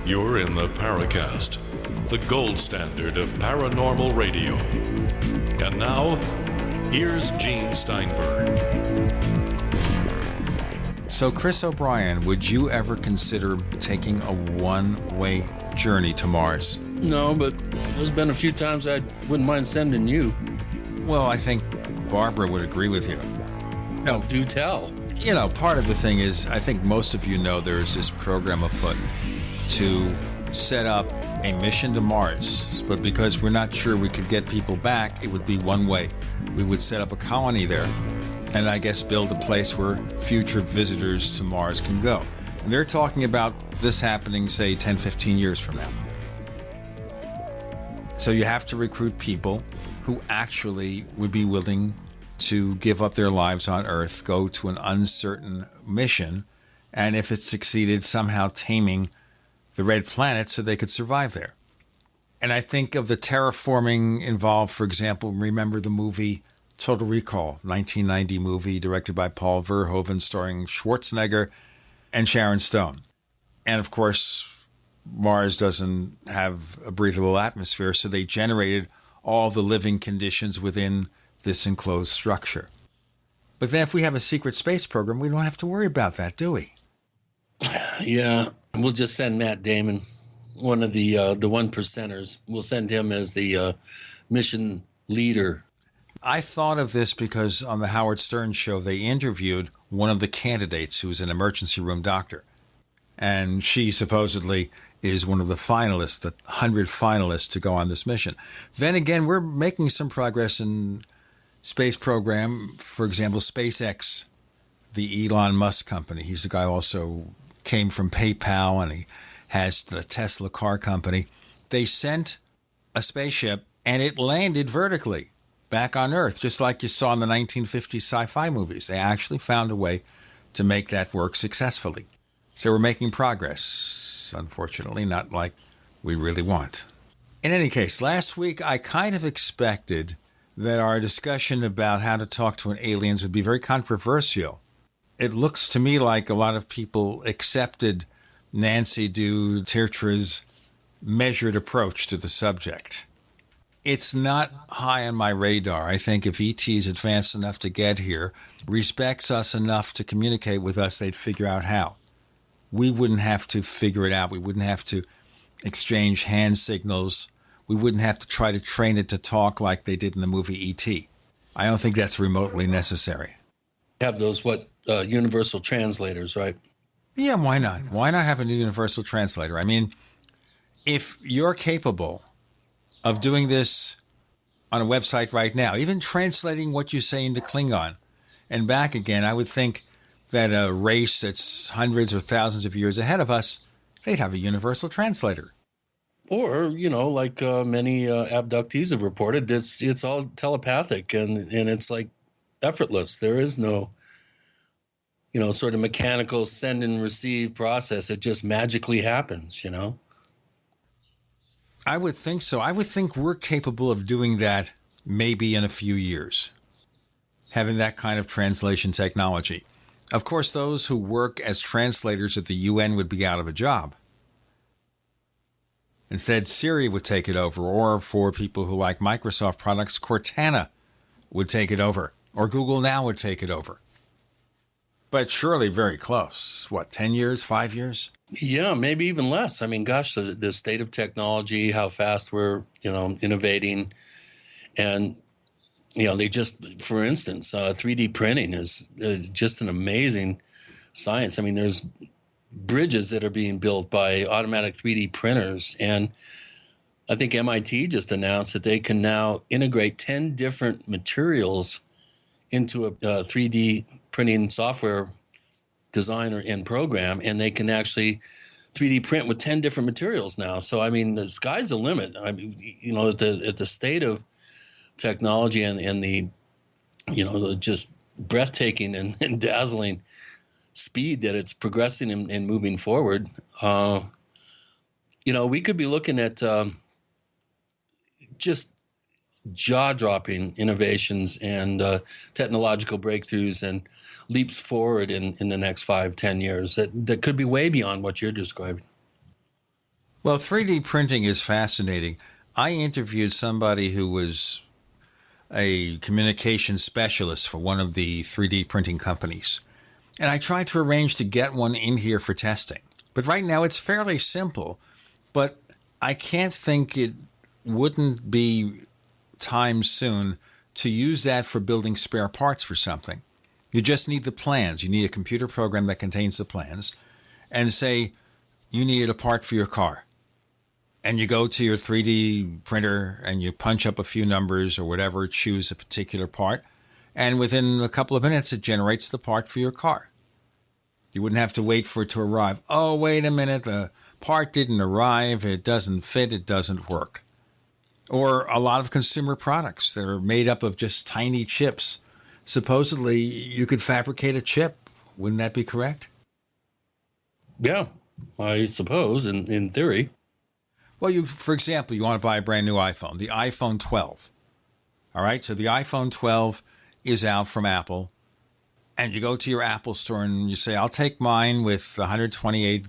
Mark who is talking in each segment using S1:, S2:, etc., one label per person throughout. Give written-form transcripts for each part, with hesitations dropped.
S1: You're in the Paracast, the gold standard of paranormal radio. And now, here's Gene Steinberg.
S2: So, Chris O'Brien, would you ever consider taking a one-way journey to Mars?
S3: No, but there's been a few times I wouldn't mind sending you.
S2: Well, I think Barbara would agree with you.
S3: No, do tell.
S2: You know, part of the thing is, I think most of you know there's this program afoot to set up a mission to Mars. But because we're not sure we could get people back, it would be one way. We would set up a colony there and I guess build a place where future visitors to Mars can go. And they're talking about this happening, say, 10, 15 years from now. So you have to recruit people who actually would be willing to give up their lives on Earth, go to an uncertain mission, and if it succeeded, somehow taming the red planet so they could survive there. And I think of the terraforming involved, for example, remember the movie Total Recall, 1990 movie directed by Paul Verhoeven, starring Schwarzenegger and Sharon Stone. And of course, Mars doesn't have a breathable atmosphere, so they generated all the living conditions within this enclosed structure. But then if we have a secret space program, we don't have to worry about that, do we?
S3: Yeah, we'll just send Matt Damon, one of the 1%ers. We'll send him as the mission leader.
S2: I thought of this because on the Howard Stern show, they interviewed one of the candidates who's an emergency room doctor. And she supposedly is one of the finalists, the 100 finalists to go on this mission. Then again, we're making some progress in space program. For example, SpaceX, the Elon Musk company. He's the guy who also came from PayPal, and he has the Tesla car company. They sent a spaceship, and it landed vertically back on Earth, just like you saw in the 1950s sci-fi movies. They actually found a way to make that work successfully. So we're making progress, unfortunately, not like we really want. In any case, last week I kind of expected that our discussion about how to talk to aliens would be very controversial. It looks to me like a lot of people accepted Nancy Dutertra's measured approach to the subject. It's not high on my radar. I think if ET is advanced enough to get here, respects us enough to communicate with us, they'd figure out how. We wouldn't have to figure it out. We wouldn't have to exchange hand signals. We wouldn't have to try to train it to talk like they did in the movie E.T. I don't think that's remotely necessary.
S3: Have those, universal translators, right?
S2: Yeah, why not? Why not have a new universal translator? I mean, if you're capable of doing this on a website right now, even translating what you say into Klingon and back again, I would think that a race that's hundreds or thousands of years ahead of us, they'd have a universal translator.
S3: Or, many abductees have reported it's all telepathic and it's like effortless. There is no, sort of mechanical send and receive process. It just magically happens,
S2: I would think so. I would think we're capable of doing that maybe in a few years, having that kind of translation technology. Of course, those who work as translators at the UN would be out of a job. Instead, Siri would take it over, or for people who like Microsoft products, Cortana would take it over, or Google Now would take it over. But surely very close. 10 years, 5 years?
S3: Yeah, maybe even less. I mean, gosh, the state of technology, how fast we're, innovating. And, they just, for instance, 3D printing is just an amazing science. I mean, there's bridges that are being built by automatic 3D printers. And I think MIT just announced that they can now integrate 10 different materials into a 3D printing software designer and program, and they can actually 3D print with 10 different materials now. So, I mean, the sky's the limit. I mean, at the state of technology and the, the just breathtaking and dazzling speed that it's progressing and moving forward, we could be looking at just jaw-dropping innovations and technological breakthroughs and leaps forward in the next 5-10 years that could be way beyond what you're describing.
S2: Well, 3D printing is fascinating. I interviewed somebody who was a communication specialist for one of the 3D printing companies. And I tried to arrange to get one in here for testing. But right now it's fairly simple. But I can't think it wouldn't be time soon to use that for building spare parts for something. You just need the plans. You need a computer program that contains the plans. And say you needed a part for your car. And you go to your 3D printer and you punch up a few numbers or whatever, choose a particular part. And within a couple of minutes, it generates the part for your car. You wouldn't have to wait for it to arrive. Oh, wait a minute, the part didn't arrive, it doesn't fit, it doesn't work. Or a lot of consumer products that are made up of just tiny chips. Supposedly, you could fabricate a chip. Wouldn't that be correct?
S3: Yeah, I suppose, in theory.
S2: Well, for example, you want to buy a brand new iPhone, the iPhone 12. All right, so the iPhone 12 is out from Apple. And you go to your Apple store and you say, I'll take mine with 128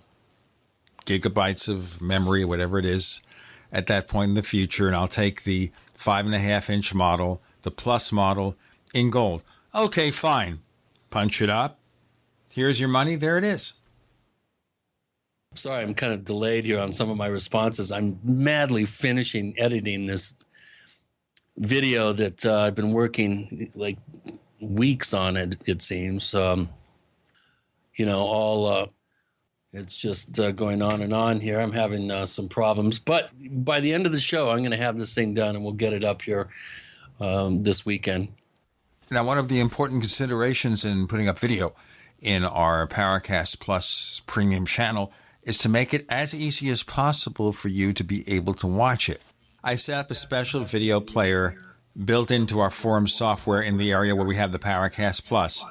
S2: gigabytes of memory, whatever it is, at that point in the future. And I'll take the 5.5-inch model, the Plus model, in gold. Okay, fine. Punch it up. Here's your money. There it is.
S3: Sorry, I'm kind of delayed here on some of my responses. I'm madly finishing editing this video that I've been working like weeks on it seems. It's just going on and on here. I'm having some problems. But by the end of the show, I'm going to have this thing done and we'll get it up here this weekend.
S2: Now, one of the important considerations in putting up video in our Paracast Plus premium channel is to make it as easy as possible for you to be able to watch it. I set up a special video player built into our forum software in the area where we have the Paracast Plus.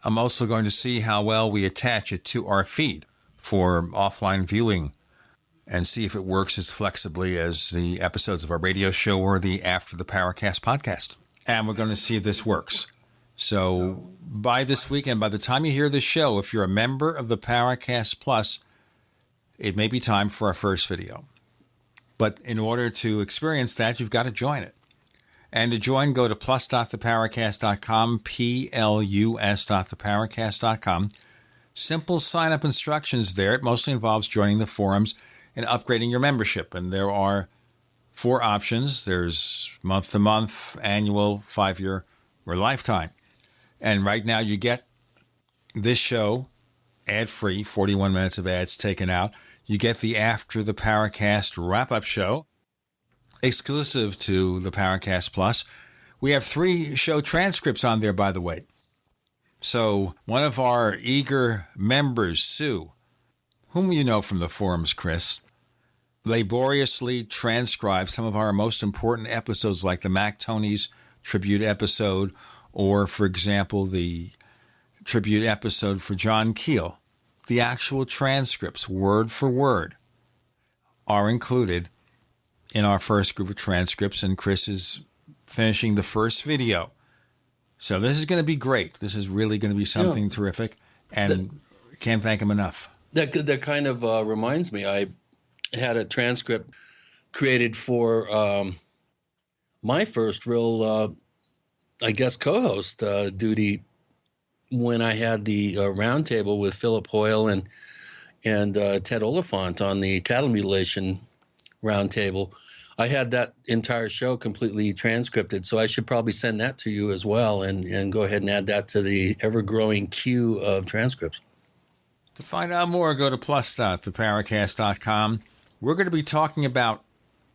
S2: I'm also going to see how well we attach it to our feed for offline viewing and see if it works as flexibly as the episodes of our radio show or the After the Paracast podcast. And we're going to see if this works. So by this weekend, by the time you hear this show, if you're a member of the Paracast Plus, it may be time for our first video. But in order to experience that, you've got to join it. And to join, go to plus.theparacast.com, plus.theparacast.com. Simple sign-up instructions there. It mostly involves joining the forums and upgrading your membership. And there are 4 options. There's month-to-month, annual, 5-year, or lifetime. And right now you get this show ad-free, 41 minutes of ads taken out. You get the After the Paracast wrap-up show, exclusive to the Paracast Plus. We have 3 show transcripts on there, by the way. So one of our eager members, Sue, whom you know from the forums, Chris, laboriously transcribed some of our most important episodes, like the Mac Tony's tribute episode, or, for example, the tribute episode for John Keel. The actual transcripts, word for word, are included in our first group of transcripts, and Chris is finishing the first video. So this is going to be great. This is really going to be something terrific, and can't thank him enough.
S3: That kind of reminds me, I had a transcript created for my first real, co-host duty when I had the roundtable with Philip Hoyle and Ted Oliphant on the cattle mutilation roundtable. I had that entire show completely transcripted, so I should probably send that to you as well and go ahead and add that to the ever-growing queue of transcripts.
S2: To find out more, go to plus.theparacast.com. We're going to be talking about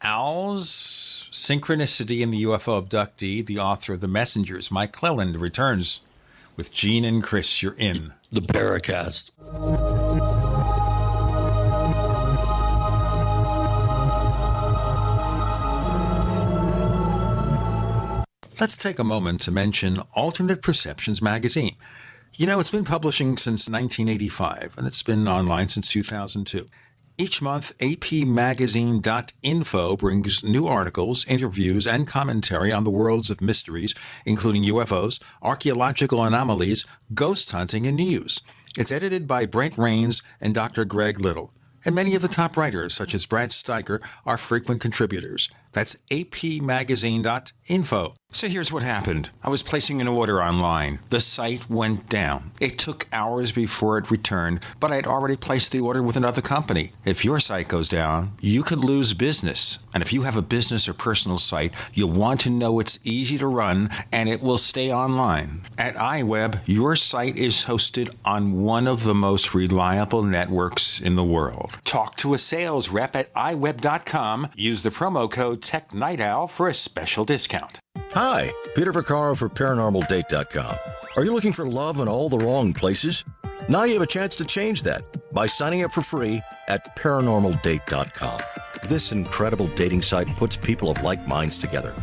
S2: owls, synchronicity, and the UFO abductee. The author of The Messengers, Mike Clelland, returns with Gene and Chris. You're in
S3: the Paracast.
S2: Let's take a moment to mention Alternate Perceptions magazine. You know, it's been publishing since 1985, and it's been online since 2002. Each month, apmagazine.info brings new articles, interviews, and commentary on the worlds of mysteries, including UFOs, archaeological anomalies, ghost hunting, and news. It's edited by Brent Rains and Dr. Greg Little. And many of the top writers, such as Brad Steiger, are frequent contributors. That's apmagazine.info. So here's what happened. I was placing an order online. The site went down. It took hours before it returned, but I'd already placed the order with another company. If your site goes down, you could lose business. And if you have a business or personal site, you'll want to know it's easy to run and it will stay online. At iWeb, your site is hosted on one of the most reliable networks in the world. Talk to a sales rep at iWeb.com. Use the promo code TechNightOwl for a special discount.
S4: Hi, Peter Vaccaro for ParanormalDate.com. Are you looking for love in all the wrong places? Now you have a chance to change that by signing up for free at ParanormalDate.com. This incredible dating site puts people of like minds together.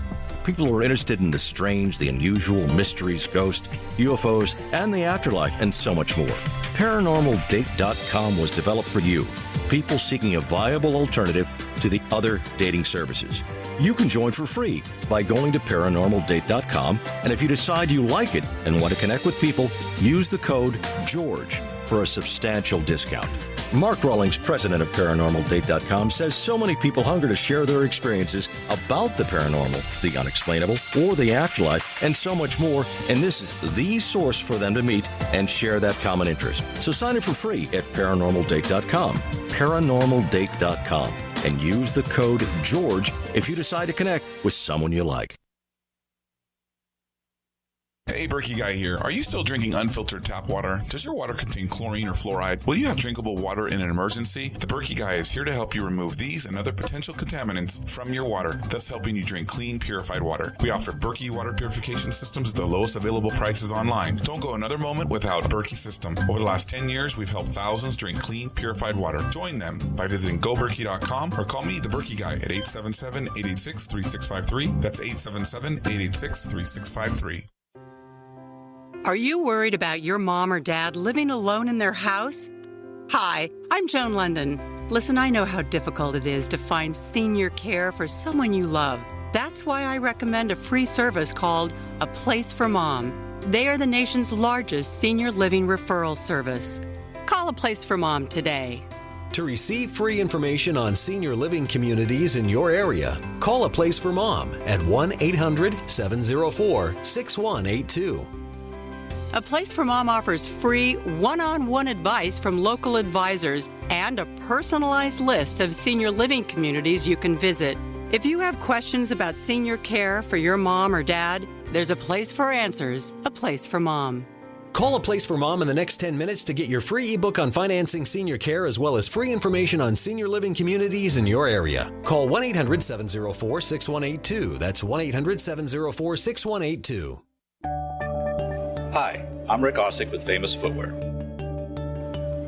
S4: People who are interested in the strange, the unusual, mysteries, ghosts, UFOs, and the afterlife, and so much more. ParanormalDate.com was developed for you, people seeking a viable alternative to the other dating services. You can join for free by going to ParanormalDate.com, and if you decide you like it and want to connect with people, use the code GEORGE for a substantial discount. Mark Rawlings, president of ParanormalDate.com, says so many people hunger to share their experiences about the paranormal, the unexplainable, or the afterlife, and so much more, and this is the source for them to meet and share that common interest. So sign up for free at ParanormalDate.com, ParanormalDate.com, and use the code GEORGE if you decide to connect with someone you like.
S5: Hey, Berkey Guy here. Are you still drinking unfiltered tap water? Does your water contain chlorine or fluoride? Will you have drinkable water in an emergency? The Berkey Guy is here to help you remove these and other potential contaminants from your water, thus helping you drink clean, purified water. We offer Berkey water purification systems at the lowest available prices online. Don't go another moment without Berkey system. Over the last 10 years, we've helped thousands drink clean, purified water. Join them by visiting goberkey.com or call me, the Berkey Guy, at 877-886-3653. That's 877-886-3653.
S6: Are you worried about your mom or dad living alone in their house? Hi, I'm Joan London. Listen, I know how difficult it is to find senior care for someone you love. That's why I recommend a free service called A Place for Mom. They are the nation's largest senior living referral service. Call A Place for Mom today.
S7: To receive free information on senior living communities in your area, call A Place for Mom at 1-800-704-6182.
S6: A Place for Mom offers free one-on-one advice from local advisors and a personalized list of senior living communities you can visit. If you have questions about senior care for your mom or dad, there's a place for answers, A Place for Mom.
S7: Call A Place for Mom in the next 10 minutes to get your free ebook on financing senior care as well as free information on senior living communities in your area. Call 1-800-704-6182. That's 1-800-704-6182.
S8: Hi, I'm Rick Ossick with Famous Footwear.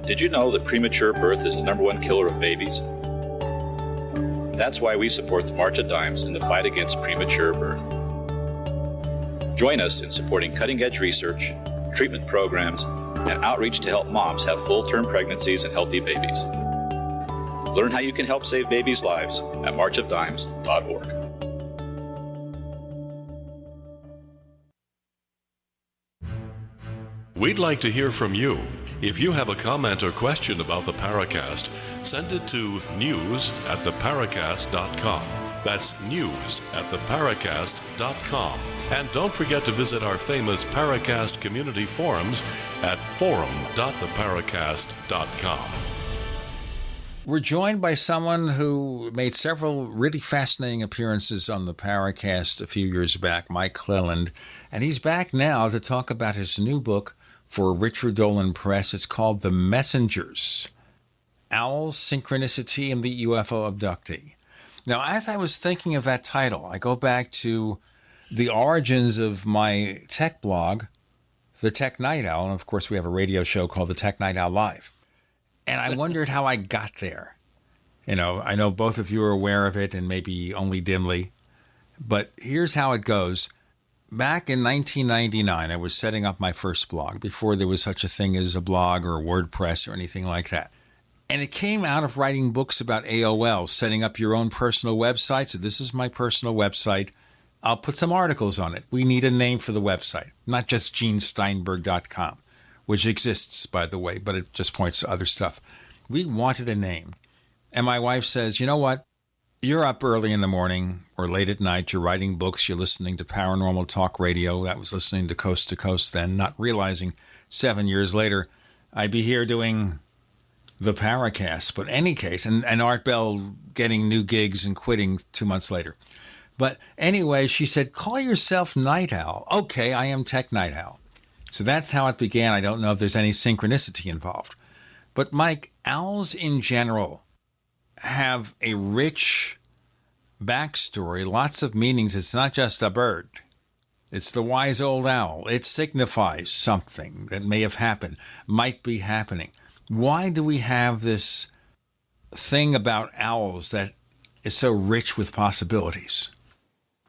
S8: Did you know that premature birth is the #1 killer of babies? That's why we support the March of Dimes in the fight against premature birth. Join us in supporting cutting-edge research, treatment programs, and outreach to help moms have full-term pregnancies and healthy babies. Learn how you can help save babies' lives at marchofdimes.org.
S1: We'd like to hear from you. If you have a comment or question about the Paracast, send it to news@theparacast.com. That's news@theparacast.com. And don't forget to visit our famous Paracast community forums at forum.theparacast.com.
S2: We're joined by someone who made several really fascinating appearances on the Paracast a few years back, Mike Clelland, and he's back now to talk about his new book for Richard Dolan Press. It's called The Messengers, Owls, Synchronicity, and the UFO Abductee. Now, as I was thinking of that title, I go back to the origins of my tech blog, The Tech Night Owl, and of course we have a radio show called The Tech Night Owl Live. And I wondered how I got there. You know, I know both of you are aware of it and maybe only dimly, but here's how it goes. Back in 1999, I was setting up my first blog before there was such a thing as a blog or WordPress or anything like that. And it came out of writing books about AOL, setting up your own personal website. So this is my personal website. I'll put some articles on it. We need a name for the website, not just genesteinberg.com, which exists, by the way, but it just points to other stuff. We wanted a name. And my wife says, you know what? You're up early in the morning or late at night. You're writing books. You're listening to paranormal talk radio. I was listening to Coast then, not realizing 7 years later I'd be here doing the Paracast. But any case, and Art Bell getting new gigs and quitting 2 months later. But anyway, she said, call yourself Night Owl. Okay, I am Tech Night Owl. So that's how it began. I don't know if there's any synchronicity involved. But Mike, owls in general have a rich backstory, lots of meanings. It's not just a bird. It's the wise old owl. It signifies something that may have happened, might be happening. Why do we have this thing about owls that is so rich with possibilities?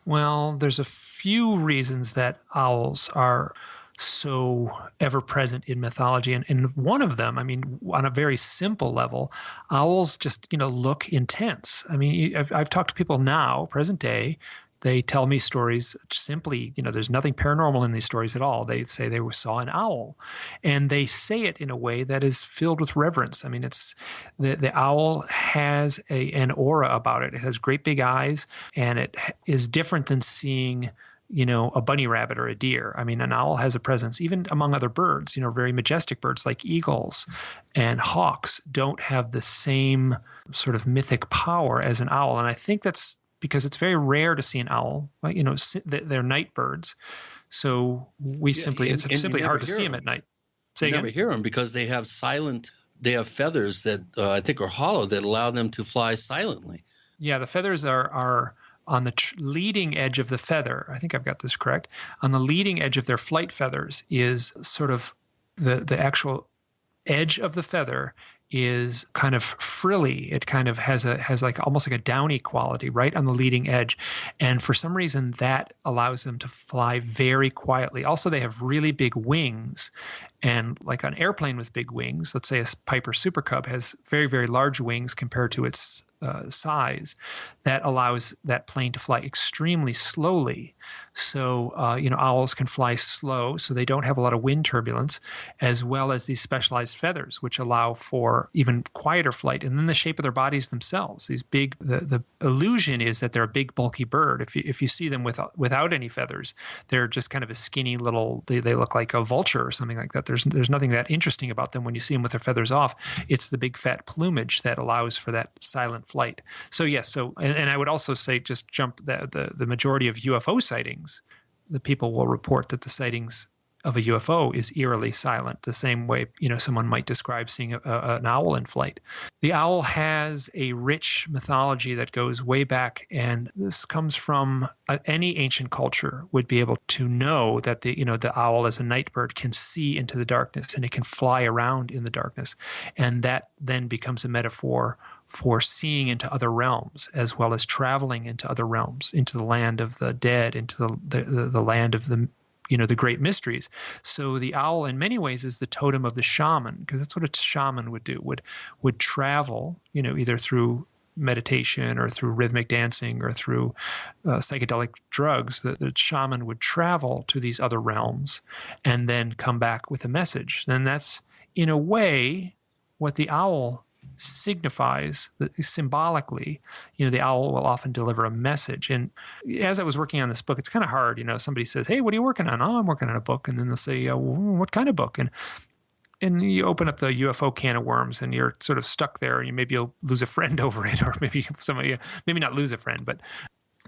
S9: Well, there's a few reasons that owls are so ever present in mythology. And one of them, I mean, on a very simple level, owls just, look intense. I mean, I've talked to people now, present day, they tell me stories simply, there's nothing paranormal in these stories at all. They say they saw an owl, and they say it in a way that is filled with reverence. I mean, it's the owl has an aura about it. It has great big eyes, and it is different than seeing a bunny rabbit or a deer. I mean, an owl has a presence, even among other birds, very majestic birds like eagles and hawks don't have the same sort of mythic power as an owl. And I think that's because it's very rare to see an owl. They're night birds. So it's simply hard to see them at night.
S3: You never hear them because they have feathers that I think are hollow that allow them to fly silently.
S9: Yeah, the feathers are on the leading edge of the feather. I think I've got this correct. On the leading edge of their flight feathers is sort of the actual edge of the feather is kind of frilly. It kind of has like almost like a downy quality right on the leading edge. And for some reason that allows them to fly very quietly. Also, they have really big wings. And like an airplane with big wings, let's say a Piper Super Cub has very, very large wings compared to its size, that allows that plane to fly extremely slowly. So, owls can fly slow, so they don't have a lot of wind turbulence, as well as these specialized feathers, which allow for even quieter flight. And then the shape of their bodies themselves, these big, the illusion is that they're a big, bulky bird. If you see them without any feathers, they're just kind of a skinny little, they look like a vulture or something like that. There's nothing that interesting about them when you see them with their feathers off. It's the big fat plumage that allows for that silent flight. So yes, and I would also say just jump the majority of UFO sightings, the people will report that the sightings of a UFO is eerily silent, the same way someone might describe seeing an owl in flight. The owl has a rich mythology that goes way back, and this comes from any ancient culture would be able to know that the owl as a night bird can see into the darkness and it can fly around in the darkness, and that then becomes a metaphor for seeing into other realms, as well as traveling into other realms, into the land of the dead, into the land of the great mysteries. So the owl in many ways is the totem of the shaman, because that's what a shaman would do, would travel, either through meditation or through rhythmic dancing or through psychedelic drugs. The shaman would travel to these other realms and then come back with a message. Then that's, in a way, what the owl signifies. Symbolically, the owl will often deliver a message. And as I was working on this book, it's kind of hard. Somebody says, "Hey, what are you working on?" "Oh, I'm working on a book." And then they'll say, well, "What kind of book?" And you open up the UFO can of worms, and you're sort of stuck there. And you'll lose a friend over it, or maybe maybe not lose a friend, but.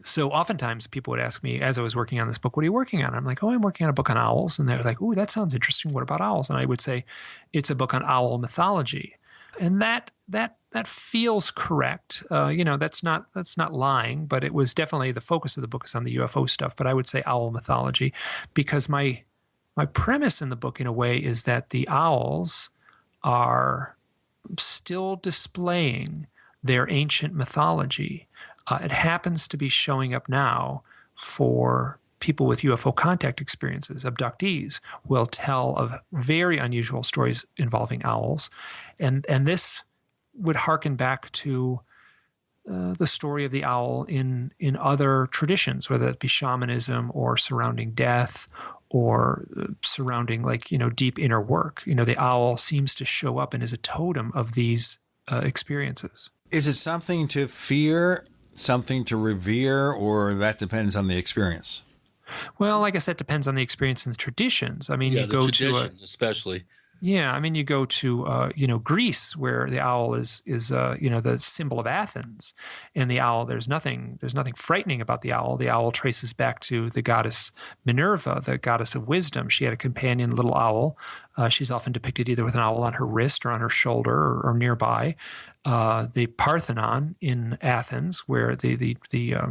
S9: So oftentimes people would ask me as I was working on this book, "What are you working on?" I'm like, "Oh, I'm working on a book on owls." And they're like, "Ooh, that sounds interesting. What about owls?" And I would say, "It's a book on owl mythology." And that feels correct. That's not lying, but it was definitely the focus of the book is on the UFO stuff. But I would say owl mythology, because my premise in the book, in a way, is that the owls are still displaying their ancient mythology. It happens to be showing up now for people with UFO contact experiences. Abductees will tell of very unusual stories involving owls. And this would harken back to the story of the owl in other traditions, whether it be shamanism or surrounding death or surrounding deep inner work. The owl seems to show up and is a totem of these experiences.
S2: Is it something to fear, something to revere, or that depends on the experience?
S9: Well, I guess that depends on the experience and the traditions. I mean,
S3: Yeah,
S9: you
S3: the
S9: go
S3: tradition,
S9: to
S3: especially.
S9: Yeah, I mean, you go to Greece, where the owl is the symbol of Athens, and the owl. There's nothing frightening about the owl. The owl traces back to the goddess Minerva, the goddess of wisdom. She had a companion little owl. She's often depicted either with an owl on her wrist or on her shoulder or nearby. The Parthenon in Athens, where the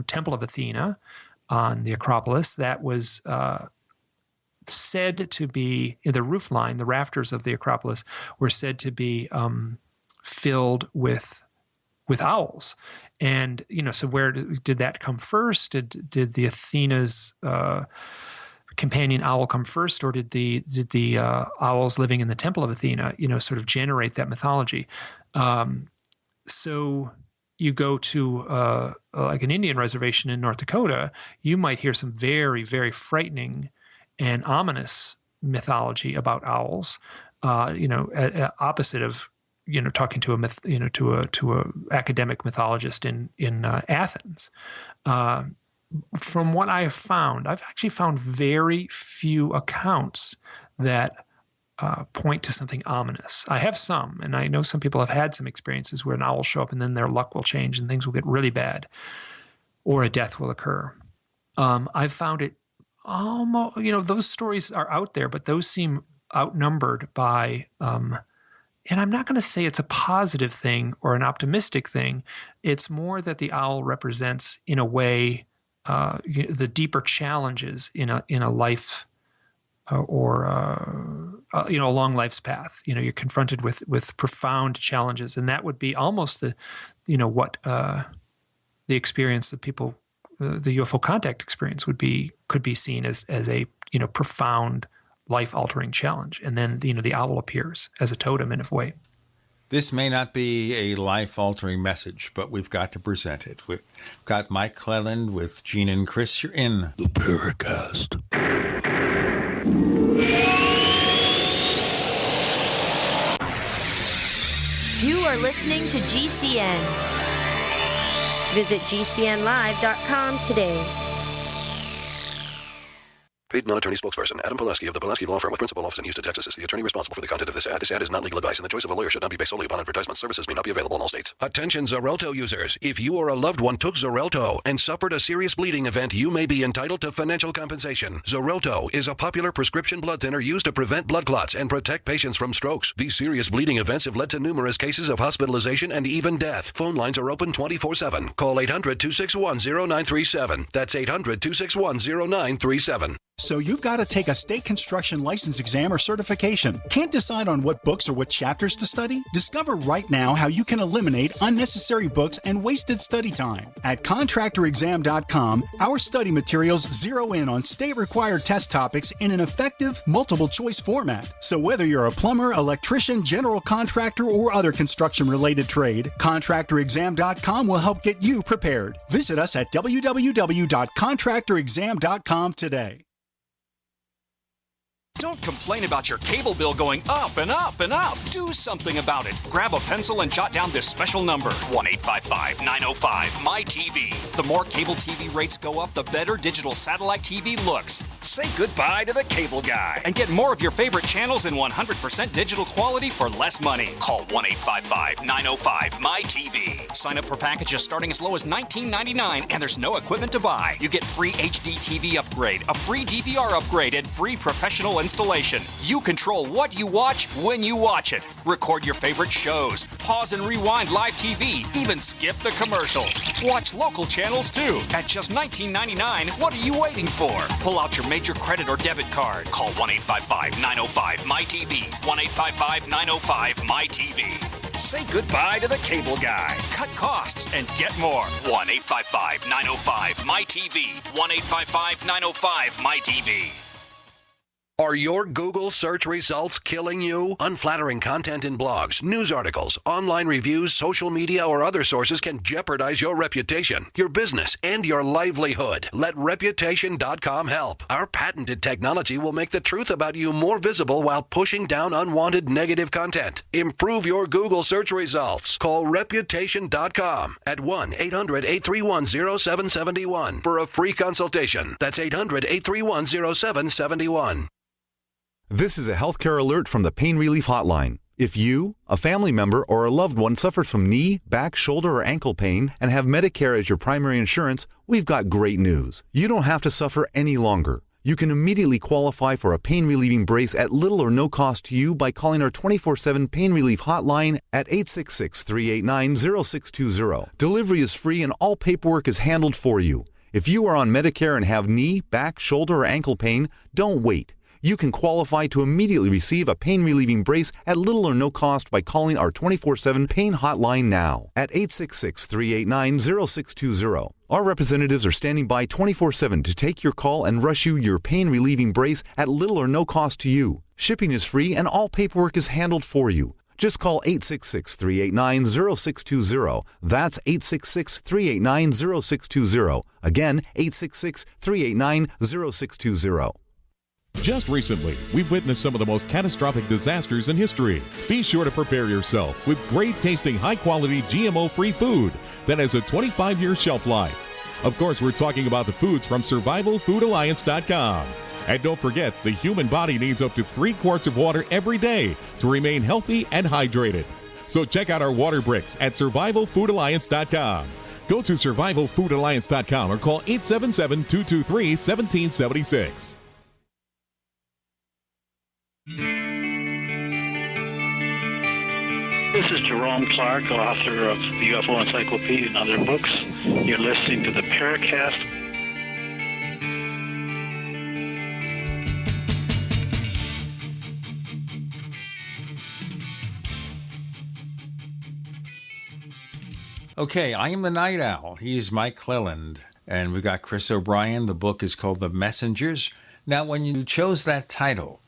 S9: Temple of Athena on the Acropolis, that was said to be in the roof line, the rafters of the Acropolis were said to be filled with owls. And, so where did that come first? Did the Athena's companion owl come first, or did the owls living in the Temple of Athena, sort of generate that mythology? So you go to like an Indian reservation in North Dakota, you might hear some very, very frightening and ominous mythology about owls, opposite of talking to a academic mythologist in Athens. From what I have found, I've actually found very few accounts that point to something ominous. I have some, and I know some people have had some experiences where an owl will show up and then their luck will change and things will get really bad, or a death will occur. I've found it almost, those stories are out there, but those seem outnumbered by, and I'm not going to say it's a positive thing or an optimistic thing. It's more that the owl represents, in a way, the deeper challenges in a life or a long life's path. You're confronted with profound challenges, and that would be almost the experience that people. The UFO contact experience could be seen as a profound life-altering challenge, and then the owl appears as a totem in a way.
S2: This may not be a life-altering message, but we've got to present it. We've got Mike Clelland with Gene and Chris. You're in
S10: the Paracast.
S11: You are listening to GCN. Visit GCNlive.com today.
S4: Paid non-attorney spokesperson Adam Pulaski of the Pulaski Law Firm with principal office in Houston, Texas is the attorney responsible for the content of this ad. This ad is not legal advice, and the choice of a lawyer should not be based solely upon advertisement. Services may not be available in all states. Attention Xarelto users. If you or a loved one took Xarelto and suffered a serious bleeding event, you may be entitled to financial compensation. Xarelto is a popular prescription blood thinner used to prevent blood clots and protect patients from strokes. These serious bleeding events have led to numerous cases of hospitalization and even death. Phone lines are open 24/7. Call 800-261-0937. That's 800-261-0937.
S12: So you've got to take a state construction license exam or certification. Can't decide on what books or what chapters to study? Discover right now how you can eliminate unnecessary books and wasted study time. At contractorexam.com, our study materials zero in on state-required test topics in an effective, multiple-choice format. So whether you're a plumber, electrician, general contractor, or other construction-related trade, contractorexam.com will help get you prepared. Visit us at www.contractorexam.com today.
S13: Don't complain about your cable bill going up and up and up. Do something about it. Grab a pencil and jot down this special number, 1-855-905-MY-TV. The more cable TV rates go up, the better digital satellite TV looks. Say goodbye to the cable guy and get more of your favorite channels in 100% digital quality for less money. Call 1-855-905-MY-TV. Sign up for packages starting as low as $19.99, and there's no equipment to buy. You get free HD TV upgrade, a free DVR upgrade, and free professional installation. You control what you watch when you watch it. Record your favorite shows, pause and rewind live TV, even skip the commercials. Watch local channels too. At just $19.99, what are you waiting for? Pull out your major credit or debit card. Call 1-855-905-MY-TV. 1-855-905-MY-TV. Say goodbye to the cable guy. Cut costs and get more. 1-855-905-MY-TV. 1-855-905-MY-TV.
S10: Are your Google search results killing you? Unflattering content in blogs, news articles, online reviews, social media, or other sources can jeopardize your reputation, your business, and your livelihood. Let Reputation.com help. Our patented technology will make the truth about you more visible while pushing down unwanted negative content. Improve your Google search results. Call Reputation.com at 1-800-831-0771 for a free consultation. That's 800-831-0771.
S14: This is a healthcare alert from the Pain Relief Hotline. If you, a family member, or a loved one suffers from knee, back, shoulder, or ankle pain and have Medicare as your primary insurance, we've got great news. You don't have to suffer any longer. You can immediately qualify for a pain-relieving brace at little or no cost to you by calling our 24/7 Pain Relief Hotline at 866-389-0620. Delivery is free and all paperwork is handled for you. If you are on Medicare and have knee, back, shoulder, or ankle pain, don't wait. You can qualify to immediately receive a pain-relieving brace at little or no cost by calling our 24/7 Pain Hotline now at 866-389-0620. Our representatives are standing by 24/7 to take your call and rush you your pain-relieving brace at little or no cost to you. Shipping is free and all paperwork is handled for you. Just call 866-389-0620. That's 866-389-0620. Again, 866-389-0620.
S15: Just recently, we've witnessed some of the most catastrophic disasters in history. Be sure to prepare yourself with great-tasting, high-quality, GMO-free food that has a 25-year shelf life. Of course, we're talking about the foods from SurvivalFoodAlliance.com. And don't forget, the human body needs up to 3 quarts of water every day to remain healthy and hydrated. So check out our water bricks at SurvivalFoodAlliance.com. Go to SurvivalFoodAlliance.com or call 877-223-1776.
S16: This is Jerome Clark, author of the UFO Encyclopedia and other books. You're listening to the Paracast.
S2: Okay, I am the Night Owl. He's Mike Clelland. And we got Chris O'Brien. The book is called The Messengers. Now, when you chose that title,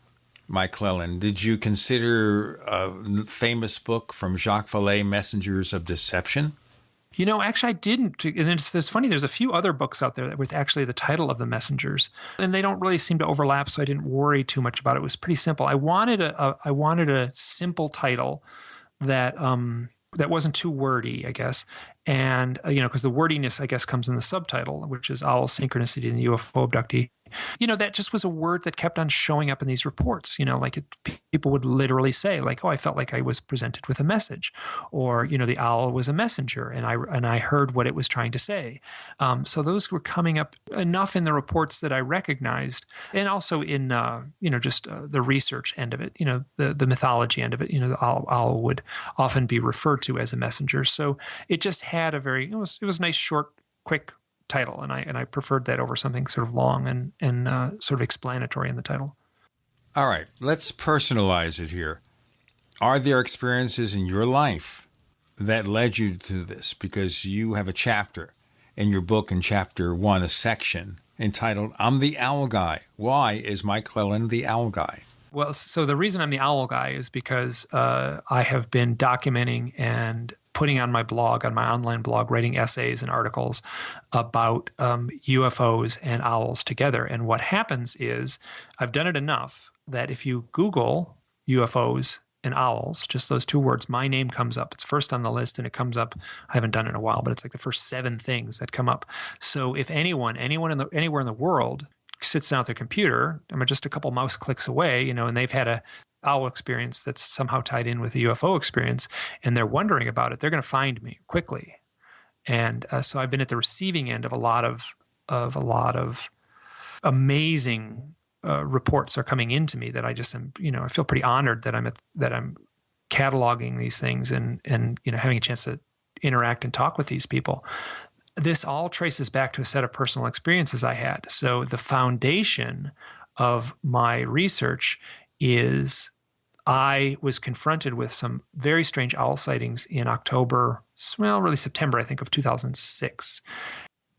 S2: Mike Clelland, did you consider a famous book from Jacques Vallée, Messengers of Deception?
S9: You know, actually, I didn't. And it's funny, there's a few other books out there with actually the title of The Messengers, and they don't really seem to overlap, so I didn't worry too much about it. It was pretty simple. I wanted a simple title that wasn't too wordy, I guess. And, because the wordiness, I guess, comes in the subtitle, which is Owl, Synchronicity, and the UFO Abductee. That just was a word that kept on showing up in these reports. People would literally say, like, oh, I felt like I was presented with a message, or, the owl was a messenger, and I heard what it was trying to say. So those were coming up enough in the reports that I recognized, and also in, the research end of it, the mythology end of it. The owl would often be referred to as a messenger. So it just had it was a nice, short, quick title, and I preferred that over something sort of long and sort of explanatory in the title.
S2: All right, let's personalize it here. Are there experiences in your life that led you to this? Because you have a chapter in your book, in chapter 1, a section entitled, I'm the Owl Guy. Why is Mike Clelland the Owl Guy?
S9: Well, so the reason I'm the Owl Guy is because I have been documenting and putting on my blog, on my online blog, writing essays and articles about UFOs and owls together. And what happens is I've done it enough that if you Google UFOs and owls, just those 2 words, my name comes up. It's first on the list, and it comes up, I haven't done it in a while, but it's like the first 7 things that come up. So if anywhere in the world sits down at their computer, just a couple mouse clicks away, and they've had a owl experience that's somehow tied in with a UFO experience, and they're wondering about it, they're going to find me quickly. And so I've been at the receiving end of a lot of amazing reports are coming into me that I just am, I feel pretty honored that I'm cataloging these things and having a chance to interact and talk with these people. This all traces back to a set of personal experiences I had. So the foundation of my research is I was confronted with some very strange owl sightings in September, I think, of 2006.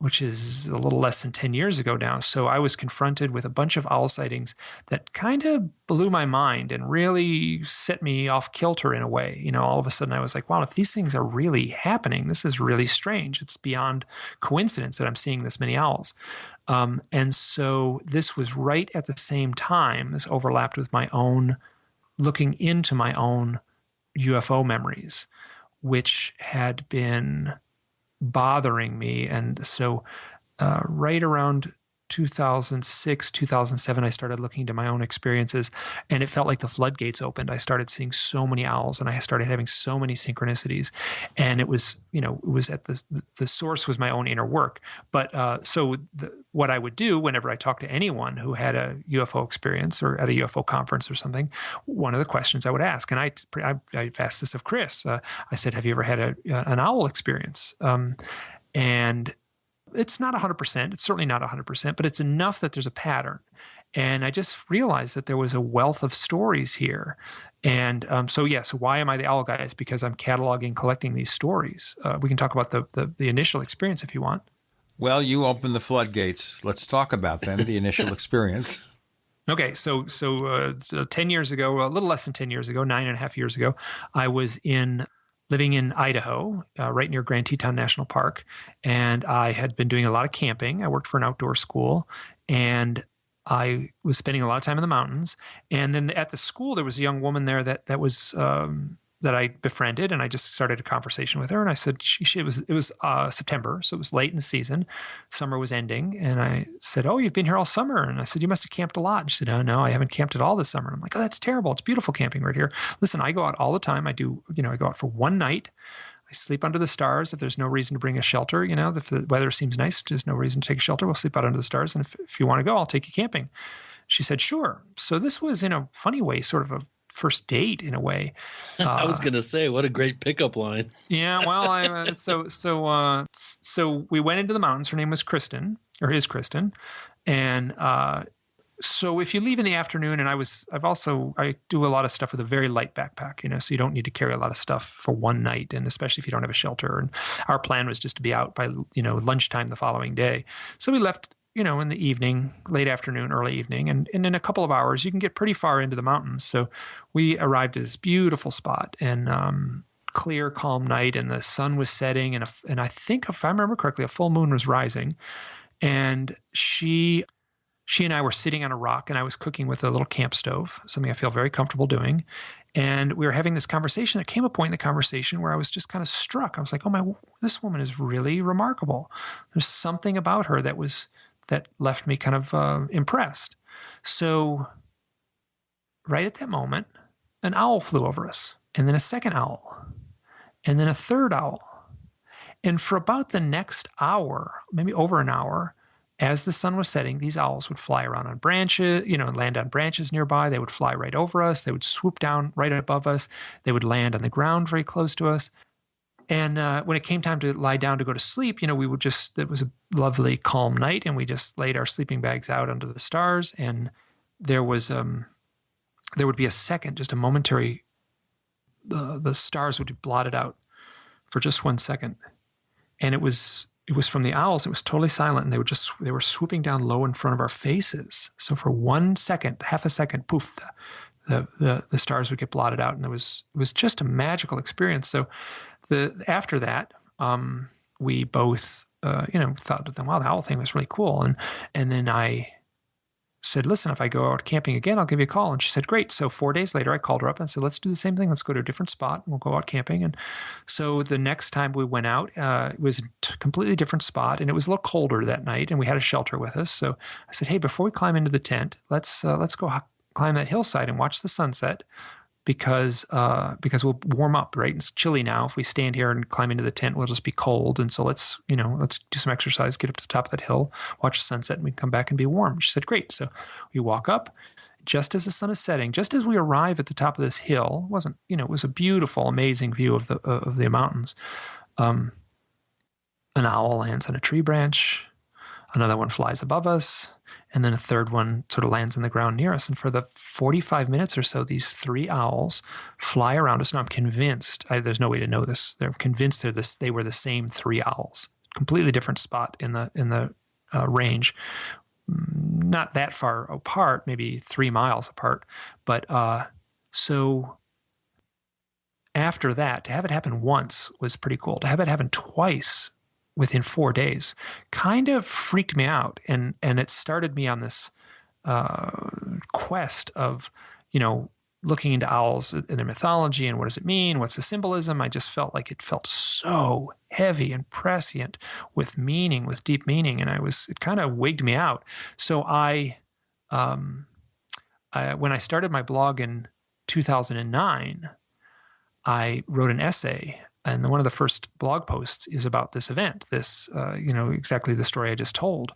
S9: which is a little less than 10 years ago now. So I was confronted with a bunch of owl sightings that kind of blew my mind and really set me off kilter in a way. You know, all of a sudden I was like, wow, if these things are really happening, this is really strange. It's beyond coincidence that I'm seeing this many owls. And so this was right at the same time. This overlapped with my own looking into my own UFO memories, which had been bothering me. And so right around 2006, 2007, I started looking into my own experiences, and it felt like the floodgates opened. I started seeing so many owls, and I started having so many synchronicities. And it was, you know, it was at the source was my own inner work. But what I would do whenever I talked to anyone who had a UFO experience or at a UFO conference or something, one of the questions I would ask, and I've asked this of Chris, I said, have you ever had an owl experience? And it's not 100%. It's certainly not 100%, but it's enough that there's a pattern. And I just realized that there was a wealth of stories here. And so why am I the owl guy? It's because I'm cataloging, collecting these stories. We can talk about the initial experience if you want.
S2: Well, you opened the floodgates. Let's talk about them, the initial experience.
S9: Okay, so 10 years ago, a little less than 10 years ago, 9.5 years ago, I was living in Idaho, right near Grand Teton National Park, and I had been doing a lot of camping. I worked for an outdoor school, and I was spending a lot of time in the mountains. And then at the school, there was a young woman there that was that I befriended, and I just started a conversation with her. And I said, it was September, so it was late in the season. Summer was ending, and I said, "Oh, you've been here all summer?" And I said, "You must have camped a lot." And she said, "Oh, no, I haven't camped at all this summer." And I'm like, "Oh, that's terrible. It's beautiful camping right here. Listen, I go out all the time. I go out for one night. I sleep under the stars. If there's no reason to bring a shelter, if the weather seems nice, there's no reason to take a shelter. We'll sleep out under the stars. And if you want to go, I'll take you camping." She said, "Sure." So this was, in a funny way, sort of a first date in a way.
S3: I was going to say, what a great pickup line.
S9: Yeah. Well, so we went into the mountains. Her name was Kristen, or is Kristen. And, so if you leave in the afternoon, and I do a lot of stuff with a very light backpack, so you don't need to carry a lot of stuff for one night, and especially if you don't have a shelter. And our plan was just to be out by, lunchtime the following day. So we left, in the evening, late afternoon, early evening, and in a couple of hours, you can get pretty far into the mountains. So we arrived at this beautiful spot, and clear, calm night, and the sun was setting, and I think, if I remember correctly, a full moon was rising, and she and I were sitting on a rock, and I was cooking with a little camp stove, something I feel very comfortable doing. And we were having this conversation. There came a point in the conversation where I was just kind of struck. I was like, this woman is really remarkable. There's something about her that left me kind of impressed. So right at that moment, an owl flew over us, and then a second owl, and then a third owl. And for about the next hour, maybe over an hour, as the sun was setting, these owls would fly around on branches, and land on branches nearby. They would fly right over us. They would swoop down right above us. They would land on the ground very close to us. And when it came time to lie down to go to sleep, it was a lovely, calm night, and we just laid our sleeping bags out under the stars. And there would be a second, just a momentary, the stars would be blotted out for just 1 second. And it was from the owls. It was totally silent, and they were swooping down low in front of our faces. So for 1 second, half a second, poof, the stars would get blotted out, and it was just a magical experience. So after that, we both thought, wow, the owl thing was really cool, and then I said, "Listen, if I go out camping again, I'll give you a call." And she said, "Great." So 4 days later, I called her up and said, "Let's do the same thing. Let's go to a different spot, and we'll go out camping." And so the next time we went out, it was a completely different spot, and it was a little colder that night, and we had a shelter with us. So I said, "Hey, before we climb into the tent, let's go climb that hillside and watch the sunset, because we'll warm up, right? It's chilly now. If we stand here and climb into the tent, we'll just be cold. And so let's do some exercise, get up to the top of that hill, watch the sunset, and we can come back and be warm." She said, "Great." So we walk up just as the sun is setting, just as we arrive at the top of this hill. It was a beautiful, amazing view of the mountains. An owl lands on a tree branch. Another one flies above us, and then a third one sort of lands on the ground near us. And for the 45 minutes or so, these 3 owls fly around us. And I'm convinced, there's no way to know this, they're convinced they were the same 3 owls, completely different spot in the range, not that far apart, maybe 3 miles apart. But so after that, to have it happen once was pretty cool. To have it happen twice within 4 days kind of freaked me out, and it started me on this quest of, looking into owls and their mythology and what does it mean, what's the symbolism. I just felt like it felt so heavy and prescient with meaning, with deep meaning, and it kind of wigged me out. So I when I started my blog in 2009, I wrote an essay, and one of the first blog posts is about this event, exactly the story I just told.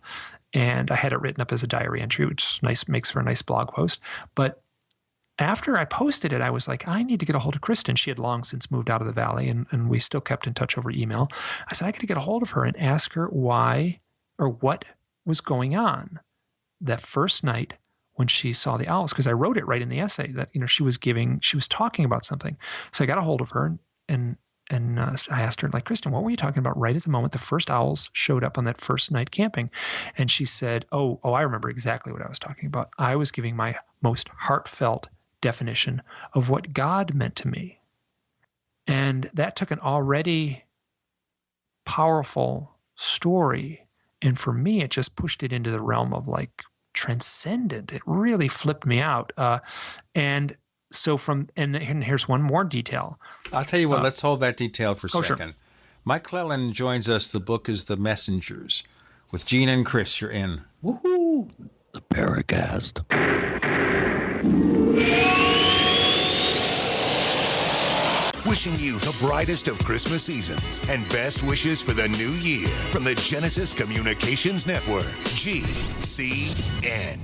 S9: And I had it written up as a diary entry, which is nice, makes for a nice blog post. But after I posted it, I was like, I need to get a hold of Kristen. She had long since moved out of the valley, and we still kept in touch over email. I said, I got to get a hold of her and ask her why or what was going on that first night when she saw the owls, because I wrote it right in the essay that, she was talking about something. So I got a hold of her and I asked her, Kristen, what were you talking about right at the moment the first owls showed up on that first night camping? And she said, oh, I remember exactly what I was talking about. I was giving my most heartfelt definition of what God meant to me. And that took an already powerful story, and for me, it just pushed it into the realm of transcendent. It really flipped me out. And here's one more detail.
S2: I'll tell you what, let's hold that detail for a second.
S9: Sure.
S2: Mike Clelland joins us. The book is The Messengers. With Gene and Chris, you're in.
S17: Woohoo! The Paracast.
S18: Wishing you the brightest of Christmas seasons and best wishes for the new year from the Genesis Communications Network, GCN.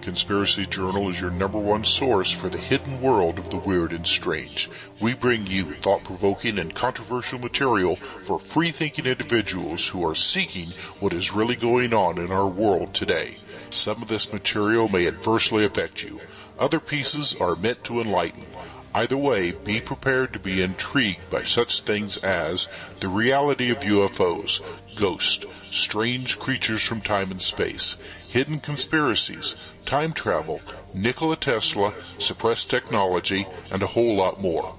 S19: Conspiracy Journal is your #1 source for the hidden world of the weird and strange. We bring you thought-provoking and controversial material for free-thinking individuals who are seeking what is really going on in our world today. Some of this material may adversely affect you. Other pieces are meant to enlighten. Either way, be prepared to be intrigued by such things as the reality of UFOs, ghosts, strange creatures from time and space, hidden conspiracies, time travel, Nikola Tesla, suppressed technology, and a whole lot more.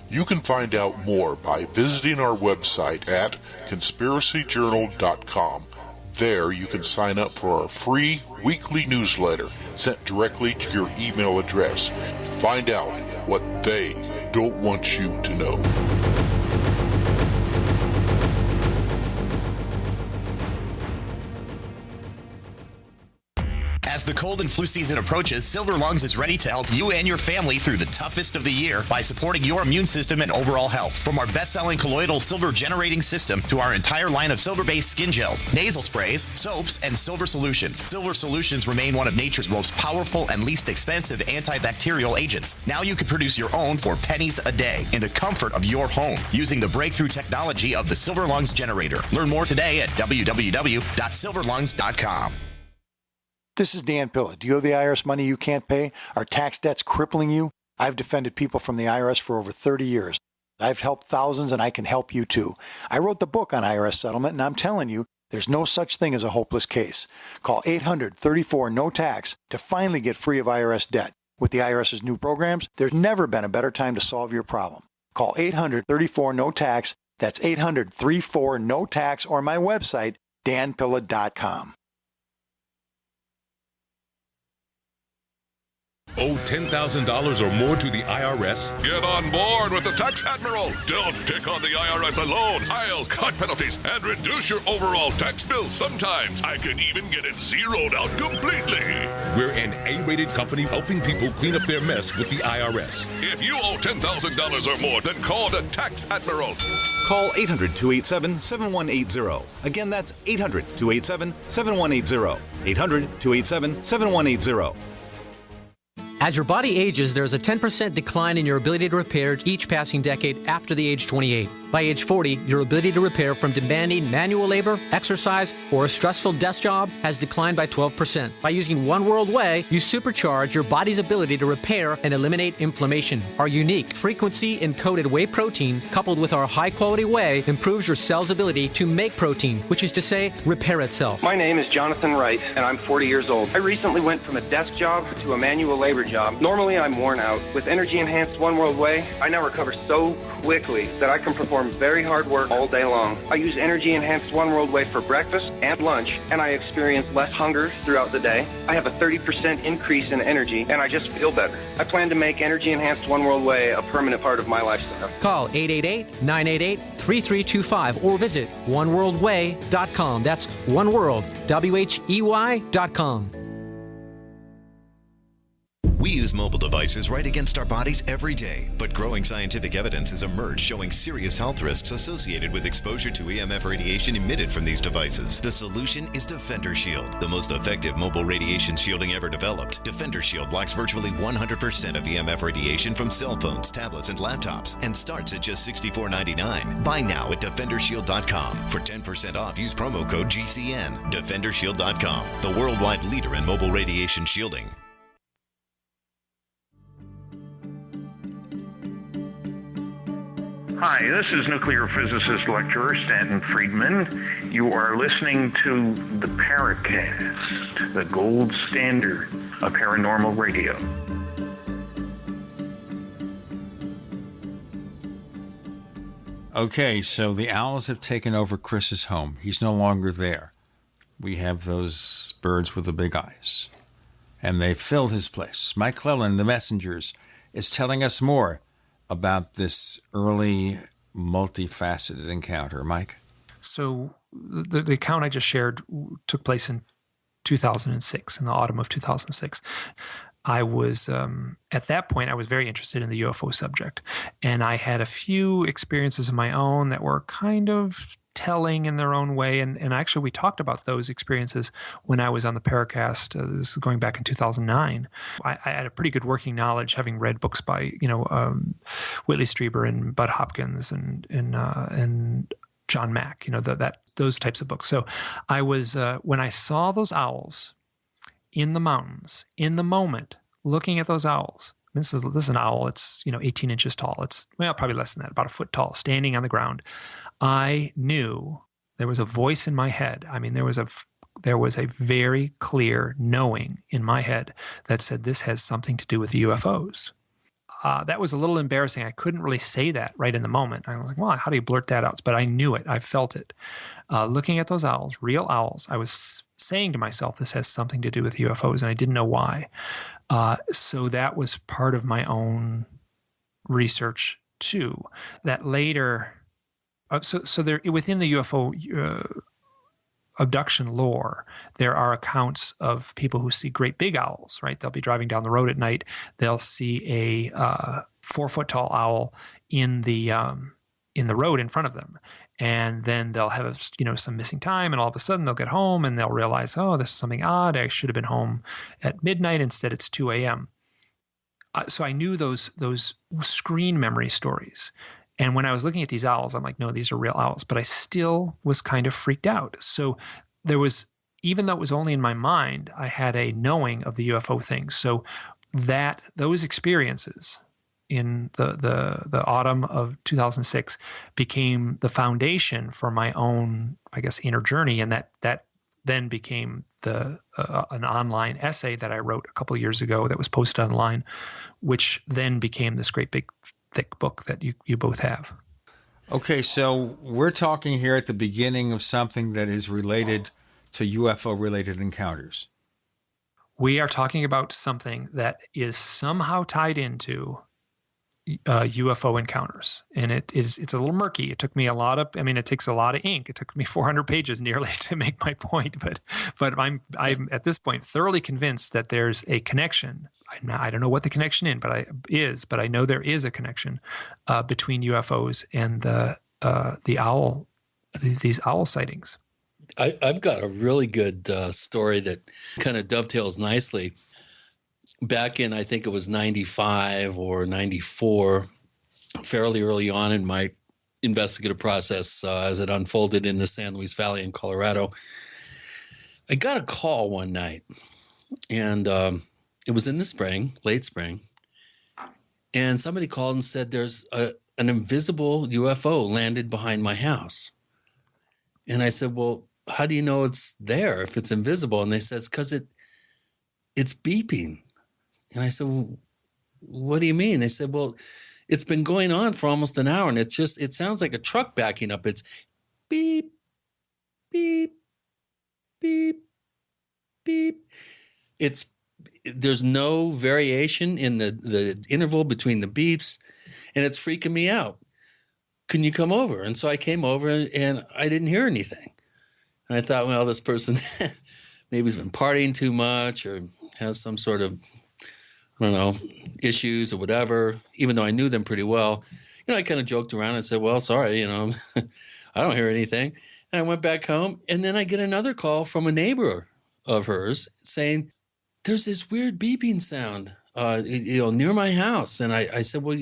S19: You can find out more by visiting our website at conspiracyjournal.com. There you can sign up for our free weekly newsletter sent directly to your email address. Find out what they don't want you to know.
S20: As the cold and flu season approaches, Silver Lungs is ready to help you and your family through the toughest of the year by supporting your immune system and overall health. From our best-selling colloidal silver generating system to our entire line of silver-based skin gels, nasal sprays, soaps, and silver solutions. Silver solutions remain one of nature's most powerful and least expensive antibacterial agents. Now you can produce your own for pennies a day in the comfort of your home using the breakthrough technology of the Silver Lungs generator. Learn more today at www.silverlungs.com.
S21: This is Dan Pilla. Do you owe the IRS money you can't pay? Are tax debts crippling you? I've defended people from the IRS for over 30 years. I've helped thousands, and I can help you too. I wrote the book on IRS settlement, and I'm telling you, there's no such thing as a hopeless case. Call 800-34-NO-TAX to finally get free of IRS debt. With the IRS's new programs, there's never been a better time to solve your problem. Call 800-34-NO-TAX. That's 800-34-NO-TAX, or my website, danpilla.com.
S22: Owe $10,000 or more to the IRS?
S1: Get on board with the Tax Admiral. Don't pick on the IRS alone. I'll cut penalties and reduce your overall tax bill. Sometimes I can even get it zeroed out completely.
S22: We're an A-rated company helping people clean up their mess with the IRS.
S1: If you owe $10,000 or more, then call the Tax Admiral.
S14: Call 800-287-7180. Again, that's 800-287-7180. 800-287-7180.
S5: As your body ages, there's a 10% decline in your ability to repair each passing decade after the age 28. By age 40, your ability to repair from demanding manual labor, exercise, or a stressful desk job has declined by 12%. By using One World Whey, you supercharge your body's ability to repair and eliminate inflammation. Our unique frequency-encoded whey protein, coupled with our high-quality whey, improves your cell's ability to make protein, which is to say, repair itself.
S6: My name is Jonathan Wright, and I'm 40 years old. I recently went from a desk job to a manual labor job. Normally, I'm worn out. With energy-enhanced One World Whey, I now recover so quickly that I can perform very hard work all day long. I use energy-enhanced One World Whey for breakfast and lunch, and I experience less hunger throughout the day. I have a 30% increase in energy, and I just feel better. I plan to make energy-enhanced One World Whey a permanent part of my lifestyle.
S5: Call 888-988-3325 or visit oneworldwhey.com. That's oneworld.com.
S23: We use mobile devices right against our bodies every day, but growing scientific evidence has emerged showing serious health risks associated with exposure to EMF radiation emitted from these devices. The solution is Defender Shield, the most effective mobile radiation shielding ever developed. Defender Shield blocks virtually 100% of EMF radiation from cell phones, tablets, and laptops, and starts at just $64.99. Buy now at DefenderShield.com. For 10% off, use promo code GCN. DefenderShield.com, the worldwide leader in mobile radiation shielding.
S24: Hi, this is nuclear physicist lecturer Stanton Friedman. You are listening to the Paracast, the gold standard of paranormal radio.
S2: Okay, so the owls have taken over Chris's home. He's no longer there. We have those birds with the big eyes. And they filled his place. Mike Clelland, the Messengers, is telling us more about this early, multifaceted encounter. Mike?
S9: So the account I just shared took place in 2006, in the autumn of 2006. I was, at that point, I was very interested in the UFO subject. And I had a few experiences of my own that were kind of telling in their own way. And actually, we talked about those experiences when I was on the Paracast. This is going back in 2009. I had a pretty good working knowledge, having read books by, Whitley Strieber and Bud Hopkins and John Mack, those types of books. So I was, when I saw those owls in the mountains, in the moment, looking at those owls. This is an owl. It's 18 inches tall. It's probably less than that, about a foot tall, standing on the ground. I knew there was a voice in my head. I mean, there was a very clear knowing in my head that said this has something to do with the UFOs. That was a little embarrassing. I couldn't really say that right in the moment. I was like, well, how do you blurt that out? But I knew it. I felt it. Looking at those owls, real owls, I was saying to myself, this has something to do with UFOs, and I didn't know why. So that was part of my own research too. That later, so there within the UFO abduction lore, there are accounts of people who see great big owls. Right, they'll be driving down the road at night. They'll see a 4-foot tall owl in the road in front of them. And then they'll have, some missing time, and all of a sudden they'll get home and they'll realize, oh, this is something odd. I should have been home at midnight. Instead, it's 2 a.m. So I knew those screen memory stories. And when I was looking at these owls, I'm like, no, these are real owls. But I still was kind of freaked out. So there was, even though it was only in my mind, I had a knowing of the UFO thing. So those experiences in the autumn of 2006 became the foundation for my own, I guess, inner journey. And that then became an online essay that I wrote a couple of years ago that was posted online, which then became this great big thick book that you both have.
S2: Okay, so we're talking here at the beginning of something that is related to UFO-related encounters.
S9: We are talking about something that is somehow tied into UFO encounters, and it's a little murky. It took me it takes a lot of ink. It took me 400 pages nearly to make my point, but I'm at this point thoroughly convinced that there's a connection. I don't know what the connection but I know there is a connection between UFOs and these owl sightings.
S3: I've got a really good story that kind of dovetails nicely. back in, I think it was 95 or 94, fairly early on in my investigative process as it unfolded in the San Luis Valley in Colorado, I got a call one night, and it was in the spring, late spring, and somebody called and said there's an invisible UFO landed behind my house. And I said, well, how do you know it's there if it's invisible? And they says, because it's beeping. And I said, well, what do you mean? They said, well, it's been going on for almost an hour, and it sounds like a truck backing up. It's beep, beep, beep, beep. There's no variation in the interval between the beeps, and it's freaking me out. Can you come over? And so I came over, and I didn't hear anything. And I thought, well, this person maybe has been partying too much or has some sort of, I don't know, issues or whatever, even though I knew them pretty well. I kind of joked around and said, well, sorry, I don't hear anything. And I went back home, and then I get another call from a neighbor of hers saying, there's this weird beeping sound, near my house. And I said, well,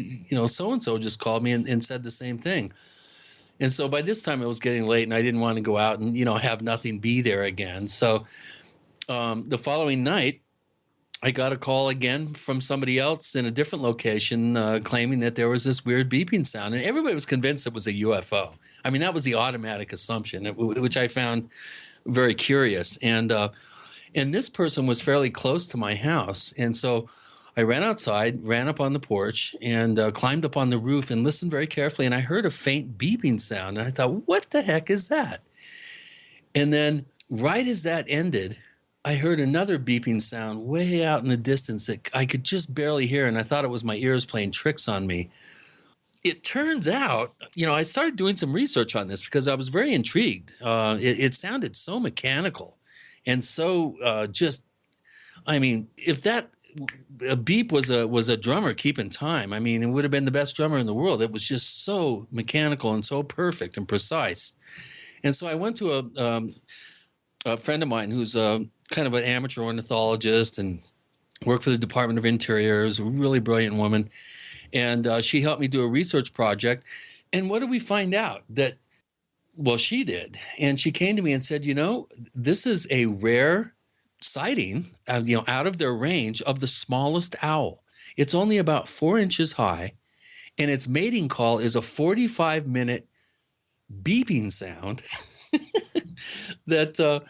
S3: so-and-so just called me and said the same thing. And so by this time it was getting late, and I didn't want to go out and, have nothing be there again. So the following night, I got a call again from somebody else in a different location claiming that there was this weird beeping sound. And everybody was convinced it was a UFO. I mean, that was the automatic assumption, which I found very curious. And this person was fairly close to my house. And so I ran outside, ran up on the porch, and climbed up on the roof and listened very carefully. And I heard a faint beeping sound. And I thought, what the heck is that? And then right as that ended, I heard another beeping sound way out in the distance that I could just barely hear. And I thought it was my ears playing tricks on me. It turns out, I started doing some research on this because I was very intrigued. It sounded so mechanical and so if that a beep was a drummer keeping time, it would have been the best drummer in the world. It was just so mechanical and so perfect and precise. And so I went to a friend of mine who's kind of an amateur ornithologist and worked for the Department of Interior. Is a really brilliant woman. And she helped me do a research project. And what did we find out? She did. And she came to me and said, this is a rare sighting, out of their range of the smallest owl. It's only about 4 inches high, and its mating call is a 45-minute beeping sound that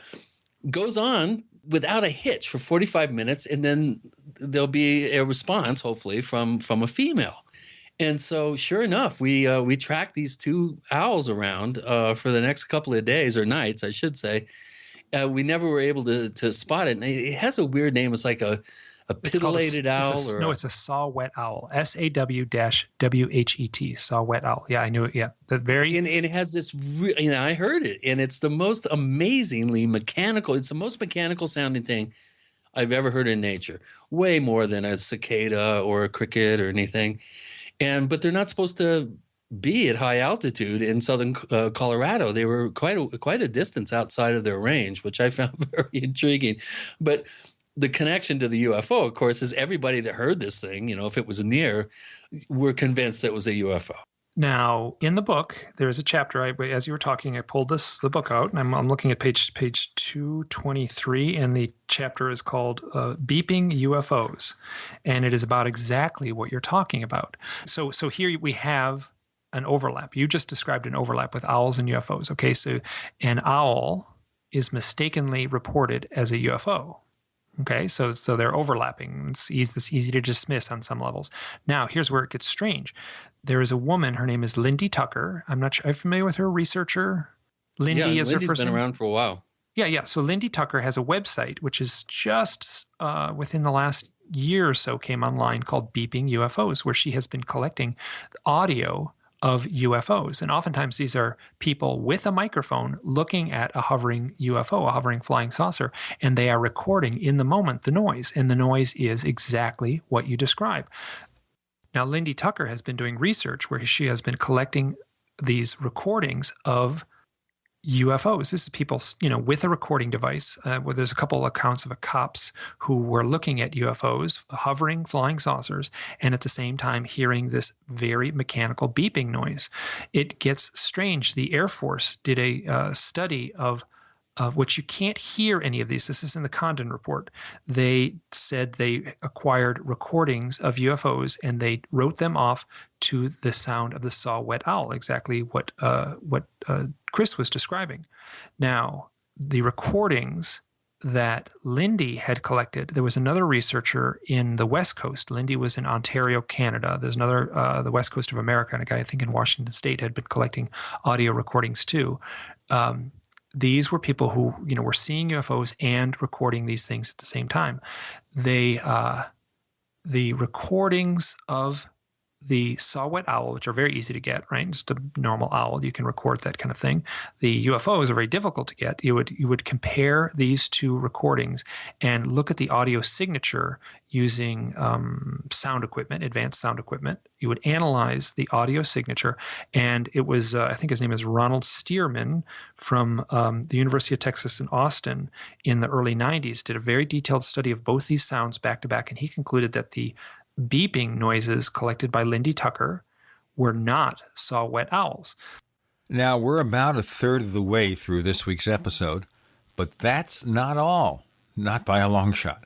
S3: goes on without a hitch for 45 minutes, and then there'll be a response, hopefully, from a female. And so, sure enough, we tracked these two owls around for the next couple of days, or nights, I should say. We never were able to spot it. And it has a weird name. It's like a pitillated owl.
S9: It's a saw-whet owl. SAW-WHET, saw-whet owl. Yeah, I knew it. Yeah, and
S3: it has this. I heard it, and it's the most amazingly mechanical. It's the most mechanical sounding thing I've ever heard in nature. Way more than a cicada or a cricket or anything. But they're not supposed to be at high altitude in southern Colorado. They were quite a distance outside of their range, which I found very intriguing. But the connection to the UFO, of course, is everybody that heard this thing, if it was near, were convinced it was a UFO.
S9: Now, in the book, there's a chapter. As you were talking, I pulled the book out, and I'm looking at page 223, and the chapter is called "Beeping UFOs," and it is about exactly what you're talking about. So here we have an overlap. You just described an overlap with owls and UFOs. Okay, so an owl is mistakenly reported as a UFO. Okay, so they're overlapping. It's easy to dismiss on some levels. Now, here's where it gets strange. There is a woman, her name is Lindy Tucker. I'm not sure, are you familiar with her, researcher? Lindy is her first name?
S3: Lindy's been around for a while.
S9: Yeah. So Lindy Tucker has a website, which is just within the last year or so came online, called Beeping UFOs, where she has been collecting audio of UFOs. And oftentimes these are people with a microphone looking at a hovering UFO, a hovering flying saucer, and they are recording in the moment the noise. And the noise is exactly what you describe. Now, Lindy Tucker has been doing research where she has been collecting these recordings of UFOs. This is people, with a recording device. Where there's a couple accounts of cops who were looking at UFOs, hovering flying saucers, and at the same time hearing this very mechanical beeping noise. It gets strange. The Air Force did a study of which you can't hear any of these. This is in the Condon report. They said they acquired recordings of UFOs and they wrote them off to the sound of the saw-whet owl, exactly what Chris was describing. Now, the recordings that Lindy had collected, there was another researcher in the West Coast. Lindy was in Ontario, Canada. There's another, the West Coast of America, and a guy, I think, in Washington State had been collecting audio recordings too. These were people who, were seeing UFOs and recording these things at the same time. The recordings of the saw-whet owl, which are very easy to get, right? Just a normal owl, you can record that kind of thing. The UFOs are very difficult to get. You would compare these two recordings and look at the audio signature using sound equipment, advanced sound equipment. You would analyze the audio signature, and it was, I think his name is Ronald Stearman from the University of Texas in Austin in the early 90s, did a very detailed study of both these sounds back to back, and he concluded that the beeping noises collected by Lindy Tucker were not saw-whet owls.
S2: Now, we're about a third of the way through this week's episode, but that's not all, not by a long shot.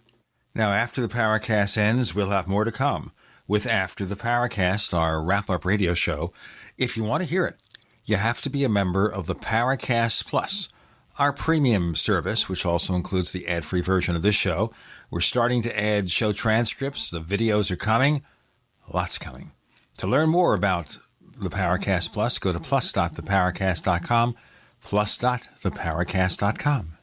S2: Now, after the Paracast ends, we'll have more to come with After the Paracast, our wrap-up radio show. If you want to hear it, you have to be a member of the Paracast Plus, our premium service, which also includes the ad-free version of this show. We're starting to add show transcripts. The videos are coming. Lots coming. To learn more about the Paracast Plus, go to plus.theparacast.com, plus.theparacast.com.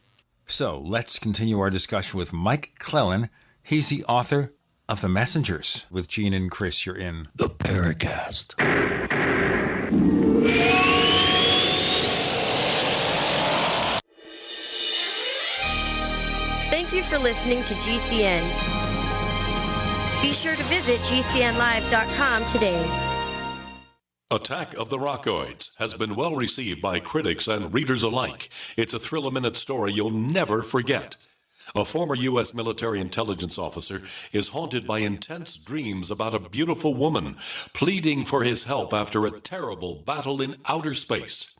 S2: So let's continue our discussion with Mike Clelland. He's the author of The Messengers. With Gene and Chris, you're in
S17: The Paracast.
S4: Thank you for listening to GCN. Be sure to visit GCNlive.com today.
S1: Attack of the Rockoids has been well received by critics and readers alike. It's a thrill-a-minute story you'll never forget. A former U.S. military intelligence officer is haunted by intense dreams about a beautiful woman pleading for his help after a terrible battle in outer space.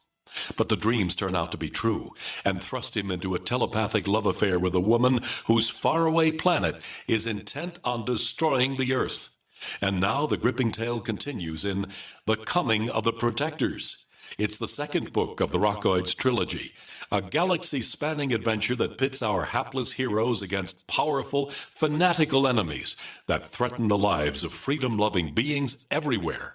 S1: But the dreams turn out to be true and thrust him into a telepathic love affair with a woman whose faraway planet is intent on destroying the Earth. And now the gripping tale continues in The Coming of the Protectors. It's the second book of the Rockoids trilogy, a galaxy-spanning adventure that pits our hapless heroes against powerful, fanatical enemies that threaten the lives of freedom-loving beings everywhere.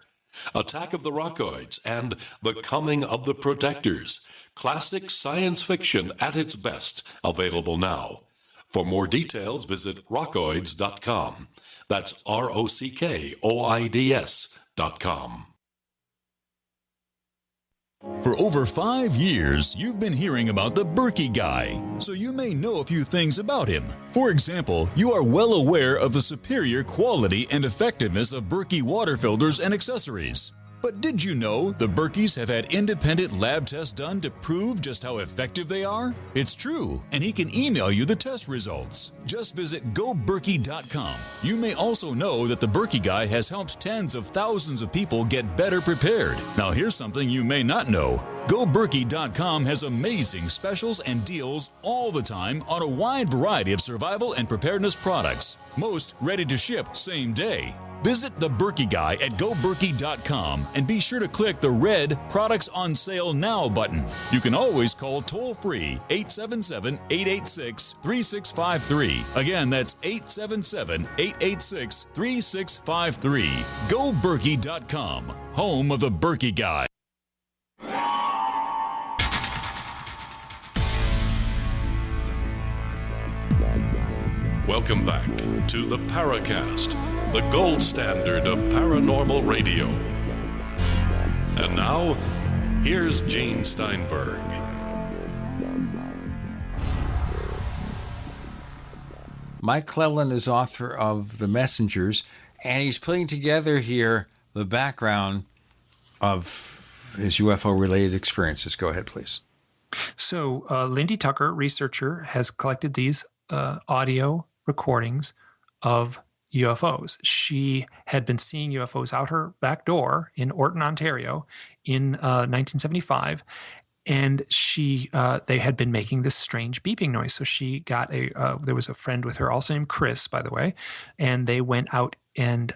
S1: Attack of the Rockoids and The Coming of the Protectors. Classic science fiction at its best, available now. For more details, visit rockoids.com. That's ROCKOIDS.com.
S7: For over 5 years, you've been hearing about the Berkey guy, so you may know a few things about him. For example, you are well aware of the superior quality and effectiveness of Berkey water filters and accessories. But did you know the Berkeys have had independent lab tests done to prove just how effective they are? It's true, and he can email you the test results. Just visit goberkey.com. You may also know that the Berkey guy has helped tens of thousands of people get better prepared. Now here's something you may not know. GoBerkey.com has amazing specials and deals all the time on a wide variety of survival and preparedness products. Most ready to ship same day. Visit the Berkey Guy at GoBerkey.com and be sure to click the red Products on Sale Now button. You can always call toll-free 877-886-3653. Again, that's 877-886-3653. GoBerkey.com, home of the Berkey Guy.
S1: Welcome back to the Paracast, the gold standard of paranormal radio. And now, here's Gene Steinberg.
S2: Mike Clelland is author of The Messengers, and he's putting together here the background of his UFO-related experiences. Go ahead, please.
S9: So Lindy Tucker, researcher, has collected these audio recordings of UFOs. She had been seeing UFOs out her back door in Orton, Ontario in 1975. And they had been making this strange beeping noise. So she got there was a friend with her, also named Chris, by the way, and they went out and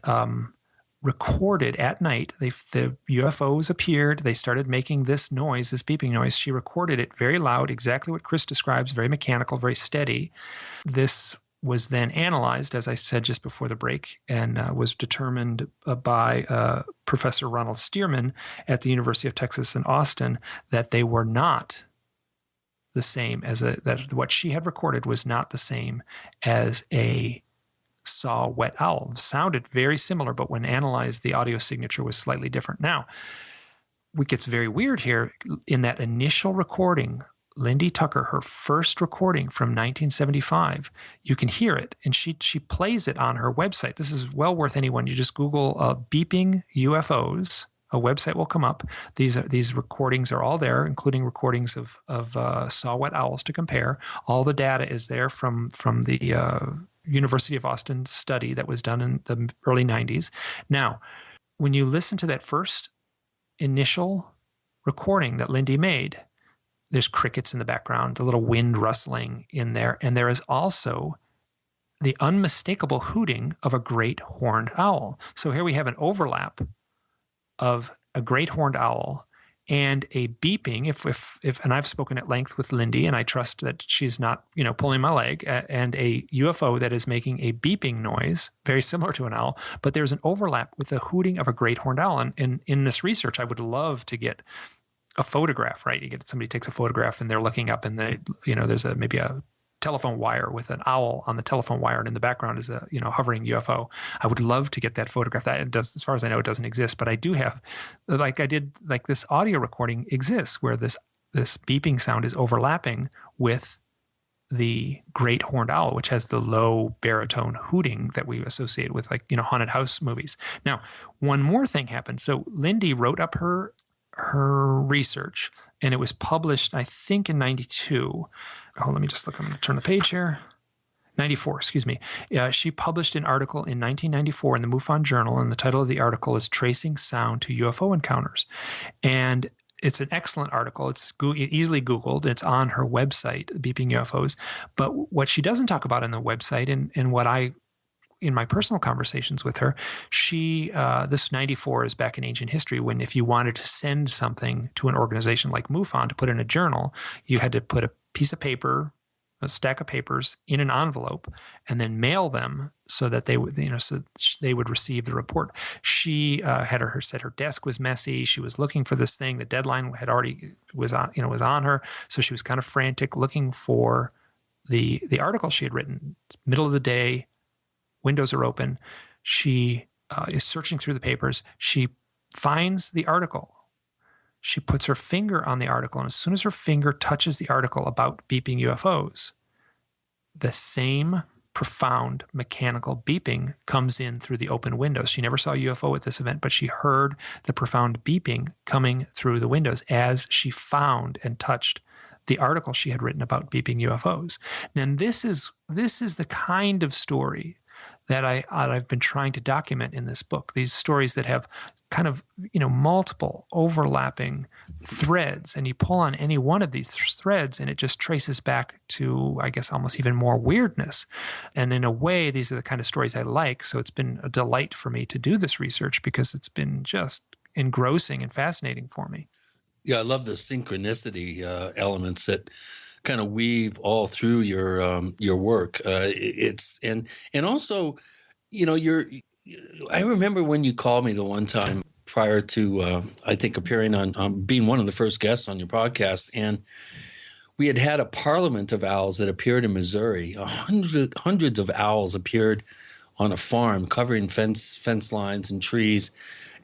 S9: recorded at night. The UFOs appeared. They started making this noise, this beeping noise. She recorded it very loud, exactly what Chris describes, very mechanical, very steady. This was then analyzed, as I said just before the break, and was determined by Professor Ronald Stearman at the University of Texas in Austin that they were not the same that what she had recorded was not the same as a saw wet owl. Sounded very similar, but when analyzed, the audio signature was slightly different. Now, what gets very weird here, in that initial recording, Lindy Tucker, her first recording from 1975, you can hear it, and she plays it on her website. This is well worth anyone. You just Google beeping UFOs. A website will come up. These recordings are all there, including recordings of saw wet owls to compare. All the data is there from the University of Austin study that was done in the early 90s. Now, when you listen to that first initial recording that Lindy made, there's crickets in the background, a little wind rustling in there, and there is also the unmistakable hooting of a great horned owl. So here we have an overlap of a great horned owl and a beeping. And I've spoken at length with Lindy, and I trust that she's not, pulling my leg, and a UFO that is making a beeping noise, very similar to an owl, but there's an overlap with the hooting of a great horned owl. And in this research, I would love to get a photograph, right? Somebody takes a photograph and they're looking up, and there's maybe a telephone wire with an owl on the telephone wire, and in the background is a hovering UFO. I would love to get that photograph. That does, as far as I know, it doesn't exist, but I do have, this audio recording exists where this beeping sound is overlapping with the great horned owl, which has the low baritone hooting that we associate with haunted house movies. Now, one more thing happened. So Lindy wrote up her research, and it was published, I think, in 92. Oh, let me just look. I'm going to turn the page here. 94, excuse me. She published an article in 1994 in the MUFON Journal, and the title of the article is Tracing Sound to UFO Encounters. And it's an excellent article. It's easily Googled. It's on her website, Beeping UFOs. But what she doesn't talk about on the website, and what I, in my personal conversations with her, this 94 is back in ancient history, when if you wanted to send something to an organization like MUFON to put in a journal, you had to put a piece of paper, a stack of papers, in an envelope, and then mail them so that they would, so they would receive the report. She said her desk was messy. She was looking for this thing. The deadline was on her, so she was kind of frantic looking for the article she had written. Middle of the day, windows are open. She is searching through the papers. She finds the article. She puts her finger on the article, and as soon as her finger touches the article about beeping UFOs, the same profound mechanical beeping comes in through the open windows. She never saw a UFO at this event, but she heard the profound beeping coming through the windows as she found and touched the article she had written about beeping UFOs. And this is the kind of story that I've been trying to document in this book. These stories that have kind of, multiple overlapping threads, and you pull on any one of these threads and it just traces back to, I guess, almost even more weirdness. And in a way, these are the kind of stories I like. So it's been a delight for me to do this research, because it's been just engrossing and fascinating for me.
S3: Yeah, I love the synchronicity elements that kind of weave all through your work. It's and also, I remember when you called me the one time prior to I think appearing on being one of the first guests on your podcast, and we had a parliament of owls that appeared in Missouri. Hundreds of owls appeared on a farm covering fence lines and trees.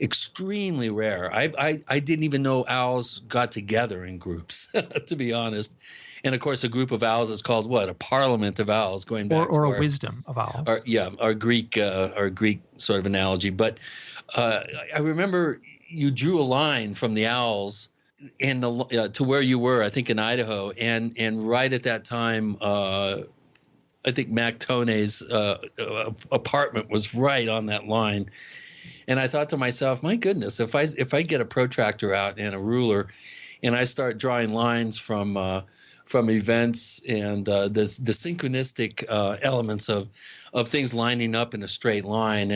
S3: Extremely rare. I didn't even know owls got together in groups, to be honest. And of course, a group of owls is called what? A parliament of owls, going back
S9: or
S3: to
S9: a wisdom of owls.
S3: Our Greek sort of analogy. But I remember you drew a line from the owls in the to where you were, I think in Idaho, and right at that time, I think Mac Toney's apartment was right on that line, and I thought to myself, my goodness, if I get a protractor out and a ruler, and I start drawing lines from events and the synchronistic elements of things lining up in a straight line,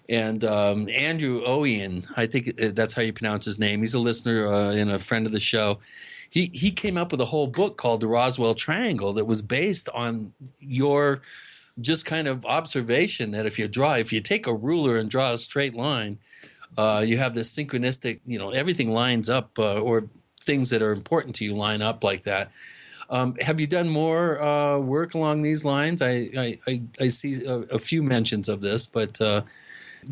S3: and Andrew Owen, I think that's how you pronounce his name. He's a listener and a friend of the show. He came up with a whole book called The Roswell Triangle that was based on your just kind of observation that if you take a ruler and draw a straight line, you have this synchronistic, everything lines up, or things that are important to you line up like that. Have you done more work along these lines? I see a few mentions of this, but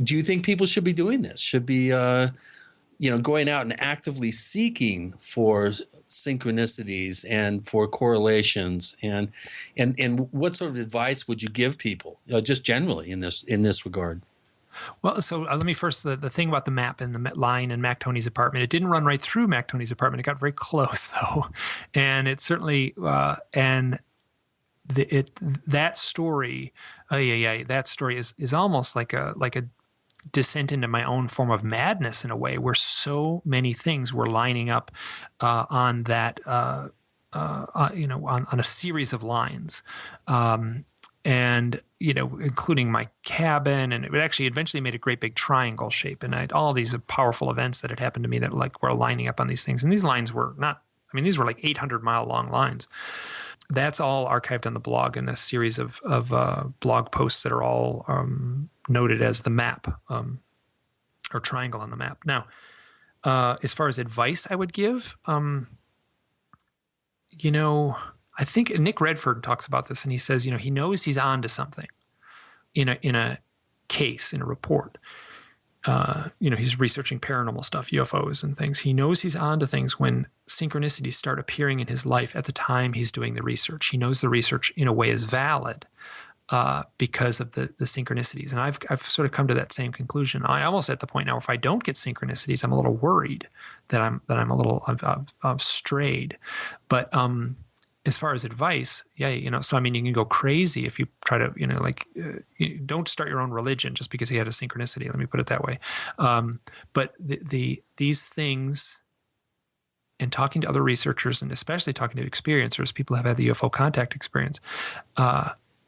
S3: do you think people should be doing this? Should be, going out and actively seeking for synchronicities and for correlations, and what sort of advice would you give people, just generally in this regard?
S9: Well, so let me first, the thing about the map and the line in Mac Toney's apartment, it didn't run right through Mac Toney's apartment. It got very close, though. And it certainly, that story, that story is almost like a descent into my own form of madness in a way, where so many things were lining up on that, on a series of lines. And, including my cabin, and it actually eventually made a great big triangle shape. And I had all these powerful events that had happened to me that were lining up on these things. And these lines were these were like 800-mile long lines. That's all archived on the blog in a series of blog posts that are all noted as the map, or triangle on the map. Now, as far as advice I would give, I think Nick Redford talks about this, and he says, he knows he's on to something in a case, in a report. He's researching paranormal stuff, UFOs and things. He knows he's on to things when synchronicities start appearing in his life at the time he's doing the research. He knows the research in a way is valid because of the synchronicities. And I've sort of come to that same conclusion. I almost at the point now, if I don't get synchronicities, I'm a little worried that I'm a little, I've strayed. But as far as advice, so you can go crazy if you try to, don't start your own religion just because he had a synchronicity. Let me put it that way. But these things, and talking to other researchers, and especially talking to experiencers, people who have had the UFO contact experience,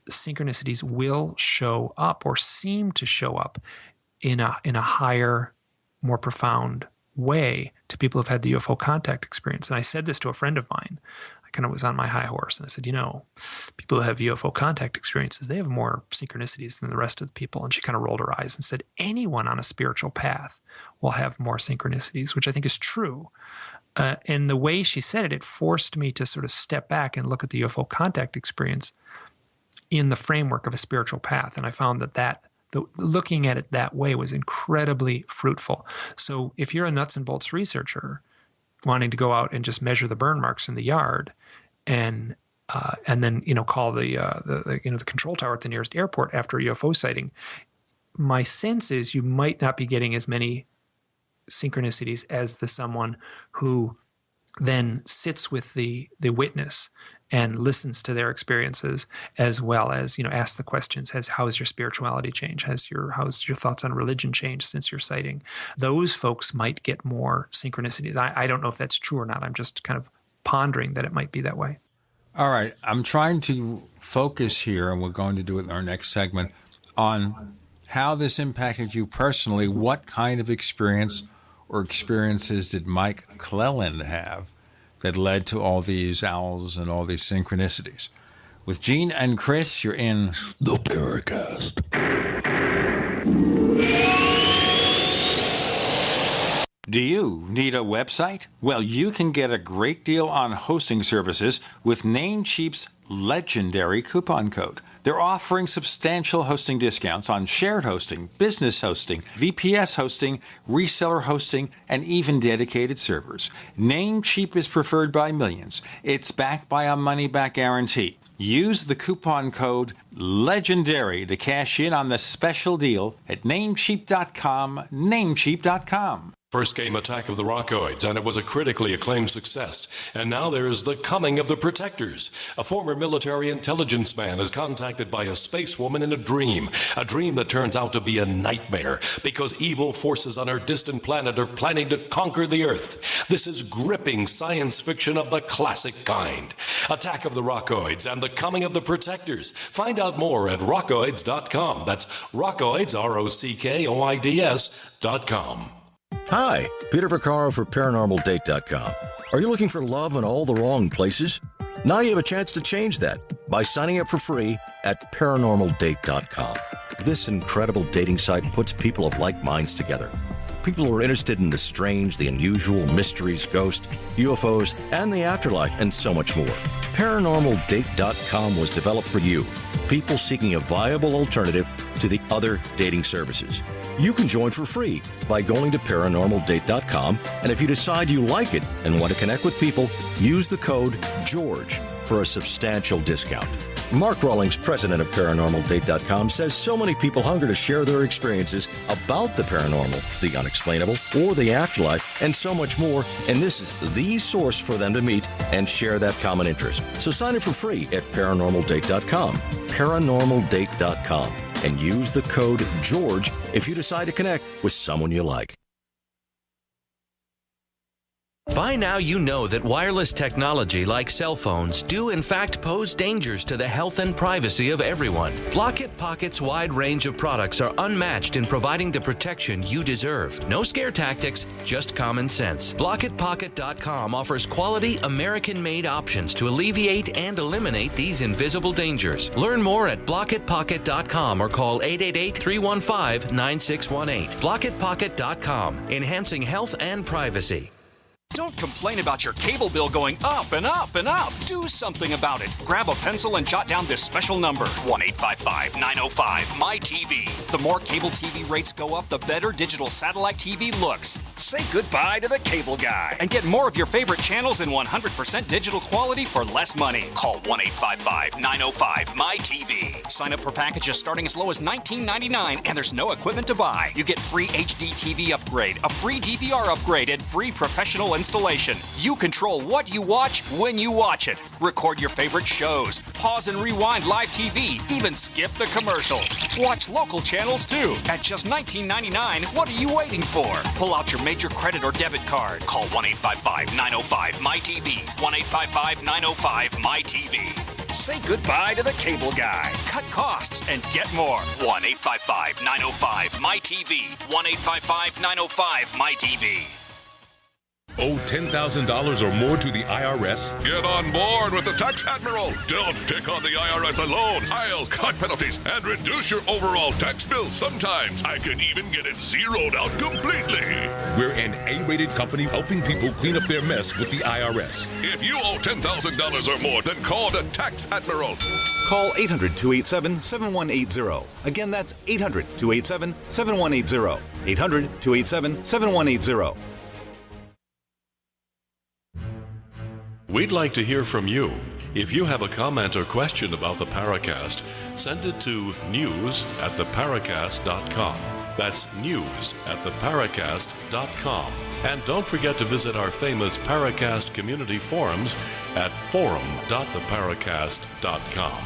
S9: synchronicities will show up, or seem to show up in a higher, more profound way to people who've had the UFO contact experience. And I said this to a friend of mine. Kind of was on my high horse, and I said, people who have UFO contact experiences, they have more synchronicities than the rest of the people. And she kind of rolled her eyes and said, anyone on a spiritual path will have more synchronicities, which I think is true. And the way she said it forced me to sort of step back and look at the UFO contact experience in the framework of a spiritual path. And I found that looking at it that way was incredibly fruitful. So if you're a nuts and bolts researcher wanting to go out and just measure the burn marks in the yard, and then call the control tower at the nearest airport after a UFO sighting, my sense is you might not be getting as many synchronicities as someone who then sits with the witness and listens to their experiences, as well as asks the questions: how has your spirituality changed? How's your thoughts on religion changed since your sighting? Those folks might get more synchronicities. I don't know if that's true or not. I'm just kind of pondering that it might be that way.
S2: All right, I'm trying to focus here, and we're going to do it in our next segment, on how this impacted you personally. What kind of experience or experiences did Mike Clelland have that led to all these owls and all these synchronicities? With Gene and Chris, you're in
S17: the Paracast.
S2: Do you need a website? Well, you can get a great deal on hosting services with Namecheap's legendary coupon code. They're offering substantial hosting discounts on shared hosting, business hosting, VPS hosting, reseller hosting, and even dedicated servers. Namecheap is preferred by millions. It's backed by a money-back guarantee. Use the coupon code LEGENDARY to cash in on the special deal at Namecheap.com, Namecheap.com.
S1: First came Attack of the Rockoids, and it was a critically acclaimed success. And now there's The Coming of the Protectors. A former military intelligence man is contacted by a space woman in a dream that turns out to be a nightmare because evil forces on her distant planet are planning to conquer the Earth. This is gripping science fiction of the classic kind. Attack of the Rockoids and The Coming of the Protectors. Find out more at rockoids.com. That's Rockoids, ROCKOIDS.com.
S8: Hi, Peter Vaccaro for ParanormalDate.com. Are you looking for love in all the wrong places? Now you have a chance to change that by signing up for free at ParanormalDate.com. This incredible dating site puts people of like minds together. People who are interested in the strange, the unusual, mysteries, ghosts, UFOs, and the afterlife, and so much more. ParanormalDate.com was developed for you, people seeking a viable alternative to the other dating services. You can join for free by going to ParanormalDate.com, and if you decide you like it and want to connect with people, use the code GEORGE for a substantial discount. Mark Rawlings, president of ParanormalDate.com, says so many people hunger to share their experiences about the paranormal, the unexplainable, or the afterlife, and so much more, and this is the source for them to meet and share that common interest. So sign up for free at ParanormalDate.com, ParanormalDate.com, and use the code GEORGE if you decide to connect with someone you like.
S11: By now you know that wireless technology like cell phones do in fact pose dangers to the health and privacy of everyone. Blockit Pocket's wide range of products are unmatched in providing the protection you deserve. No scare tactics, just common sense. BlockitPocket.com offers quality American-made options to alleviate and eliminate these invisible dangers. Learn more at BlockitPocket.com or call 888-315-9618. BlockitPocket.com, enhancing health and privacy.
S12: Don't complain about your cable bill going up and up and up. Do something about it. Grab a pencil and jot down this special number, 1-855-905-MY-TV. The more cable TV rates go up, the better digital satellite TV looks. Say goodbye to the cable guy and get more of your favorite channels in 100% digital quality for less money. Call 1-855-905-MY-TV. Sign up for packages starting as low as $19.99, and there's no equipment to buy. You get free HD TV upgrade, a free DVR upgrade, and free professional installation. You control what you watch when you watch it. Record your favorite shows, pause and rewind live TV, even skip the commercials. Watch local channels too. At just $19.99, what are you waiting for? Pull out your major credit or debit card. Call 1-855-905-MY-TV. 1-855-905-MY-TV. Say goodbye to the cable guy. Cut costs and get more. 1-855-905-MY-TV. 1-855-905-MY-TV.
S22: Owe $10,000 or more to the IRS?
S13: Get on board with the Tax Admiral. Don't take on the IRS alone. I'll cut penalties and reduce your overall tax bill. Sometimes I can even get it zeroed out completely.
S22: We're an A-rated company helping people clean up their mess with the IRS.
S13: If you owe $10,000 or more, then call the Tax Admiral.
S14: Call 800-287-7180. Again, that's 800-287-7180. 800-287-7180.
S1: We'd like to hear from you. If you have a comment or question about the Paracast, send it to news@theparacast.com. That's news@theparacast.com. And don't forget to visit our famous Paracast community forums at forum.theparacast.com.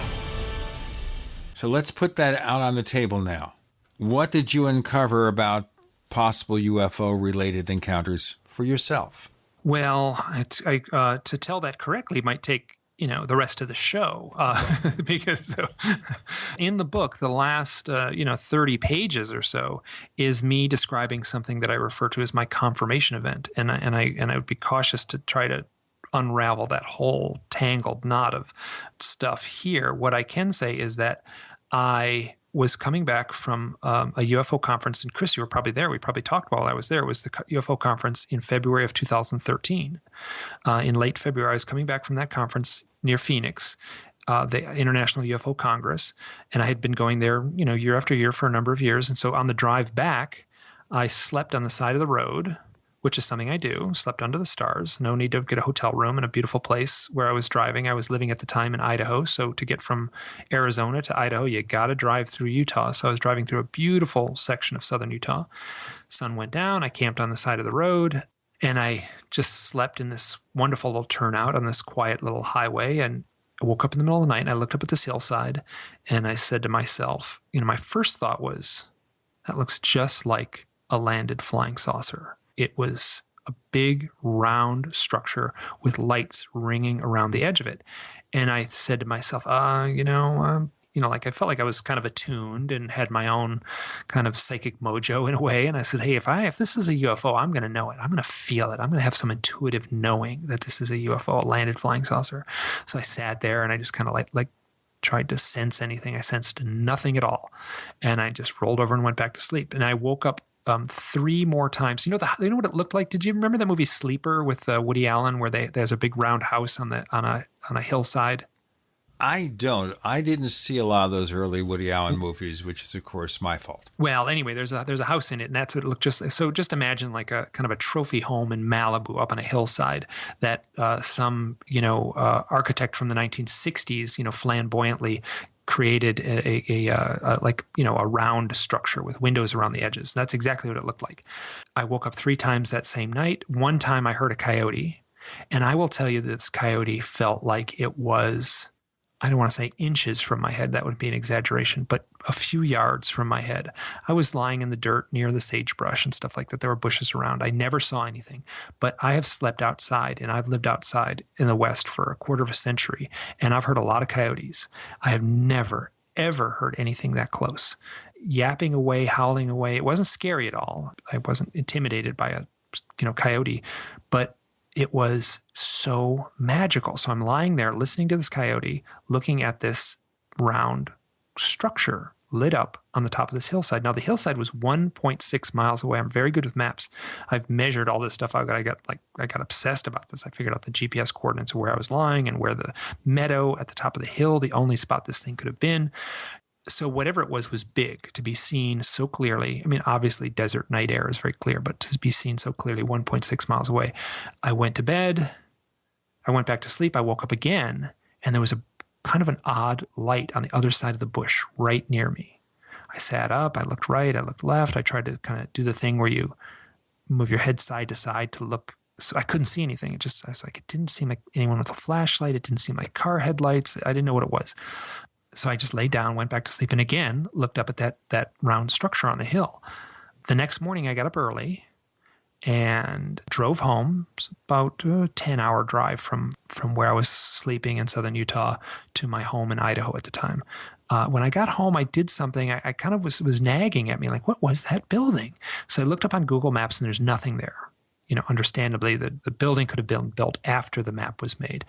S2: So let's put that out on the table now. What did you uncover about possible UFO-related encounters for yourself?
S9: Well, to tell that correctly might take, the rest of the show because in the book, the last, 30 pages or so is me describing something that I refer to as my confirmation event. And I would be cautious to try to unravel that whole tangled knot of stuff here. What I can say is that I was coming back from a UFO conference, and Chris, you were probably there. We probably talked while I was there. It was the UFO conference in February of 2013. In late February, I was coming back from that conference near Phoenix, the International UFO Congress, and I had been going there, year after year for a number of years. And so on the drive back, I slept on the side of the road which is something I do. Slept under the stars. No need to get a hotel room in a beautiful place where I was driving. I was living at the time in Idaho. So to get from Arizona to Idaho, you got to drive through Utah. So I was driving through a beautiful section of southern Utah. Sun went down. I camped on the side of the road, and I just slept in this wonderful little turnout on this quiet little highway. And I woke up in the middle of the night, and I looked up at this hillside, and I said to myself, my first thought was, that looks just like a landed flying saucer. It was a big round structure with lights ringing around the edge of it. And I said to myself, like I felt like I was kind of attuned and had my own kind of psychic mojo in a way. And I said, hey, if this is a UFO, I'm going to know it. I'm going to feel it. I'm going to have some intuitive knowing that this is a UFO, a landed flying saucer. So I sat there and I just kind of like tried to sense anything. I sensed nothing at all. And I just rolled over and went back to sleep. And I woke up 3 more times. You know what it looked like? Did you remember that movie Sleeper with Woody Allen, where there's a big round house on a hillside?
S2: I don't. I didn't see a lot of those early Woody Allen movies, which is of course my fault.
S9: Well, anyway, there's a house in it, and that's what it looked just. So just imagine like a kind of a trophy home in Malibu up on a hillside that some architect from the 1960s, flamboyantly created a round structure with windows around the edges. That's exactly what it looked like. I woke up 3 times that same night. One time I heard a coyote, and I will tell you that this coyote felt like it was, I don't want to say inches from my head, that would be an exaggeration, but a few yards from my head. I was lying in the dirt near the sagebrush and stuff like that. There were bushes around. I never saw anything, but I have slept outside, and I've lived outside in the West for a quarter of a century, and I've heard a lot of coyotes. I have never, ever heard anything that close. Yapping away, howling away. It wasn't scary at all. I wasn't intimidated by a coyote, but it was so magical. So I'm lying there listening to this coyote, looking at this round structure lit up on the top of this hillside. Now, the hillside was 1.6 miles away. I'm very good with maps. I've measured all this stuff. I got obsessed about this. I figured out the GPS coordinates of where I was lying and where the meadow at the top of the hill, the only spot this thing could have been. So whatever it was big to be seen so clearly. I mean, obviously desert night air is very clear, but to be seen so clearly 1.6 miles away. I went to bed. I went back to sleep. I woke up again, and there was a kind of an odd light on the other side of the bush right near me. I sat up. I looked right. I looked left. I tried to kind of do the thing where you move your head side to side to look. So I couldn't see anything. It didn't seem like anyone with a flashlight. It didn't seem like car headlights. I didn't know what it was. So I just laid down, went back to sleep, and again looked up at that round structure on the hill. The next morning I got up early and drove home. It's about a 10-hour drive from where I was sleeping in southern Utah to my home in Idaho at the time. When I got home, I did something. I kind of was nagging at me, like, what was that building? So I looked up on Google Maps, and there's nothing there. Understandably, the building could have been built after the map was made.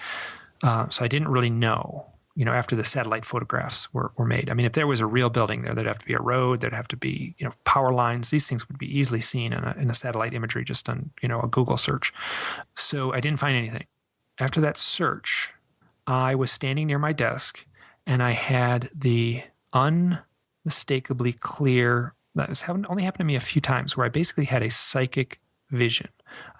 S9: So I didn't really know. After the satellite photographs were made. I mean, if there was a real building there, there'd have to be a road, there'd have to be, power lines. These things would be easily seen in a satellite imagery just on, a Google search. So I didn't find anything. After that search, I was standing near my desk, and I had the unmistakably clear, only happened to me a few times, where I basically had a psychic vision.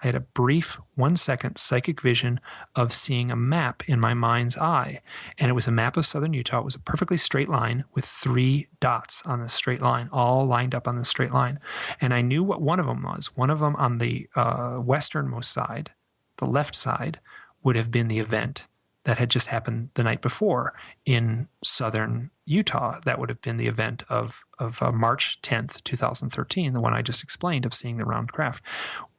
S9: I had a brief 1-second psychic vision of seeing a map in my mind's eye. And it was a map of southern Utah. It was a perfectly straight line with 3 dots on this straight line, all lined up on this straight line. And I knew what one of them was. One of them on the westernmost side, the left side, would have been the event that had just happened the night before in southern Utah. That would have been the event of March 10th, 2013, the one I just explained of seeing the round craft.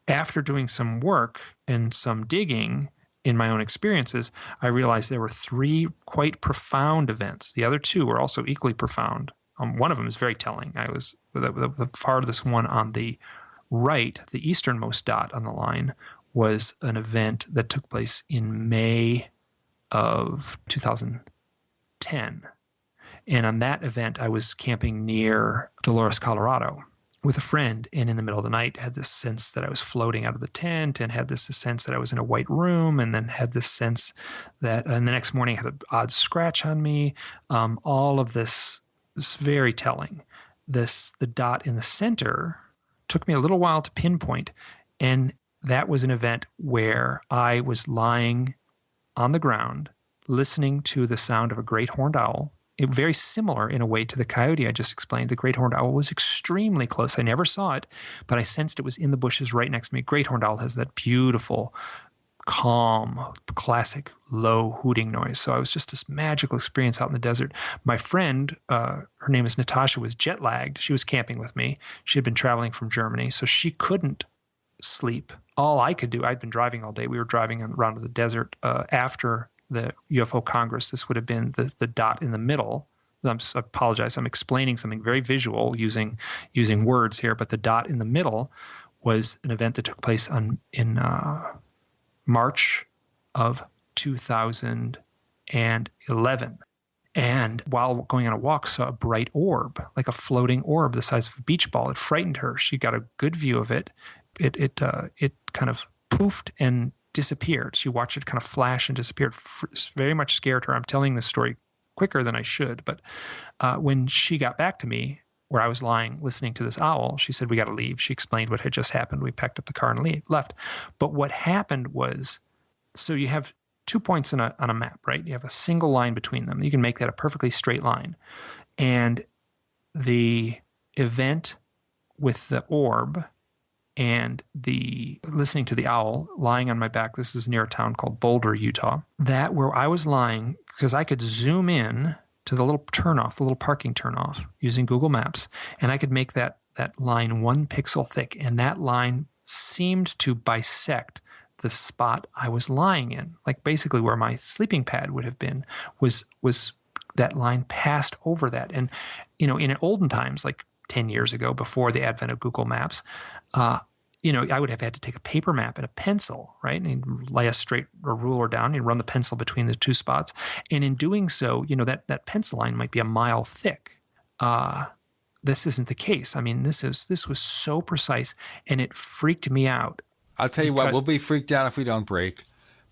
S9: After doing some work and some digging in my own experiences, I realized there were 3 quite profound events. The other 2 were also equally profound. One of them is very telling. I was the farthest one on the right, the easternmost dot on the line, was an event that took place in May of 2010. And on that event, I was camping near Dolores, Colorado, with a friend, and in the middle of the night had this sense that I was floating out of the tent, and had this sense that I was in a white room, and then had this sense that, and the next morning I had an odd scratch on me. All of this is very telling. The dot in the center took me a little while to pinpoint, and that was an event where I was lying on the ground, listening to the sound of a great horned owl. Very similar in a way to the coyote I just explained. The great horned owl was extremely close. I never saw it, but I sensed it was in the bushes right next to me. Great horned owl has that beautiful, calm, classic low hooting noise. So I was just this magical experience out in the desert. My friend, her name is Natasha, was jet lagged. She was camping with me. She had been traveling from Germany, so she couldn't sleep. All I could do, I'd been driving all day. We were driving around the desert after the UFO Congress. This would have been the dot in the middle. I apologize. I'm explaining something very visual using words here, but the dot in the middle was an event that took place in March of 2011. And while going on a walk, saw a bright orb, like a floating orb the size of a beach ball. It frightened her. She got a good view of it. It kind of poofed and disappeared. She watched it kind of flash and disappeared. Very much scared her. I'm telling this story quicker than I should, but when she got back to me, where I was lying listening to this owl, she said, "We got to leave." She explained what had just happened. We packed up the car and left. But what happened was, so you have 2 points on a map, right? You have a single line between them. You can make that a perfectly straight line. And the event with the orb and the listening to the owl lying on my back, this is near a town called Boulder, Utah, that where I was lying, because I could zoom in to the little turnoff, the little parking turnoff using Google Maps, and I could make that line 1 pixel thick, and that line seemed to bisect the spot I was lying in. Like basically where my sleeping pad would have been was that line passed over that. And, in olden times, like 10 years ago, before the advent of Google Maps, I would have had to take a paper map and a pencil, right? And lay a ruler down and run the pencil between the 2 spots. And in doing so, that pencil line might be a mile thick. This isn't the case. I mean, this was so precise, and it freaked me out.
S2: I'll tell you what, we'll be freaked out if we don't break.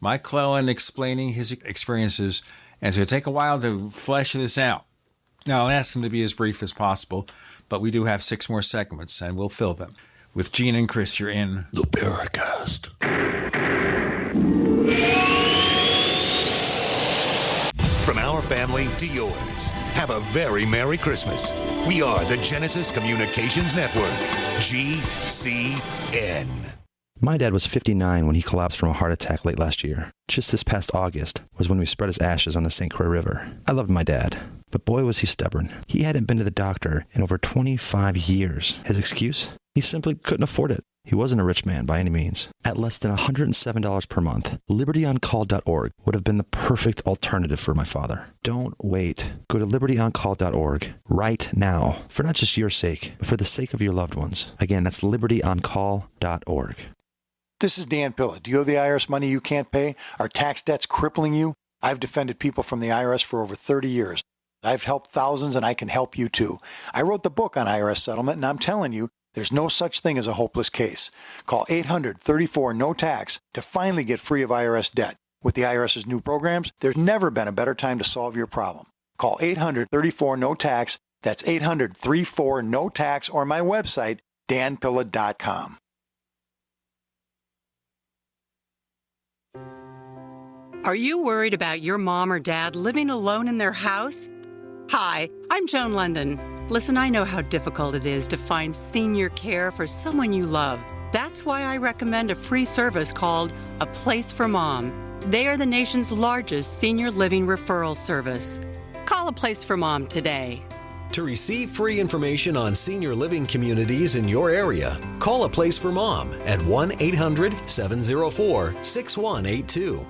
S2: Mike Clelland explaining his experiences, and it's going to take a while to flesh this out. Now, I'll ask him to be as brief as possible, but we do have 6 more segments, and we'll fill them. With Gene and Chris, you're in
S17: the Paracast.
S22: From our family to yours, have a very Merry Christmas. We are the Genesis Communications Network, GCN.
S10: My dad was 59 when he collapsed from a heart attack late last year. Just this past August was when we spread his ashes on the St. Croix River. I loved my dad, but boy was he stubborn. He hadn't been to the doctor in over 25 years. His excuse? He simply couldn't afford it. He wasn't a rich man by any means. At less than $107 per month, libertyoncall.org would have been the perfect alternative for my father. Don't wait. Go to libertyoncall.org right now, for not just your sake, but for the sake of your loved ones. Again, that's libertyoncall.org.
S21: This is Dan Pilla. Do you owe the IRS money you can't pay? Are tax debts crippling you? I've defended people from the IRS for over 30 years. I've helped thousands, and I can help you too. I wrote the book on IRS settlement, and I'm telling you, there's no such thing as a hopeless case. Call 800-34-NO-TAX to finally get free of IRS debt. With the IRS's new programs, there's never been a better time to solve your problem. Call 800-34-NO-TAX. That's 800-34-NO-TAX, or my website, danpilla.com.
S15: Are you worried about your mom or dad living alone in their house? Hi, I'm Joan London. Listen, I know how difficult it is to find senior care for someone you love. That's why I recommend a free service called A Place for Mom. They are the nation's largest senior living referral service. Call A Place for Mom today.
S16: To receive free information on senior living communities in your area, call A Place for Mom at 1-800-704-6182.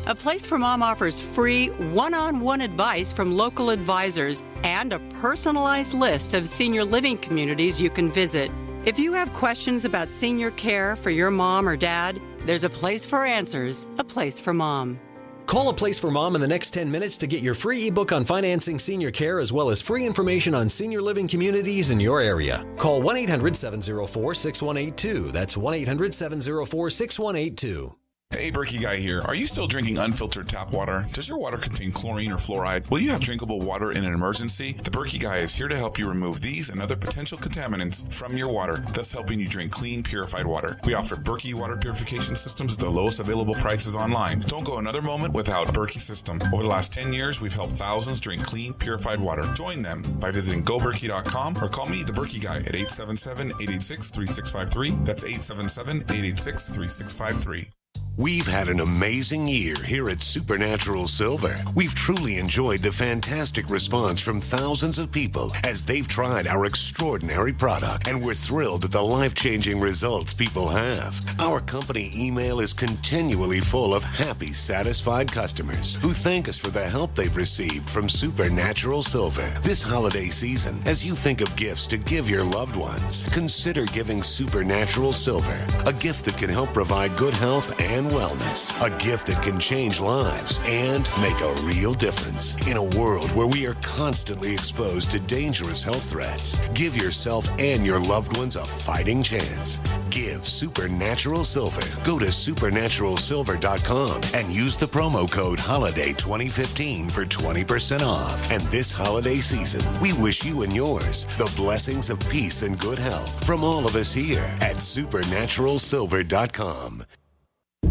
S15: A Place for Mom offers free one-on-one advice from local advisors and a personalized list of senior living communities you can visit. If you have questions about senior care for your mom or dad, there's a place for answers, A Place for Mom.
S16: Call A Place for Mom in the next 10 minutes to get your free ebook on financing senior care, as well as free information on senior living communities in your area. Call 1-800-704-6182. That's 1-800-704-6182.
S6: Hey, Berkey Guy here. Are you still drinking unfiltered tap water? Does your water contain chlorine or fluoride? Will you have drinkable water in an emergency? The Berkey Guy is here to help you remove these and other potential contaminants from your water, thus helping you drink clean, purified water. We offer Berkey water purification systems at the lowest available prices online. Don't go another moment without a Berkey system. Over the last 10 years, we've helped thousands drink clean, purified water. Join them by visiting goberkey.com or call me, the Berkey Guy, at 877-886-3653. That's 877-886-3653.
S22: We've had an amazing year here at Supernatural Silver. We've truly enjoyed the fantastic response from thousands of people as they've tried our extraordinary product, and we're thrilled at the life-changing results people have. Our company email is continually full of happy, satisfied customers who thank us for the help they've received from Supernatural Silver. This holiday season, as you think of gifts to give your loved ones, consider giving Supernatural Silver, a gift that can help provide good health and wellness, a gift that can change lives and make a real difference. In a world where we are constantly exposed to dangerous health threats, give yourself and your loved ones a fighting chance. Give Supernatural Silver. Go to supernaturalsilver.com and use the promo code HOLIDAY2015 for 20% off. And this holiday season, we wish you and yours the blessings of peace and good health from all of us here at supernaturalsilver.com.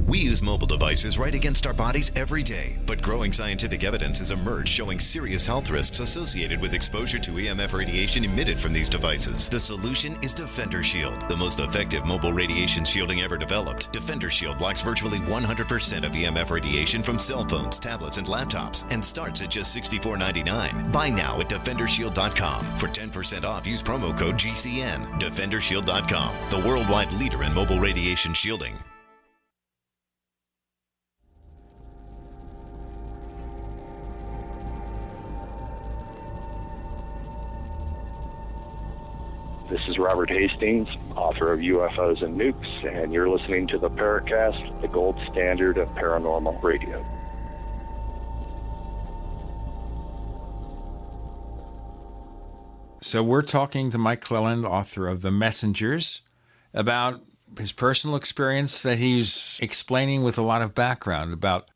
S23: We use mobile devices right against our bodies every day, but growing scientific evidence has emerged showing serious health risks associated with exposure to EMF radiation emitted from these devices. The solution is Defender Shield, the most effective mobile radiation shielding ever developed. Defender Shield blocks virtually 100% of EMF radiation from cell phones, tablets, and laptops, and starts at just $64.99. Buy now at DefenderShield.com. For 10% off, use promo code GCN. DefenderShield.com, the worldwide leader in mobile radiation shielding.
S18: This is Robert Hastings, author of UFOs and Nukes, and you're listening to the Paracast, the gold standard of paranormal radio.
S2: So we're talking to Mike Clelland, author of The Messengers, about his personal experience that he's explaining with a lot of background about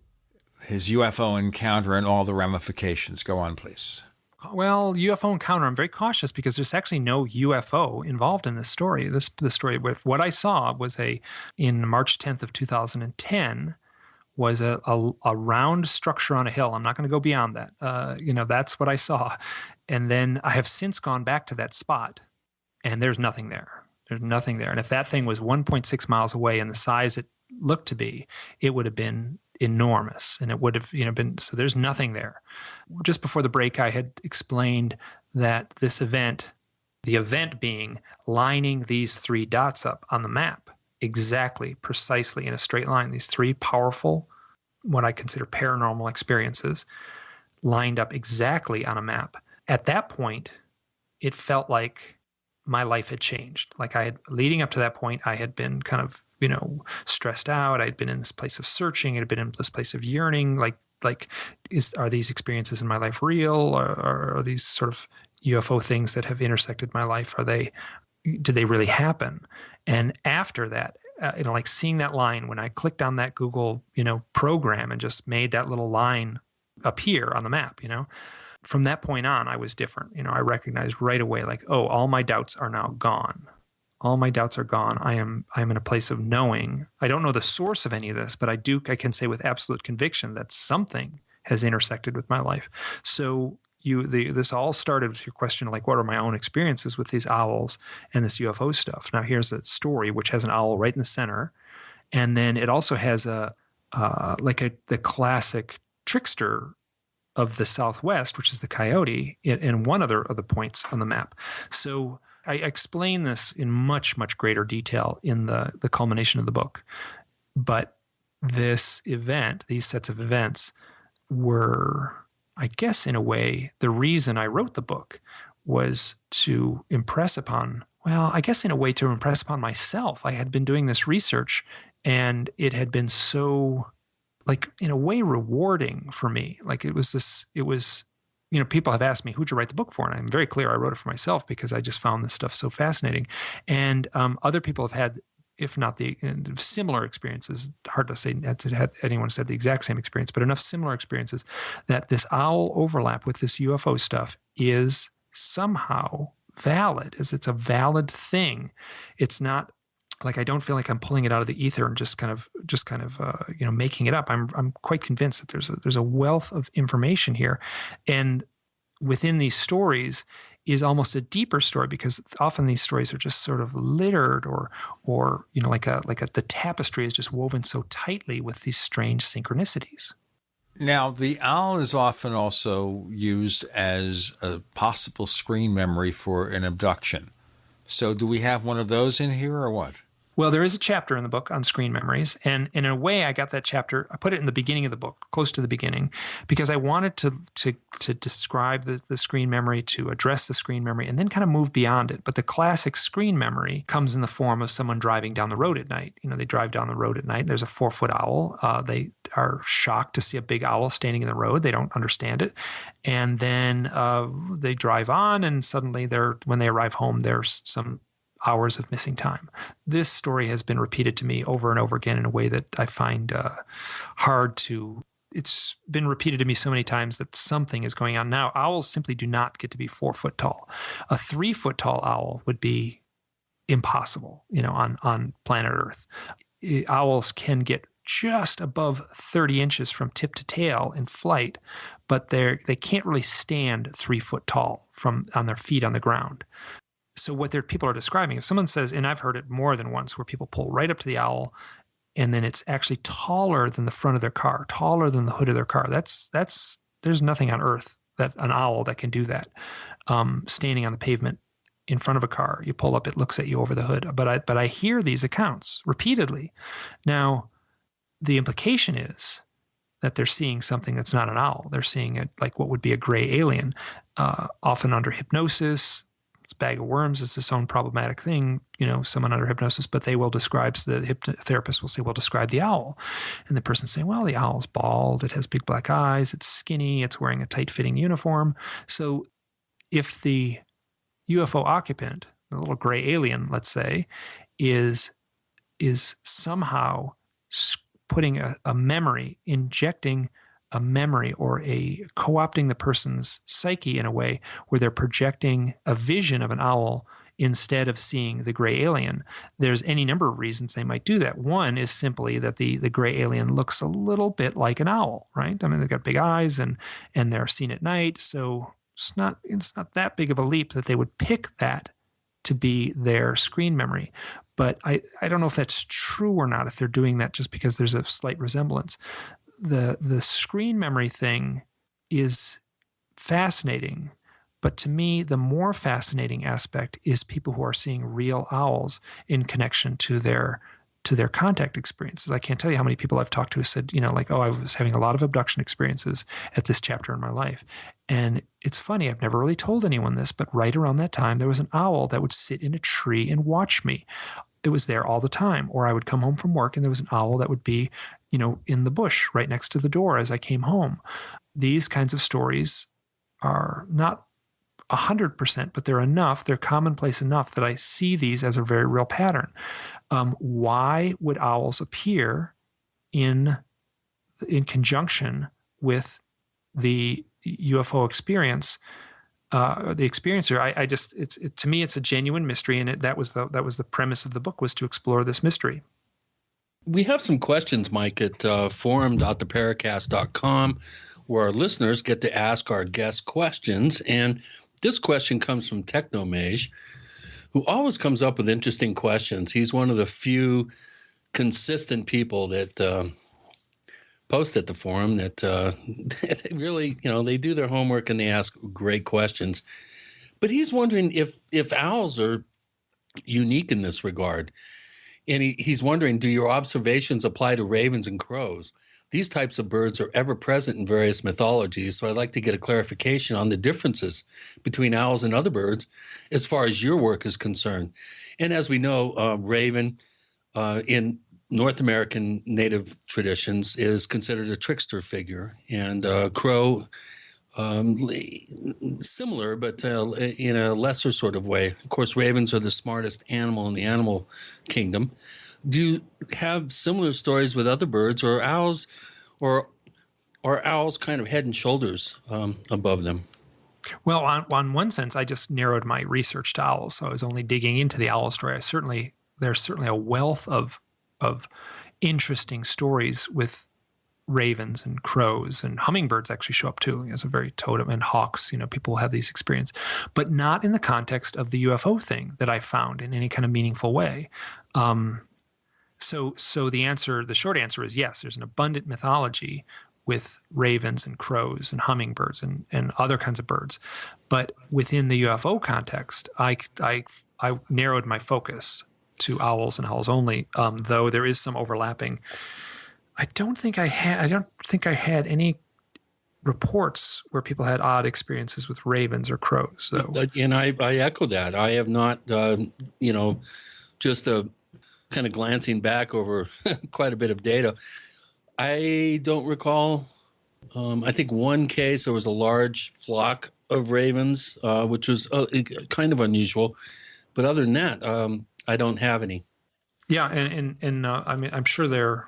S2: his UFO encounter and all the ramifications. Go on, please.
S9: Well, UFO encounter, I'm very cautious because there's actually no UFO involved in this story. This story with what I saw was in March 10th of 2010 was a round structure on a hill. I'm not going to go beyond that. That's what I saw. And then I have since gone back to that spot and there's nothing there. There's nothing there. And if that thing was 1.6 miles away and the size it looked to be, it would have been enormous, and it would have been, so there's nothing there. Just before the break, I had explained that this event, the event being lining these three dots up on the map exactly, precisely in a straight line, these three powerful, what I consider paranormal experiences lined up exactly on a map. At that point, it felt like my life had changed. Like leading up to that point, I had been kind of stressed out. I'd been in this place of searching. I'd been in this place of yearning. Are these experiences in my life real? Or are these sort of UFO things that have intersected my life? Did they really happen? And after that, seeing that line, when I clicked on that Google, program and just made that little line appear on the map, from that point on, I was different. I recognized right away, all my doubts are now gone. All my doubts are gone. I am in a place of knowing. I don't know the source of any of this, but I can say with absolute conviction that something has intersected with my life. So this all started with your question, what are my own experiences with these owls and this UFO stuff? Now here's a story which has an owl right in the center, and then it also has the classic trickster of the Southwest, which is the coyote, and one other of the points on the map. So I explain this in much, much greater detail in the culmination of the book. But this event, these sets of events were, I guess in a way, the reason I wrote the book was to impress upon myself. I had been doing this research and it had been so, in a way, rewarding for me. People have asked me, who'd you write the book for? And I'm very clear, I wrote it for myself because I just found this stuff so fascinating. And other people have had if not the similar experiences, hard to say had anyone said the exact same experience, but enough similar experiences that this owl overlap with this UFO stuff is somehow valid, as it's a valid thing. It's not like, I don't feel like I'm pulling it out of the ether and just kind of making it up. I'm quite convinced that there's a wealth of information here, and within these stories is almost a deeper story, because often these stories are just sort of littered or the tapestry is just woven so tightly with these strange synchronicities.
S2: Now, the owl is often also used as a possible screen memory for an abduction. So do we have one of those in here or what?
S9: Well, there is a chapter in the book on screen memories, and in a way I got that chapter, I put it in the beginning of the book, close to the beginning, because I wanted to describe the screen memory, to address the screen memory, and then kind of move beyond it. But the classic screen memory comes in the form of someone driving down the road at night. They drive down the road at night, there's a 4-foot owl. They are shocked to see a big owl standing in the road. They don't understand it. And then they drive on, and suddenly when they arrive home, there's some hours of missing time. This story has been repeated to me over and over again in a way that I find hard to. It's been repeated to me so many times that something is going on. Now, owls simply do not get to be 4 foot tall. A 3 foot tall owl would be impossible, on planet Earth. Owls can get just above 30 inches from tip to tail in flight, but they can't really stand 3 foot tall on their feet on the ground. So what people are describing, if someone says, and I've heard it more than once, where people pull right up to the owl, and then it's actually taller than the front of their car, taller than the hood of their car. There's nothing on Earth that an owl that can do that. Standing on the pavement in front of a car, you pull up, it looks at you over the hood. But I hear these accounts repeatedly. Now, the implication is that they're seeing something that's not an owl. They're seeing it like what would be a gray alien, often under hypnosis. It's a bag of worms. It's its own problematic thing, someone under hypnosis, but the hypnotherapist will say, well, describe the owl. And the person say, well, the owl's bald. It has big black eyes. It's skinny. It's wearing a tight-fitting uniform. So if the UFO occupant, the little gray alien, let's say, is somehow putting a memory, injecting a memory, or co-opting the person's psyche in a way where they're projecting a vision of an owl instead of seeing the gray alien, there's any number of reasons they might do that. One is simply that the gray alien looks a little bit like an owl, right? I mean, they've got big eyes and they're seen at night, so it's not that big of a leap that they would pick that to be their screen memory. But I don't know if that's true or not, if they're doing that just because there's a slight resemblance. The screen memory thing is fascinating, but to me, the more fascinating aspect is people who are seeing real owls in connection to their contact experiences. I can't tell you how many people I've talked to who said, I was having a lot of abduction experiences at this chapter in my life. And it's funny, I've never really told anyone this, but right around that time, there was an owl that would sit in a tree and watch me. It was there all the time. Or I would come home from work and there was an owl that would be, in the bush right next to the door as I came home. These kinds of stories are not 100%, but they're commonplace enough that I see these as a very real pattern. Why would owls appear in conjunction with the UFO experience? The experiencer, to me, it's a genuine mystery, and that was the premise of the book, was to explore this mystery.
S3: We have some questions, Mike, at forum.theparacast.com, where our listeners get to ask our guests questions. And this question comes from Technomage, who always comes up with interesting questions. He's one of the few consistent people that post at the forum that they really, they do their homework and they ask great questions. But he's wondering if owls are unique in this regard. And he's wondering, do your observations apply to ravens and crows? These types of birds are ever present in various mythologies, so I'd like to get a clarification on the differences between owls and other birds as far as your work is concerned. And as we know, raven in North American native traditions is considered a trickster figure, and crow, similar, but in a lesser sort of way. Of course, ravens are the smartest animal in the animal kingdom. do you have similar stories with other birds or owls, or are owls kind of head and shoulders above them?
S9: Well, on one sense, I just narrowed my research to owls, so I was only digging into the owl story. There's certainly a wealth of interesting stories with ravens and crows, and hummingbirds actually show up too as a very totem, and hawks. People have these experiences, but not in the context of the UFO thing that I found in any kind of meaningful way. So the short answer is yes. There's an abundant mythology with ravens and crows and hummingbirds and other kinds of birds, but within the UFO context, I narrowed my focus to owls and owls only. Though there is some overlapping. I don't think I had any reports where people had odd experiences with ravens or crows, though.
S3: And I echo that. I have not, just a kind of glancing back over quite a bit of data. I don't recall. I think one case there was a large flock of ravens, which was kind of unusual. But other than that, I don't have any.
S9: Yeah, and I mean, I'm sure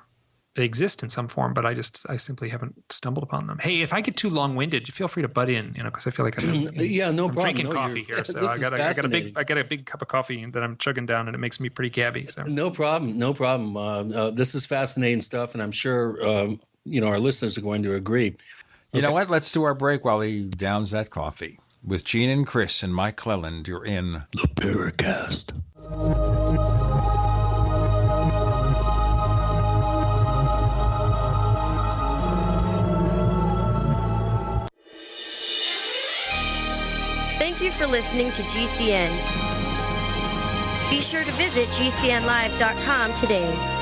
S9: they exist in some form, but I simply haven't stumbled upon them. Hey, if I get too long-winded, you feel free to butt in, because I feel like I'm
S3: problem.
S9: drinking coffee here, so I got a big cup of coffee that I'm chugging down, and it makes me pretty gabby. So
S3: no problem. This is fascinating stuff, and I'm sure our listeners are going to agree.
S2: You know what? Let's do our break while he downs that coffee. With Gene and Chris and Mike Clelland, you're in
S17: the Paracast.
S4: Thank you for listening to GCN. Be sure to visit GCNlive.com today.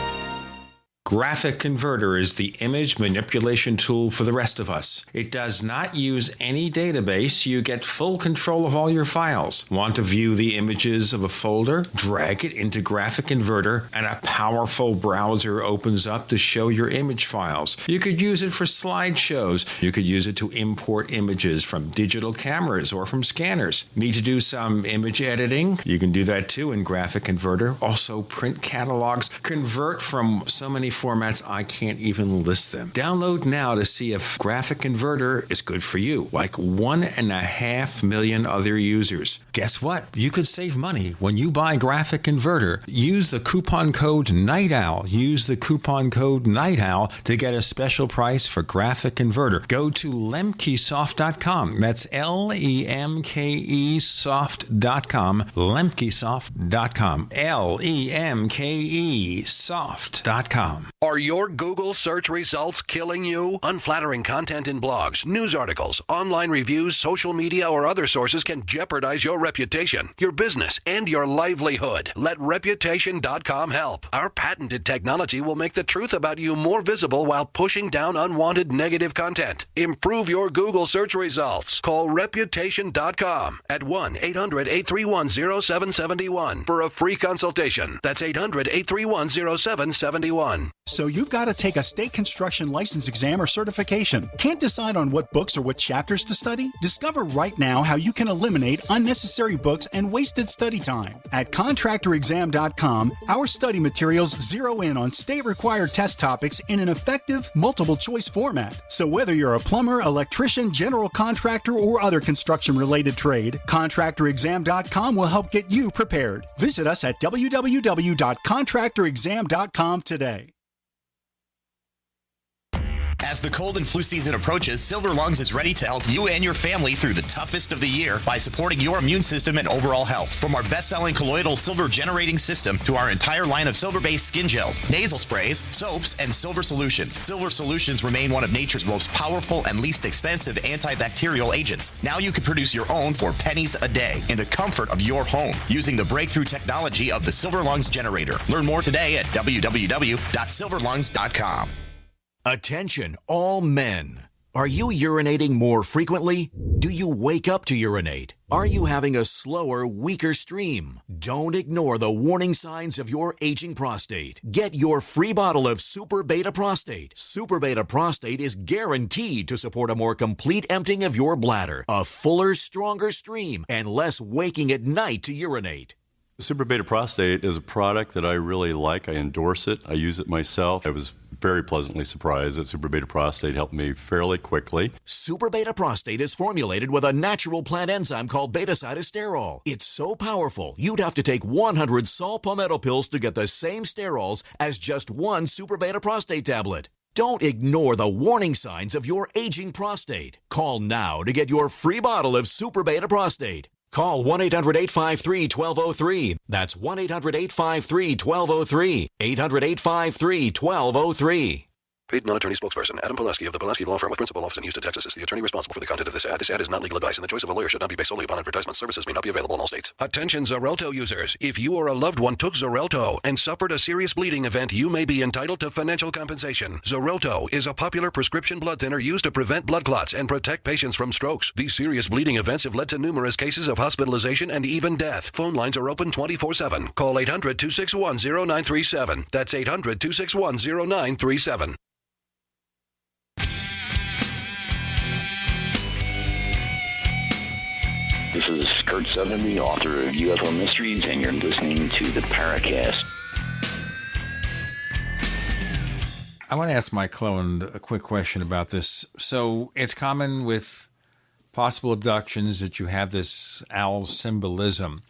S2: Graphic Converter is the image manipulation tool for the rest of us. It does not use any database. You get full control of all your files. Want to view the images of a folder? Drag it into Graphic Converter, and a powerful browser opens up to show your image files. You could use it for slideshows. You could use it to import images from digital cameras or from scanners. Need to do some image editing? You can do that too in Graphic Converter. Also print catalogs. Convert from so many formats I can't even list them. Download now to see if Graphic Converter is good for you, like 1.5 million other users. Guess what? You could save money when you buy Graphic Converter. Use the coupon code NIGHTOWL. Use the coupon code NIGHTOWL to get a special price for Graphic Converter. Go to lemkesoft.com. That's LEMKE soft.com. lemkesoft.com. LEMKE soft.com.
S22: Are your Google search results killing you? Unflattering content in blogs, news articles, online reviews, social media, or other sources can jeopardize your reputation, your business, and your livelihood. Let Reputation.com help. Our patented technology will make the truth about you more visible while pushing down unwanted negative content. Improve your Google search results. Call Reputation.com at 1-800-831-0771 for a free consultation. That's 800-831-0771.
S5: So you've got to take a state construction license exam or certification. Can't decide on what books or what chapters to study? Discover right now how you can eliminate unnecessary books and wasted study time. At contractorexam.com, our study materials zero in on state-required test topics in an effective, multiple-choice format. So whether you're a plumber, electrician, general contractor, or other construction-related trade, contractorexam.com will help get you prepared. Visit us at www.contractorexam.com today.
S19: As the cold and flu season approaches, Silver Lungs is ready to help you and your family through the toughest of the year by supporting your immune system and overall health. From our best-selling colloidal silver generating system to our entire line of silver-based skin gels, nasal sprays, soaps, and silver solutions. Silver solutions remain one of nature's most powerful and least expensive antibacterial agents. Now you can produce your own for pennies a day in the comfort of your home using the breakthrough technology of the Silver Lungs generator. Learn more today at www.silverlungs.com.
S20: Attention, all men. Are you urinating more frequently? Do you wake up to urinate? Are you having a slower, weaker stream? Don't ignore the warning signs of your aging prostate. Get your free bottle of Super Beta Prostate. Super Beta Prostate is guaranteed to support a more complete emptying of your bladder, a fuller, stronger stream, and less waking at night to urinate.
S7: Super Beta Prostate is a product that I really like. I endorse it. I use it myself. I was very pleasantly surprised that Super Beta Prostate helped me fairly quickly.
S20: Super Beta Prostate is formulated with a natural plant enzyme called beta-cytosterol. It's so powerful, you'd have to take 100 saw palmetto pills to get the same sterols as just one Super Beta Prostate tablet. Don't ignore the warning signs of your aging prostate. Call now to get your free bottle of Super Beta Prostate. Call 1-800-853-1203. That's 1-800-853-1203. 800-853-1203.
S8: Paid non-attorney spokesperson Adam Pulaski of the Pulaski Law Firm with principal office in Houston, Texas is the attorney responsible for the content of this ad. This ad is not legal advice, and the choice of a lawyer should not be based solely upon advertisement. Services may not be available in all states.
S22: Attention Xarelto users. If you or a loved one took Xarelto and suffered a serious bleeding event, you may be entitled to financial compensation. Xarelto is a popular prescription blood thinner used to prevent blood clots and protect patients from strokes. These serious bleeding events have led to numerous cases of hospitalization and even death. Phone lines are open 24/7. Call 800-261-0937. That's 800-261-0937.
S18: This is Kurt Sotheby, author of UFO Mysteries, and you're listening to the Paracast.
S2: I want to ask Mike Clelland a quick question about this. So it's common with possible abductions that you have this owl symbolism.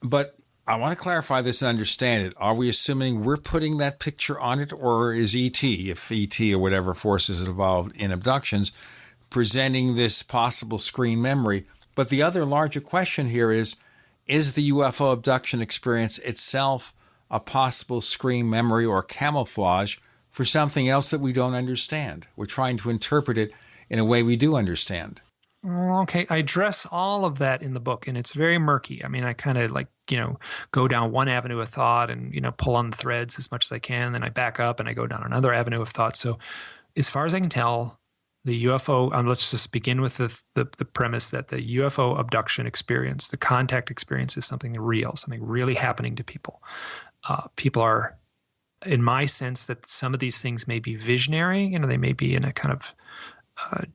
S2: But I want to clarify this and understand it. Are we assuming we're putting that picture on it, or is ET, if ET or whatever forces involved in abductions, presenting this possible screen memory? But the other larger question here is the UFO abduction experience itself a possible screen memory or camouflage for something else that we don't understand? We're trying to interpret it in a way we do understand.
S9: Okay, I address all of that in the book, and it's very murky. I mean, I kind of go down one avenue of thought and, pull on the threads as much as I can. Then I back up and I go down another avenue of thought. So as far as I can tell, the UFO, let's just begin with the premise that the UFO abduction experience, the contact experience, is something real, something really happening to people. People are, in my sense, that some of these things may be visionary, they may be in a kind of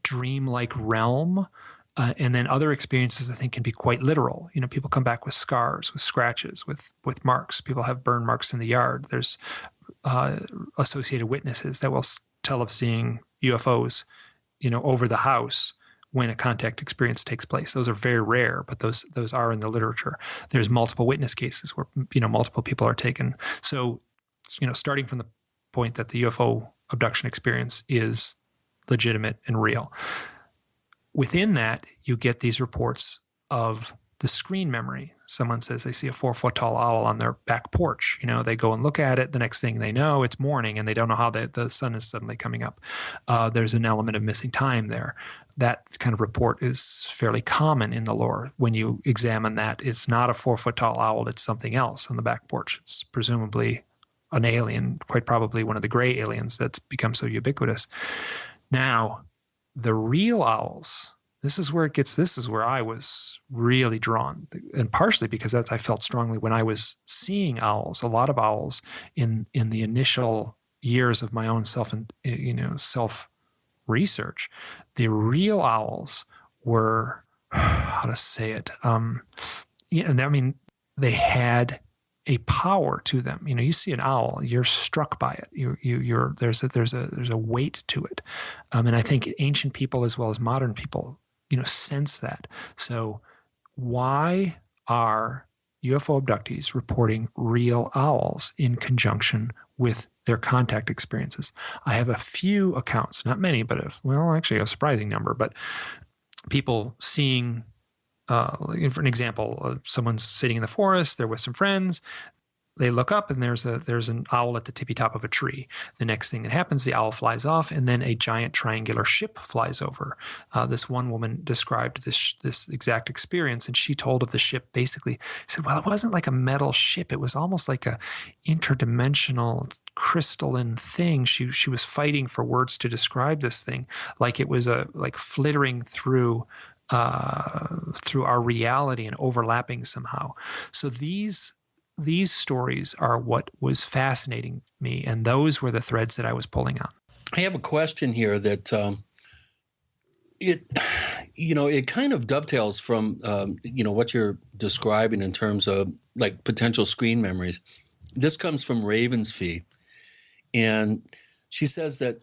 S9: dream-like realm. And then other experiences, I think, can be quite literal. People come back with scars, with scratches, with marks. People have burn marks in the yard. There's associated witnesses that will tell of seeing UFOs over the house when a contact experience takes place. Those are very rare, but those are in the literature. There's multiple witness cases where, multiple people are taken. So, starting from the point that the UFO abduction experience is legitimate and real. Within that, you get these reports of the screen memory. Someone says they see a 4-foot-tall owl on their back porch. They go and look at it. The next thing they know, it's morning, and they don't know how the sun is suddenly coming up. There's an element of missing time there. That kind of report is fairly common in the lore. When you examine that, it's not a 4-foot-tall owl. It's something else on the back porch. It's presumably an alien, quite probably one of the gray aliens that's become so ubiquitous. Now, the real owls, this is where I was really drawn, and partially because I felt strongly when I was seeing owls, a lot of owls in the initial years of my own self research. The real owls were, how to say it, they had a power to them. You see an owl, you're struck by it. There's a weight to it, and I think ancient people as well as modern people, sense that. So why are UFO abductees reporting real owls in conjunction with their contact experiences? I have a few accounts, not many, but actually a surprising number, but people seeing, for an example, someone's sitting in the forest, they're with some friends, they look up and there's an owl at the tippy top of a tree. The next thing that happens, the owl flies off, and then a giant triangular ship flies over. This one woman described this exact experience, and she told of the ship basically. She said, well, it wasn't like a metal ship. It was almost like a interdimensional crystalline thing. She was fighting for words to describe this thing, like it was like flittering through our reality and overlapping somehow. So these stories are what was fascinating me, and those were the threads that I was pulling on.
S3: I have a question here that It kind of dovetails from, what you're describing in terms of like potential screen memories. This comes from Ravensfee, and she says that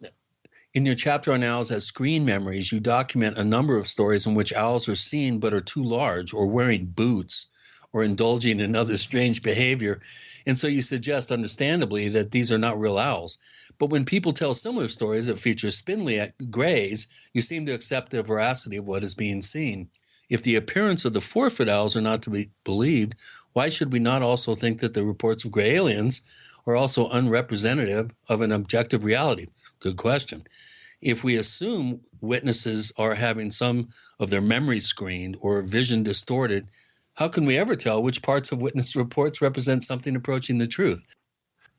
S3: in your chapter on owls as screen memories, you document a number of stories in which owls are seen but are too large, or wearing boots, or indulging in other strange behavior. And so you suggest, understandably, that these are not real owls. But when people tell similar stories that feature spindly grays, you seem to accept the veracity of what is being seen. If the appearance of the 4-foot owls are not to be believed, why should we not also think that the reports of gray aliens are also unrepresentative of an objective reality? Good question. If we assume witnesses are having some of their memory screened or vision distorted, how can we ever tell which parts of witness reports represent something approaching the truth?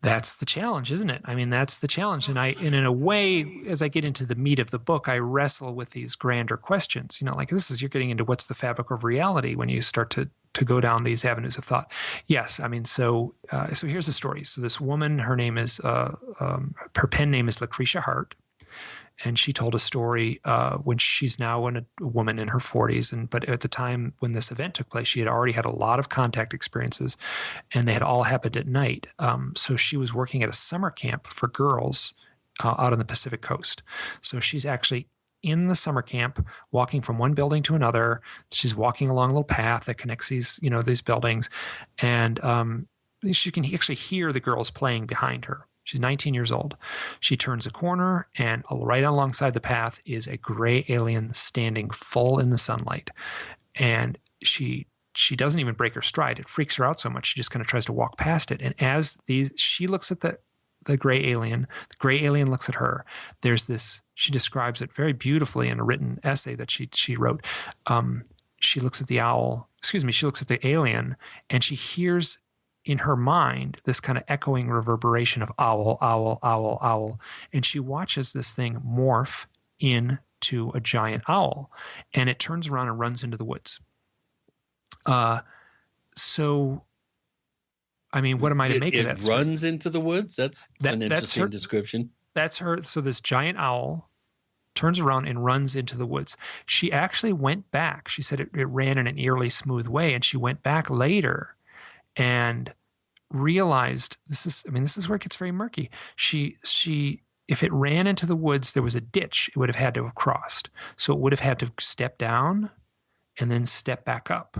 S9: That's the challenge, isn't it? I mean, that's the challenge. And in a way, as I get into the meat of the book, I wrestle with these grander questions. Like you're getting into what's the fabric of reality when you start to go down these avenues of thought. Yes, I mean, so here's the story. So this woman, her name is, her pen name is Lucretia Hart. And she told a story when she's now a woman in her 40s. But at the time when this event took place, she had already had a lot of contact experiences, and they had all happened at night. So she was working at a summer camp for girls out on the Pacific coast. So she's actually in the summer camp, walking from one building to another. She's walking along a little path that connects these buildings. And she can actually hear the girls playing behind her. She's 19 years old. She turns a corner, and right alongside the path is a gray alien standing full in the sunlight. And she doesn't even break her stride. It freaks her out so much, she just kind of tries to walk past it. And as she looks at the gray alien looks at her. There's this, she describes it very beautifully in a written essay that she wrote. She looks at the alien, and she hears in her mind this kind of echoing reverberation of owl, owl, owl, owl. And she watches this thing morph into a giant owl, and it turns around and runs into the woods. So, I mean, what am I to make of that?
S3: It runs into the woods? That's an interesting description.
S9: That's her. So this giant owl turns around and runs into the woods. She actually went back. She said it ran in an eerily smooth way, and she went back later and realized this is where it gets very murky. She if it ran into the woods, there was a ditch it would have had to have crossed. So it would have had to step down and then step back up.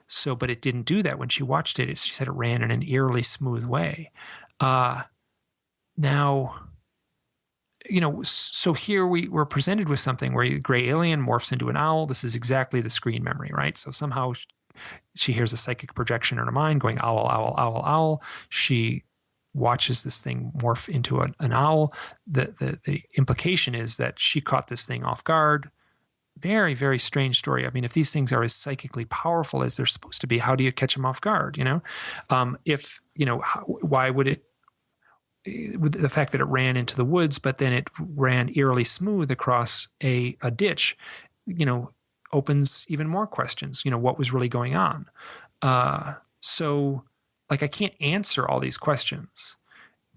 S9: So, but it didn't do that. When she watched it, she said it ran in an eerily smooth way. Now, so here we're presented with something where a gray alien morphs into an owl. This is exactly the screen memory, right? So somehow she hears a psychic projection in her mind going owl, owl, owl, owl. She watches this thing morph into an owl. The implication is that she caught this thing off guard. Very, very strange story. I mean, if these things are as psychically powerful as they're supposed to be, how do you catch them off guard? Why would it, with the fact that it ran into the woods, but then it ran eerily smooth across a ditch, opens even more questions. What was really going on? So I can't answer all these questions,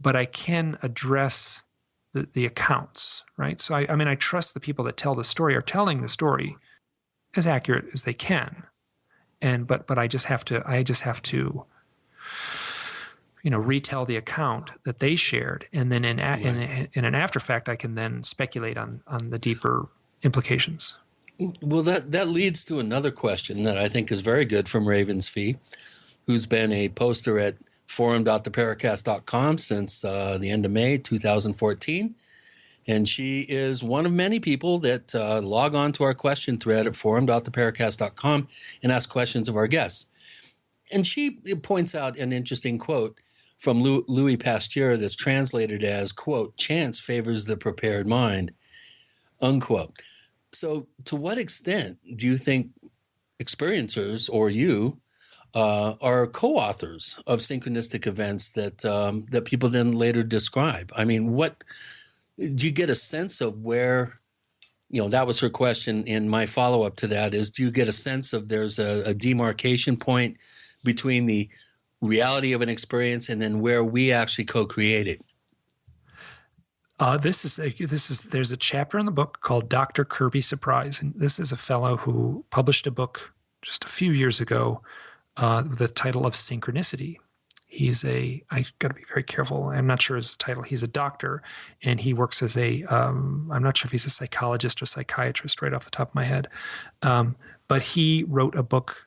S9: but I can address the accounts, right? So I trust the people that tell the story are telling the story as accurate as they can, but I just have to retell the account that they shared, and then in an after fact, I can then speculate on the deeper implications.
S3: Well, that leads to another question that I think is very good from Ravensfee, who's been a poster at forum.theparacast.com since the end of May 2014. And she is one of many people that log on to our question thread at forum.theparacast.com and ask questions of our guests. And she points out an interesting quote from Louis Pasteur that's translated as, quote, "Chance favors the prepared mind," unquote. So to what extent do you think experiencers or you are co-authors of synchronistic events that people then later describe? I mean, what do you get a sense of where, that was her question. And my follow-up to that is, do you get a sense of there's a demarcation point between the reality of an experience and then where we actually co-create it?
S9: There's a chapter in the book called Dr. Kirby Surprise. And this is a fellow who published a book just a few years ago, with the title of Synchronicity. I got to be very careful. I'm not sure his title. He's a doctor, and he works as I'm not sure if he's a psychologist or psychiatrist right off the top of my head. But he wrote a book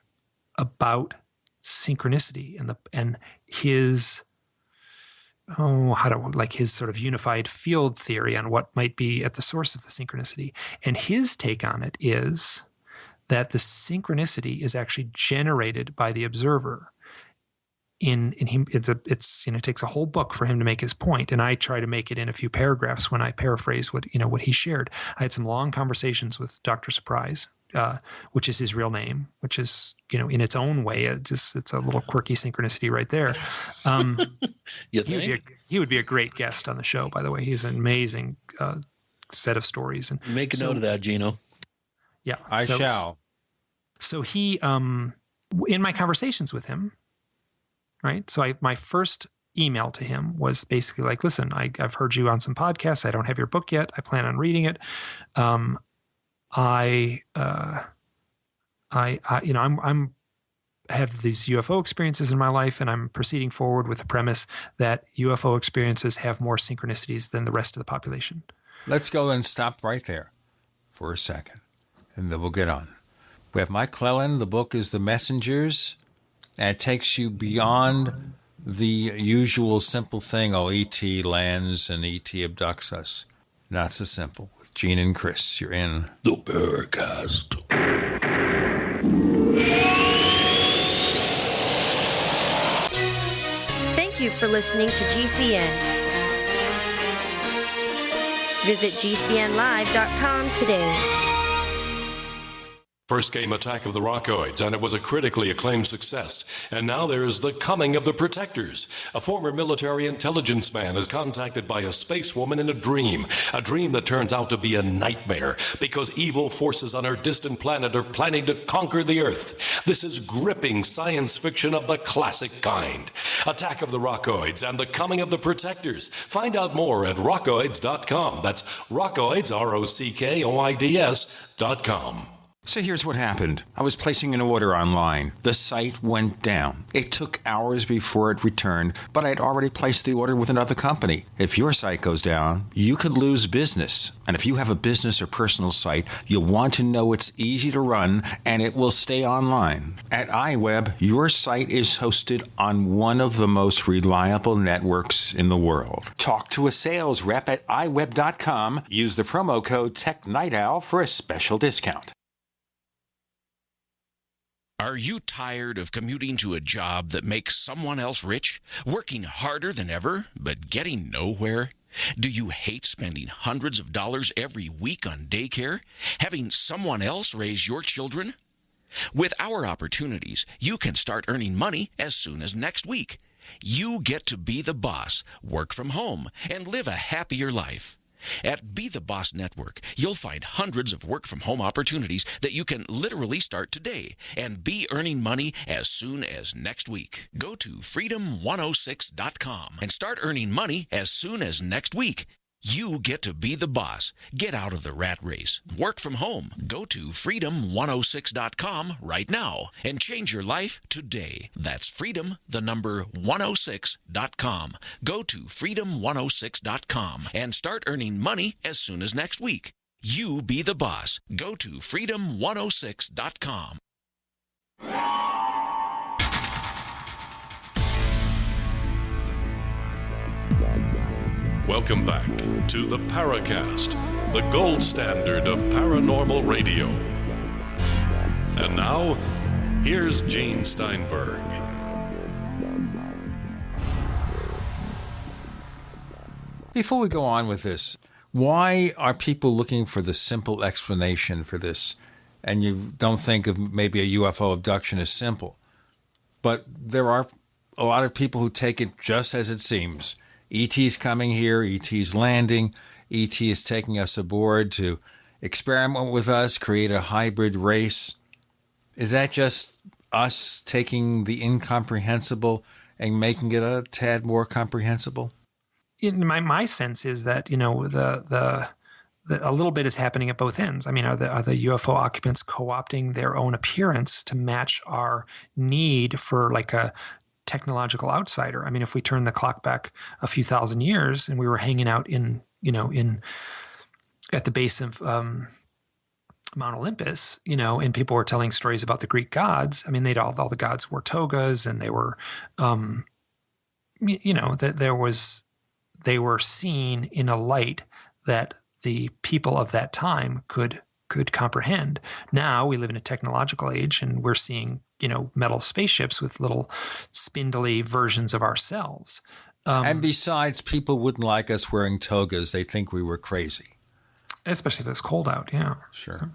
S9: about synchronicity and his his sort of unified field theory on what might be at the source of the synchronicity. And his take on it is that the synchronicity is actually generated by the observer. It takes a whole book for him to make his point, and I try to make it in a few paragraphs when I paraphrase what he shared. I had some long conversations with Dr. Surprise, which is his real name, which is in its own way it's a little quirky synchronicity right there. He would be a great guest on the show. By the way, he's an amazing set of stories. And
S3: make a note of that, Gino.
S9: Yeah,
S2: I shall.
S9: So he, in my conversations with him. Right. So my first email to him was basically like, listen, I've heard you on some podcasts. I don't have your book yet. I plan on reading it. I'm have these UFO experiences in my life, and I'm proceeding forward with the premise that UFO experiences have more synchronicities than the rest of the population.
S2: Let's go and stop right there for a second, and then we'll get on. We have Mike Clelland. The book is The Messengers. And it takes you beyond the usual simple thing, ET lands and ET abducts us. Not so simple. With Gene and Chris, you're in
S17: the Paracast.
S4: Thank you for listening to GCN. Visit GCNlive.com today.
S1: First came Attack of the Rockoids, and it was a critically acclaimed success. And now there's The Coming of the Protectors. A former military intelligence man is contacted by a space woman in a dream that turns out to be a nightmare because evil forces on her distant planet are planning to conquer the Earth. This is gripping science fiction of the classic kind. Attack of the Rockoids and The Coming of the Protectors. Find out more at rockoids.com. That's Rockoids, ROCKOIDS.com.
S11: So here's what happened. I was placing an order online. The site went down. It took hours before it returned, but I'd already placed the order with another company. If your site goes down, you could lose business. And if you have a business or personal site, you'll want to know it's easy to run and it will stay online. At iWeb, your site is hosted on one of the most reliable networks in the world. Talk to a sales rep at iWeb.com. Use the promo code TechNightOwl for a special discount.
S12: Are you tired of commuting to a job that makes someone else rich, working harder than ever, but getting nowhere? Do you hate spending hundreds of dollars every week on daycare, having someone else raise your children? With our opportunities, you can start earning money as soon as next week. You get to be the boss, work from home, and live a happier life. At Be the Boss Network, you'll find hundreds of work-from-home opportunities that you can literally start today and be earning money as soon as next week. Go to freedom106.com and start earning money as soon as next week. You get to be the boss. Get out of the rat race. Work from home. Go to freedom106.com right now and change your life today. That's freedom106.com. Go to freedom106.com and start earning money as soon as next week. You be the boss. Go to freedom106.com.
S1: Welcome back to the Paracast, the gold standard of paranormal radio. And now, here's Gene Steinberg.
S2: Before we go on with this, why are people looking for the simple explanation for this? And you don't think of maybe a UFO abduction as simple. But there are a lot of people who take it just as it seems. ET's coming here, ET's landing, ET is taking us aboard to experiment with us, create a hybrid race. Is that just us taking the incomprehensible and making it a tad more comprehensible?
S9: my sense is that, a little bit is happening at both ends. I mean, are the UFO occupants co-opting their own appearance to match our need for like a technological outsider? I mean, if we turn the clock back a few thousand years and we were hanging out at the base of Mount Olympus, and people were telling stories about the Greek gods. I mean, all the gods wore togas, and they were, that they were seen in a light that the people of that time could comprehend. Now we live in a technological age, and we're seeing, metal spaceships with little spindly versions of ourselves.
S2: And besides, people wouldn't like us wearing togas. They'd think we were crazy.
S9: Especially if it's cold out, yeah.
S2: Sure.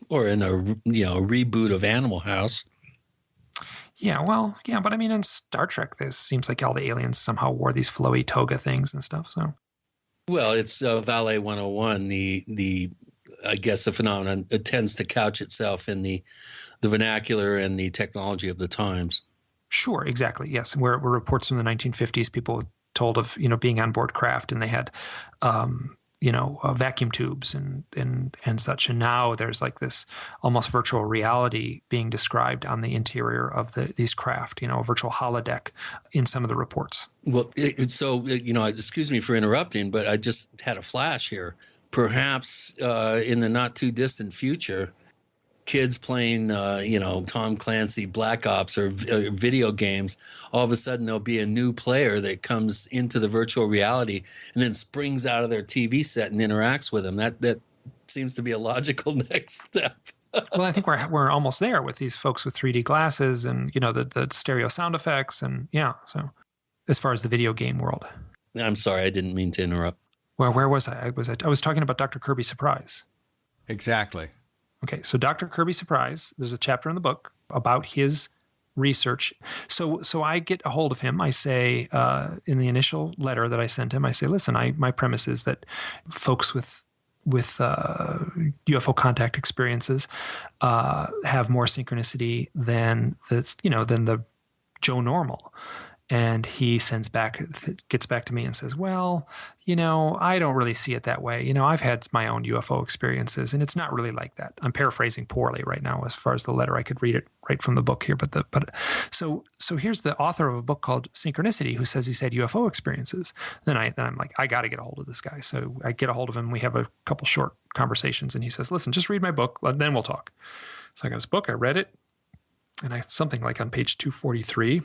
S3: Or in a reboot of Animal House.
S9: Yeah, well, yeah, but I mean, in Star Trek, this seems like all the aliens somehow wore these flowy toga things and stuff. So,
S3: well, it's Valet 101. I guess the phenomenon, it tends to couch itself in the vernacular and the technology of the times.
S9: Sure, exactly. Yes, where reports from the 1950s, people told of being on board craft, and they had vacuum tubes and such. And now there's like this almost virtual reality being described on the interior of these craft, a virtual holodeck in some of the reports.
S3: Well, excuse me for interrupting, but I just had a flash here. Perhaps in the not too distant future, kids playing, Tom Clancy Black Ops or video games, all of a sudden there'll be a new player that comes into the virtual reality and then springs out of their TV set and interacts with them. That seems to be a logical next step.
S9: Well, I think we're almost there with these folks with 3D glasses and, the stereo sound effects. And yeah, so as far as the video game world.
S3: I'm sorry, I didn't mean to interrupt.
S9: Well, where was I? I was talking about Dr. Kirby Surprise.
S2: Exactly.
S9: Okay, so Dr. Kirby Surprise, there's a chapter in the book about his research. So I get a hold of him. I say, in the initial letter that I sent him, I say, listen, my premise is that folks with UFO contact experiences have more synchronicity than the Joe Normal. And he gets back to me and says, well, I don't really see it that way. I've had my own UFO experiences, and it's not really like that. I'm paraphrasing poorly right now as far as the letter. I could read it right from the book here. So here's the author of a book called Synchronicity who says he's had UFO experiences. Then I'm like, I got to get a hold of this guy. So I get a hold of him. We have a couple short conversations, and he says, listen, just read my book, then we'll talk. So I got his book. I read it, and something like on page 243,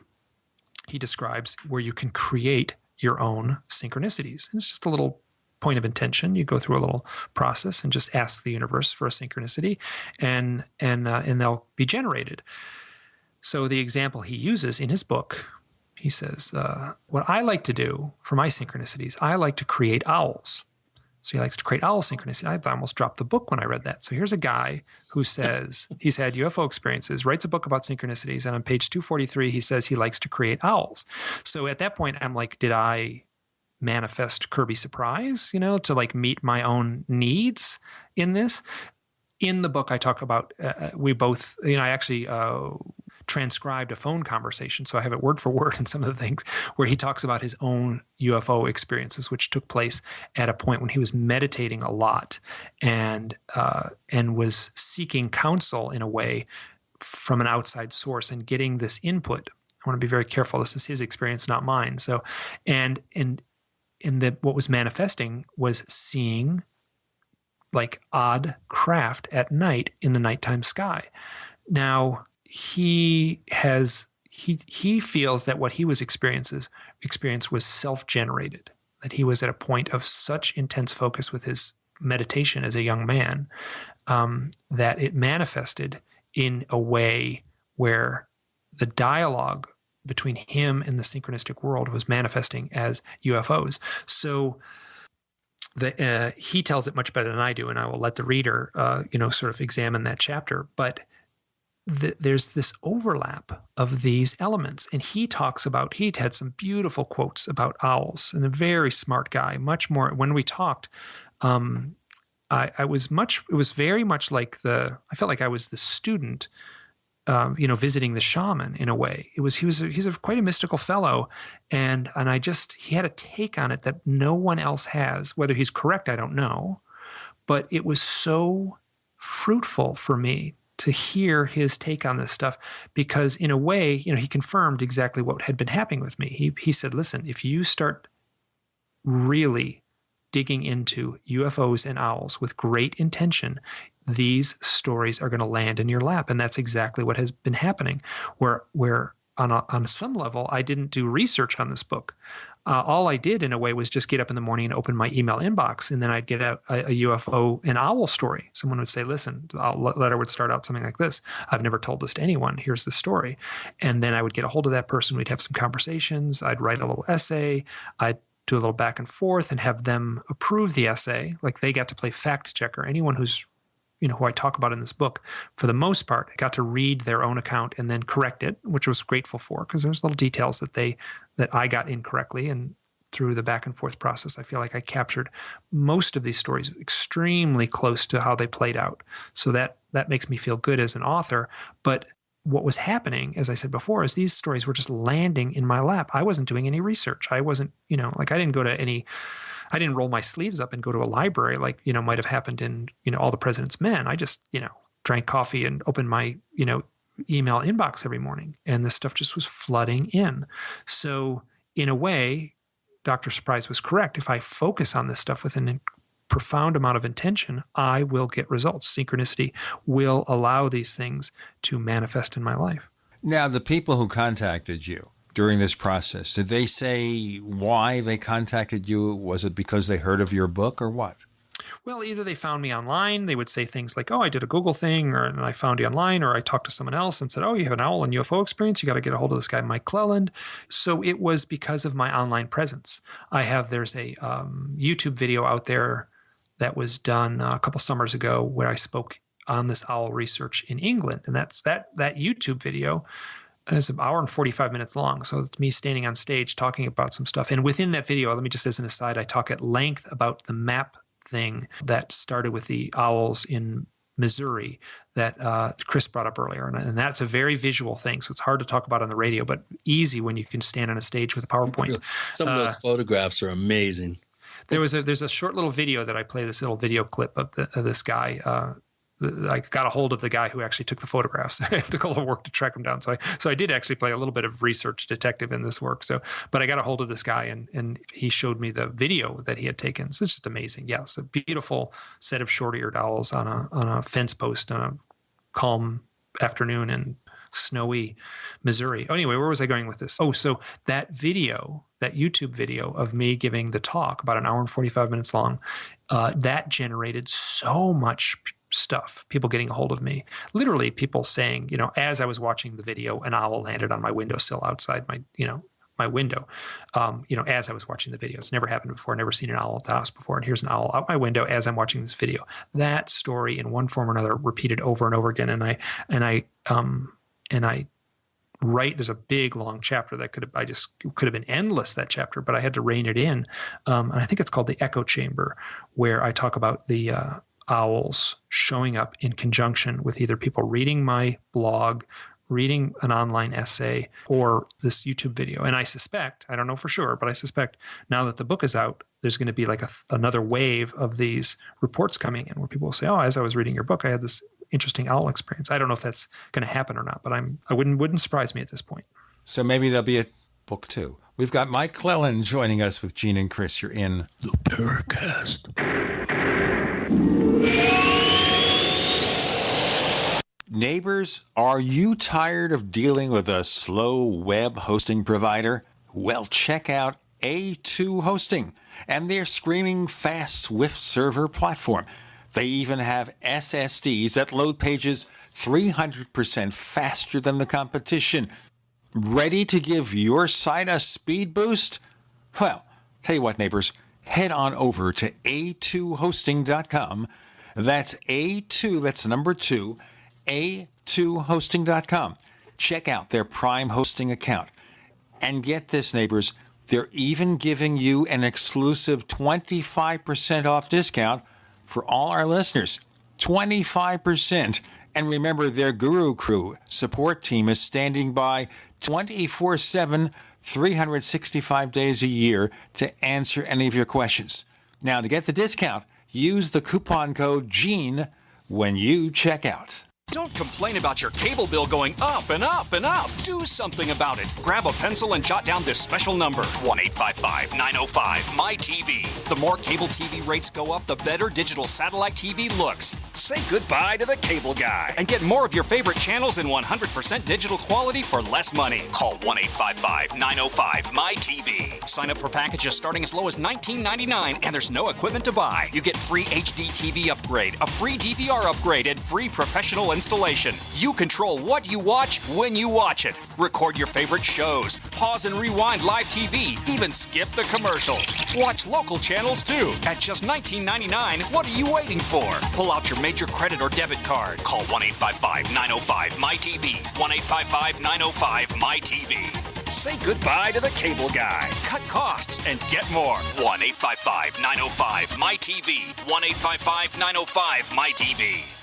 S9: he describes where you can create your own synchronicities. And it's just a little point of intention. You go through a little process and just ask the universe for a synchronicity, and they'll be generated. So the example he uses in his book, he says, what I like to do for my synchronicities, I like to create owls. So he likes to create owl synchronicity. I almost dropped the book when I read that. So here's a guy who says he's had UFO experiences, writes a book about synchronicities, and on page 243, he says he likes to create owls. So at that point, I'm like, did I manifest Kirby Surprise, to like meet my own needs in this? In the book, I talk about, we both, I actually transcribed a phone conversation, so I have it word for word in some of the things, where he talks about his own UFO experiences, which took place at a point when he was meditating a lot and was seeking counsel in a way from an outside source and getting this input. I want to be very careful. This is his experience, not mine. So, and what was manifesting was seeing like odd craft at night in the nighttime sky. Now, he feels that what he was experienced was self-generated, that he was at a point of such intense focus with his meditation as a young man that it manifested in a way where the dialogue between him and the synchronistic world was manifesting as UFOs. So he tells it much better than I do, and I will let the reader, sort of examine that chapter. But there's this overlap of these elements, and he had some beautiful quotes about owls, and a very smart guy. Much more when we talked, it was very much like I felt like I was the student visiting the shaman in a way. He's quite a mystical fellow, and he had a take on it that no one else has. Whether he's correct, I don't know, but it was so fruitful for me to hear his take on this stuff, because in a way, he confirmed exactly what had been happening with me. He said, listen, if you start really digging into UFOs and owls with great intention, these stories are going to land in your lap. And that's exactly what has been happening, where on some level, I didn't do research on this book. All I did in a way was just get up in the morning and open my email inbox, and then I'd get out a UFO and owl story. Someone would say, listen, a letter would start out something like this. I've never told this to anyone. Here's the story. And then I would get a hold of that person. We'd have some conversations. I'd write a little essay. I'd do a little back and forth and have them approve the essay. Like they got to play fact checker. Anyone who's who I talk about in this book, for the most part, got to read their own account and then correct it, which I was grateful for, because there's little details that I got incorrectly. And through the back and forth process, I feel like I captured most of these stories extremely close to how they played out. So that makes me feel good as an author. But what was happening, as I said before, is these stories were just landing in my lap. I wasn't doing any research. I wasn't, I didn't roll my sleeves up and go to a library like, might have happened in, All the President's Men. I just, drank coffee and opened my, email inbox every morning. And this stuff just was flooding in. So in a way, Dr. Surprise was correct. If I focus on this stuff with a profound amount of intention, I will get results. Synchronicity will allow these things to manifest in my life.
S2: Now, the people who contacted you during this process, did they say why they contacted you? Was it because they heard of your book or what?
S9: Well, either they found me online. They would say things like, oh, I did a Google thing, and I found you online, or I talked to someone else and said, oh, you have an owl and UFO experience. You got to get a hold of this guy, Mike Clelland. So it was because of my online presence. There's a YouTube video out there that was done a couple summers ago where I spoke on this owl research in England. And that YouTube video is an hour and 45 minutes long. So it's me standing on stage talking about some stuff. And within that video, let me just as an aside, I talk at length about the map thing that started with the owls in Missouri that Chris brought up earlier. And that's a very visual thing. So it's hard to talk about on the radio, but easy when you can stand on a stage with a PowerPoint.
S3: Some of those photographs are amazing.
S9: There's a short little video that I play, this little video clip of this guy. I got a hold of the guy who actually took the photographs. It took a little work to track him down. So I did actually play a little bit of research detective in this work. But I got a hold of this guy and he showed me the video that he had taken. So it's just amazing. Yeah, it's a beautiful set of short-eared owls on a fence post on a calm afternoon in snowy Missouri. Anyway, where was I going with this? Oh, so that YouTube video of me giving the talk, about an hour and 45 minutes long, that generated so much stuff, people getting a hold of me, literally people saying, as I was watching the video, an owl landed on my windowsill outside my window, as I was watching the video. It's never happened before, never seen an owl at the house before. And here's an owl out my window as I'm watching this video. That story in one form or another repeated over and over again. And I write, there's a big long chapter that could have been endless, that chapter, but I had to rein it in. And I think it's called The Echo Chamber, where I talk about the owls showing up in conjunction with either people reading my blog, reading an online essay, or this YouTube video. And I suspect, I don't know for sure, but I suspect now that the book is out, there's going to be like another wave of these reports coming in where people will say, oh, as I was reading your book, I had this interesting owl experience. I don't know if that's going to happen or not, but I wouldn't surprise me at this point.
S2: So maybe there'll be a book too. We've got Mike Clelland joining us with Gene and Chris. You're in
S17: the Paracast.
S2: Neighbors, are you tired of dealing with a slow web hosting provider? Well, check out A2 Hosting and their screaming fast Swift server platform. They even have SSDs that load pages 300% faster than the competition. Ready to give your site a speed boost? Well, tell you what, neighbors, head on over to a2hosting.com. That's A2, that's number 2, a2hosting.com. Check out their Prime hosting account. And get this, neighbors, they're even giving you an exclusive 25% off discount for all our listeners. 25%. And remember, their Guru Crew support team is standing by 24/7, 365 days a year to answer any of your questions. Now, to get the discount, use the coupon code GENE when you check out.
S10: Don't complain about your cable bill going up and up and up. Do something about it. Grab a pencil and jot down this special number, 1-855-905-MY-TV. The more cable TV rates go up, the better digital satellite TV looks. Say goodbye to the cable guy and get more of your favorite channels in 100% digital quality for less money. Call 1-855-905-MY-TV. Sign up for packages starting as low as $19.99, and there's no equipment to buy. You get free HD TV upgrade, a free DVR upgrade, and free professional installation. You control what you watch when you watch it. Record your favorite shows, pause and rewind live TV, even skip the commercials. Watch local channels too. At just $19.99, what are you waiting for? Pull out your major credit or debit card. Call 1-855-905-MY-TV. 1-855-905-MY-TV. Say goodbye to the cable guy. Cut costs and get more. 1-855-905-MY-TV. 1-855-905-MY-TV.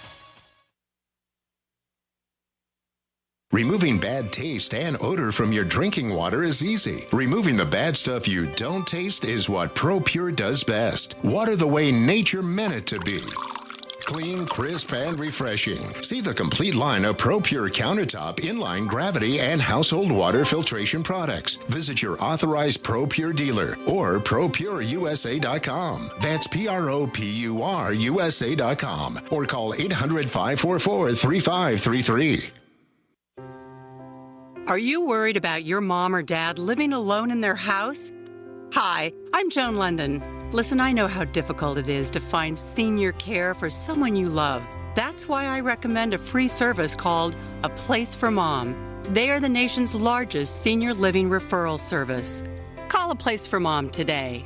S22: Removing bad taste and odor from your drinking water is easy. Removing the bad stuff you don't taste is what ProPure does best. Water the way nature meant it to be. Clean, crisp, and refreshing. See the complete line of ProPure countertop, inline, gravity, and household water filtration products. Visit your authorized ProPure dealer or ProPureUSA.com. That's ProPureUSA.com. Or call 800-544-3533.
S15: Are you worried about your mom or dad living alone in their house? Hi, I'm Joan London. Listen, I know how difficult it is to find senior care for someone you love. That's why I recommend a free service called A Place for Mom. They are the nation's largest senior living referral service. Call A Place for Mom today.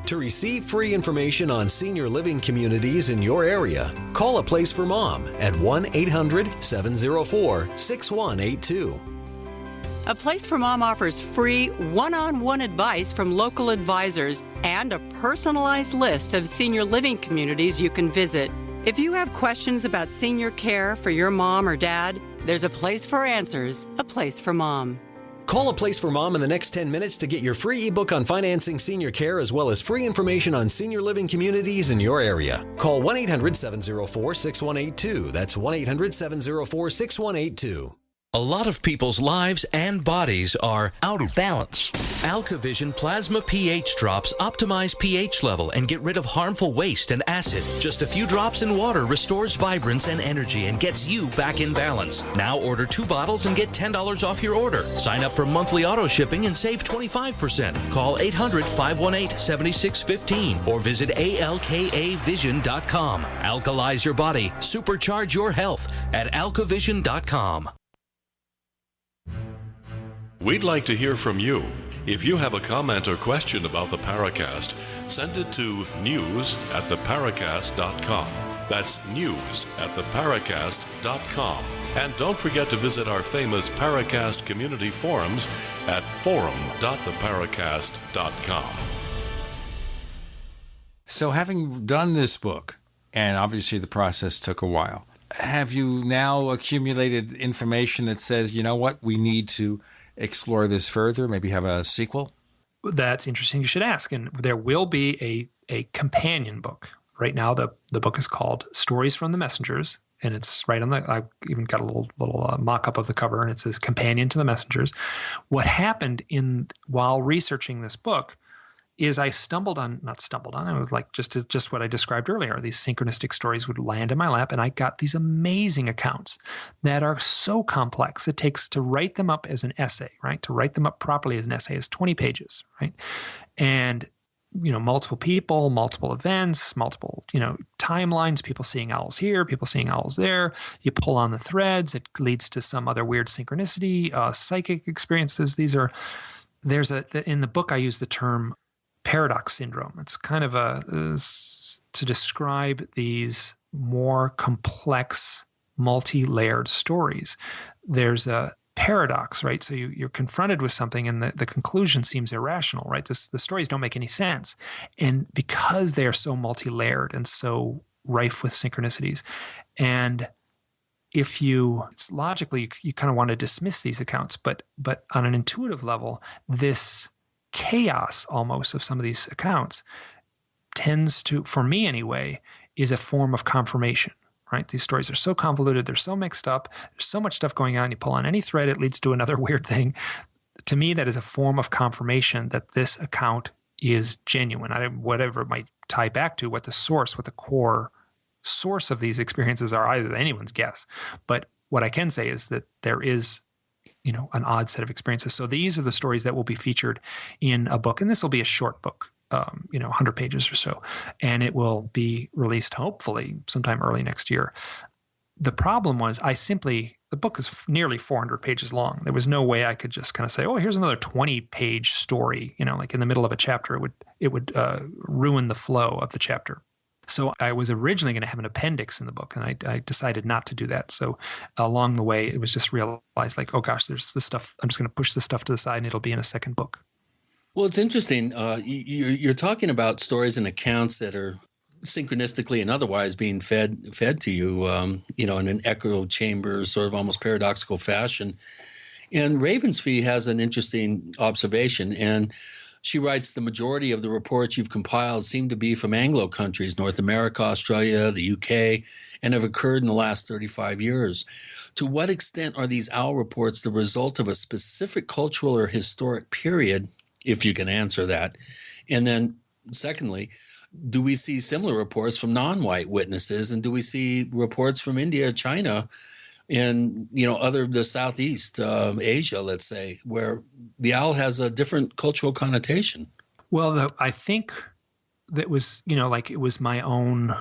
S16: To receive free information on senior living communities in your area, call A Place for Mom at 1-800-704-6182.
S15: A Place for Mom offers free one-on-one advice from local advisors and a personalized list of senior living communities you can visit. If you have questions about senior care for your mom or dad, there's a place for answers, A Place for Mom.
S16: Call A Place for Mom in the next 10 minutes to get your free ebook on financing senior care as well as free information on senior living communities in your area. Call 1-800-704-6182. That's 1-800-704-6182.
S13: A lot of people's lives and bodies are out of balance. AlkaVision Plasma pH drops optimize pH level and get rid of harmful waste and acid. Just a few drops in water restores vibrance and energy and gets you back in balance. Now order 2 bottles and get $10 off your order. Sign up for monthly auto shipping and save 25%. Call 800-518-7615 or visit alkavision.com. Alkalize your body. Supercharge your health at alkavision.com.
S1: We'd like to hear from you. If you have a comment or question about the Paracast, send it to news@theparacast.com. That's news@theparacast.com. And don't forget to visit our famous Paracast community forums at forum.theparacast.com.
S2: So having done this book, and obviously the process took a while, have you now accumulated information that says, you know what, we need to explore this further, maybe have a sequel?
S9: That's interesting. You should ask. And there will be a companion book. Right now, the book is called Stories from the Messengers, and it's right on the, I even got a little mock-up of the cover, and it says Companion to the Messengers. What happened while researching this book is I it was like just what I described earlier. These synchronistic stories would land in my lap, and I got these amazing accounts that are so complex. It takes to write them up as an essay, right? To write them up properly as an essay is 20 pages, right? And, multiple people, multiple events, multiple, timelines, people seeing owls here, people seeing owls there. You pull on the threads, it leads to some other weird synchronicity, psychic experiences. In the book, I use the term paradox syndrome. It's kind of to describe these more complex, multi-layered stories. There's a paradox, right? So you're confronted with something and the conclusion seems irrational, right? The stories don't make any sense. And because they are so multi-layered and so rife with synchronicities, and it's logically, you kind of want to dismiss these accounts, but on an intuitive level, this chaos almost of some of these accounts tends to, for me anyway, is a form of confirmation, right? These stories are so convoluted, they're so mixed up, there's so much stuff going on. You pull on any thread, it leads to another weird thing. To me, that is a form of confirmation that this account is genuine. Whatever it might tie back to, what the core source of these experiences are, either anyone's guess. But what I can say is that there is, an odd set of experiences. So these are the stories that will be featured in a book, and this will be a short book, 100 pages or so, and it will be released hopefully sometime early next year. The problem was the book is nearly 400 pages long. There was no way I could just kind of say, oh, here's another 20-page story, like in the middle of a chapter. It would ruin the flow of the chapter. So I was originally going to have an appendix in the book, and I decided not to do that. So along the way, it was just realized like, oh gosh, there's this stuff. I'm just going to push this stuff to the side, and it'll be in a second book.
S3: Well, it's interesting. You're talking about stories and accounts that are synchronistically and otherwise being fed to you, in an echo chamber, sort of almost paradoxical fashion. And Ravensfee has an interesting observation, and she writes, the majority of the reports you've compiled seem to be from Anglo countries, North America, Australia, the UK, and have occurred in the last 35 years. To what extent are these owl reports the result of a specific cultural or historic period, if you can answer that? And then secondly, do we see similar reports from non-white witnesses? And do we see reports from India, China, and, the Southeast Asia, let's say, where the owl has a different cultural connotation?
S9: Well, I think that was, it was my own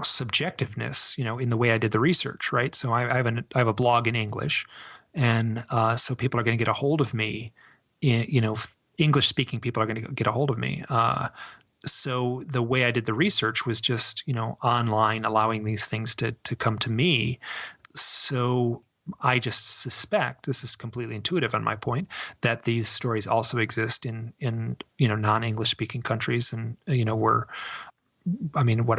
S9: subjectiveness, in the way I did the research, right? So I have a blog in English, and so people are going to get a hold of me, English-speaking people are going to get a hold of me. So the way I did the research was just, online, allowing these things to come to me. So I just suspect, this is completely intuitive on my point, that these stories also exist in non-English speaking countries. And, whatever,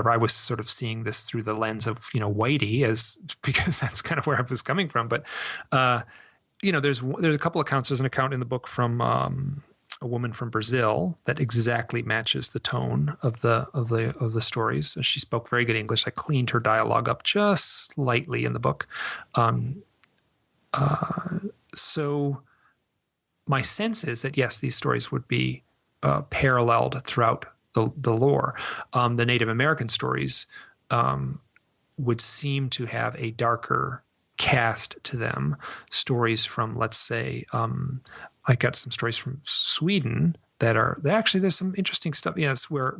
S9: I was sort of seeing this through the lens of, Whitey, because that's kind of where I was coming from. But, there's a couple accounts. There's an account in the book from a woman from Brazil that exactly matches the tone of the stories. She spoke very good English. I cleaned her dialogue up just slightly in the book. So my sense is that yes, these stories would be paralleled throughout the lore. The Native American stories would seem to have a darker cast to them. Stories from, let's say, I got some stories from Sweden that are actually, there's some interesting stuff. Yes, where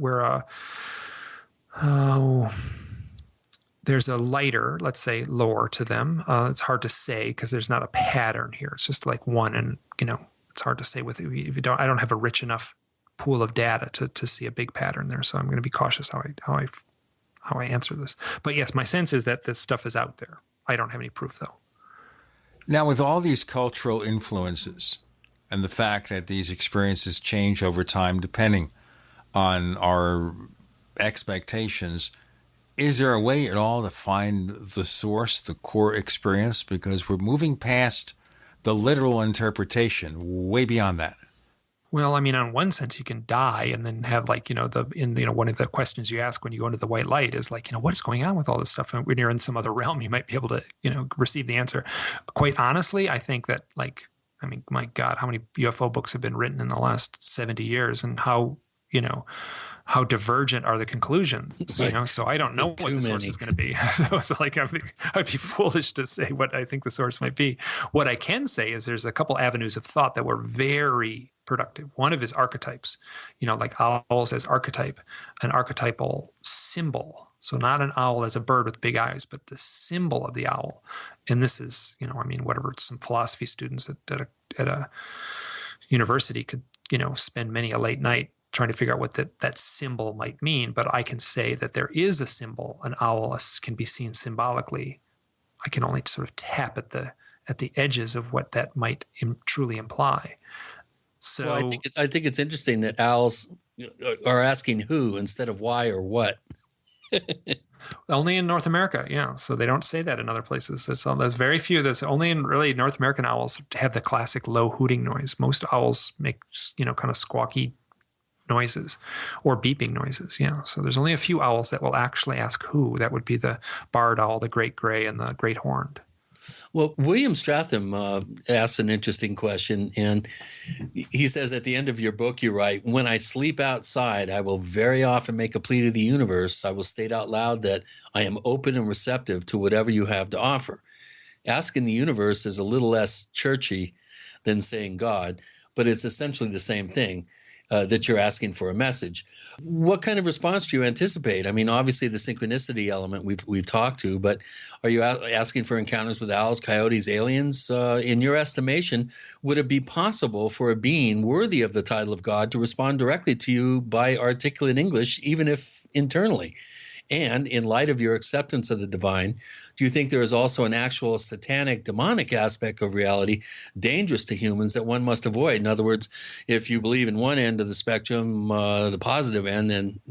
S9: there's a lighter, let's say, lore to them. It's hard to say because there's not a pattern here. It's just like one, and it's hard to say if you don't. I don't have a rich enough pool of data to see a big pattern there. So I'm going to be cautious how I answer this. But yes, my sense is that this stuff is out there. I don't have any proof though.
S2: Now, with all these cultural influences, and the fact that these experiences change over time depending on our expectations, is there a way at all to find the source, the core experience? Because we're moving past the literal interpretation, way beyond that.
S9: Well, on one sense, you can die and then have one of the questions you ask when you go into the white light is what is going on with all this stuff? And when you're in some other realm, you might be able to, receive the answer. Quite honestly, I think that my God, how many UFO books have been written in the last 70 years, and how divergent are the conclusions, so I don't know what the source is going to be. so I'd be foolish to say what I think the source might be. What I can say is there's a couple avenues of thought that were very productive. One of his archetypes, like owls as archetype, an archetypal symbol. So not an owl as a bird with big eyes, but the symbol of the owl. And this is, whatever some philosophy students at a university could, spend many a late night trying to figure out what that symbol might mean. But I can say that there is a symbol. An owl can be seen symbolically. I can only sort of tap at the edges of what that might truly imply. So
S3: well, I think it's interesting that owls are asking who instead of why or what.
S9: Only in North America, yeah. So they don't say that in other places. There's very few. There's only in really North American owls have the classic low hooting noise. Most owls make, kind of squawky noises or beeping noises, yeah. So there's only a few owls that will actually ask who. That would be the barred owl, the great gray, and the great horned.
S3: Well, William Stratham asks an interesting question, and he says at the end of your book, you write, "When I sleep outside, I will very often make a plea to the universe. I will state out loud that I am open and receptive to whatever you have to offer. Asking the universe is a little less churchy than saying God, but it's essentially the same thing, that you're asking for a message." What kind of response do you anticipate? I mean, obviously the synchronicity element we've talked to, but are you asking for encounters with owls, coyotes, aliens? In your estimation, would it be possible for a being worthy of the title of God to respond directly to you by articulate English, even if internally? And in light of your acceptance of the divine, do you think there is also an actual satanic, demonic aspect of reality dangerous to humans that one must avoid? In other words, if you believe in one end of the spectrum, the positive end, then,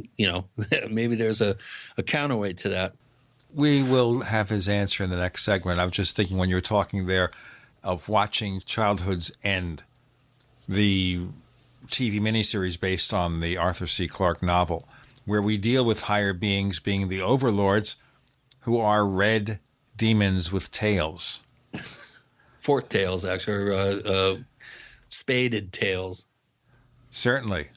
S3: maybe there's a counterweight to that.
S2: We will have his answer in the next segment. I was just thinking when you were talking there of watching Childhood's End, the TV miniseries based on the Arthur C. Clarke novel, where we deal with higher beings being the overlords, who are red demons with tails.
S3: Forked tails, actually, or spaded tails.
S2: Certainly.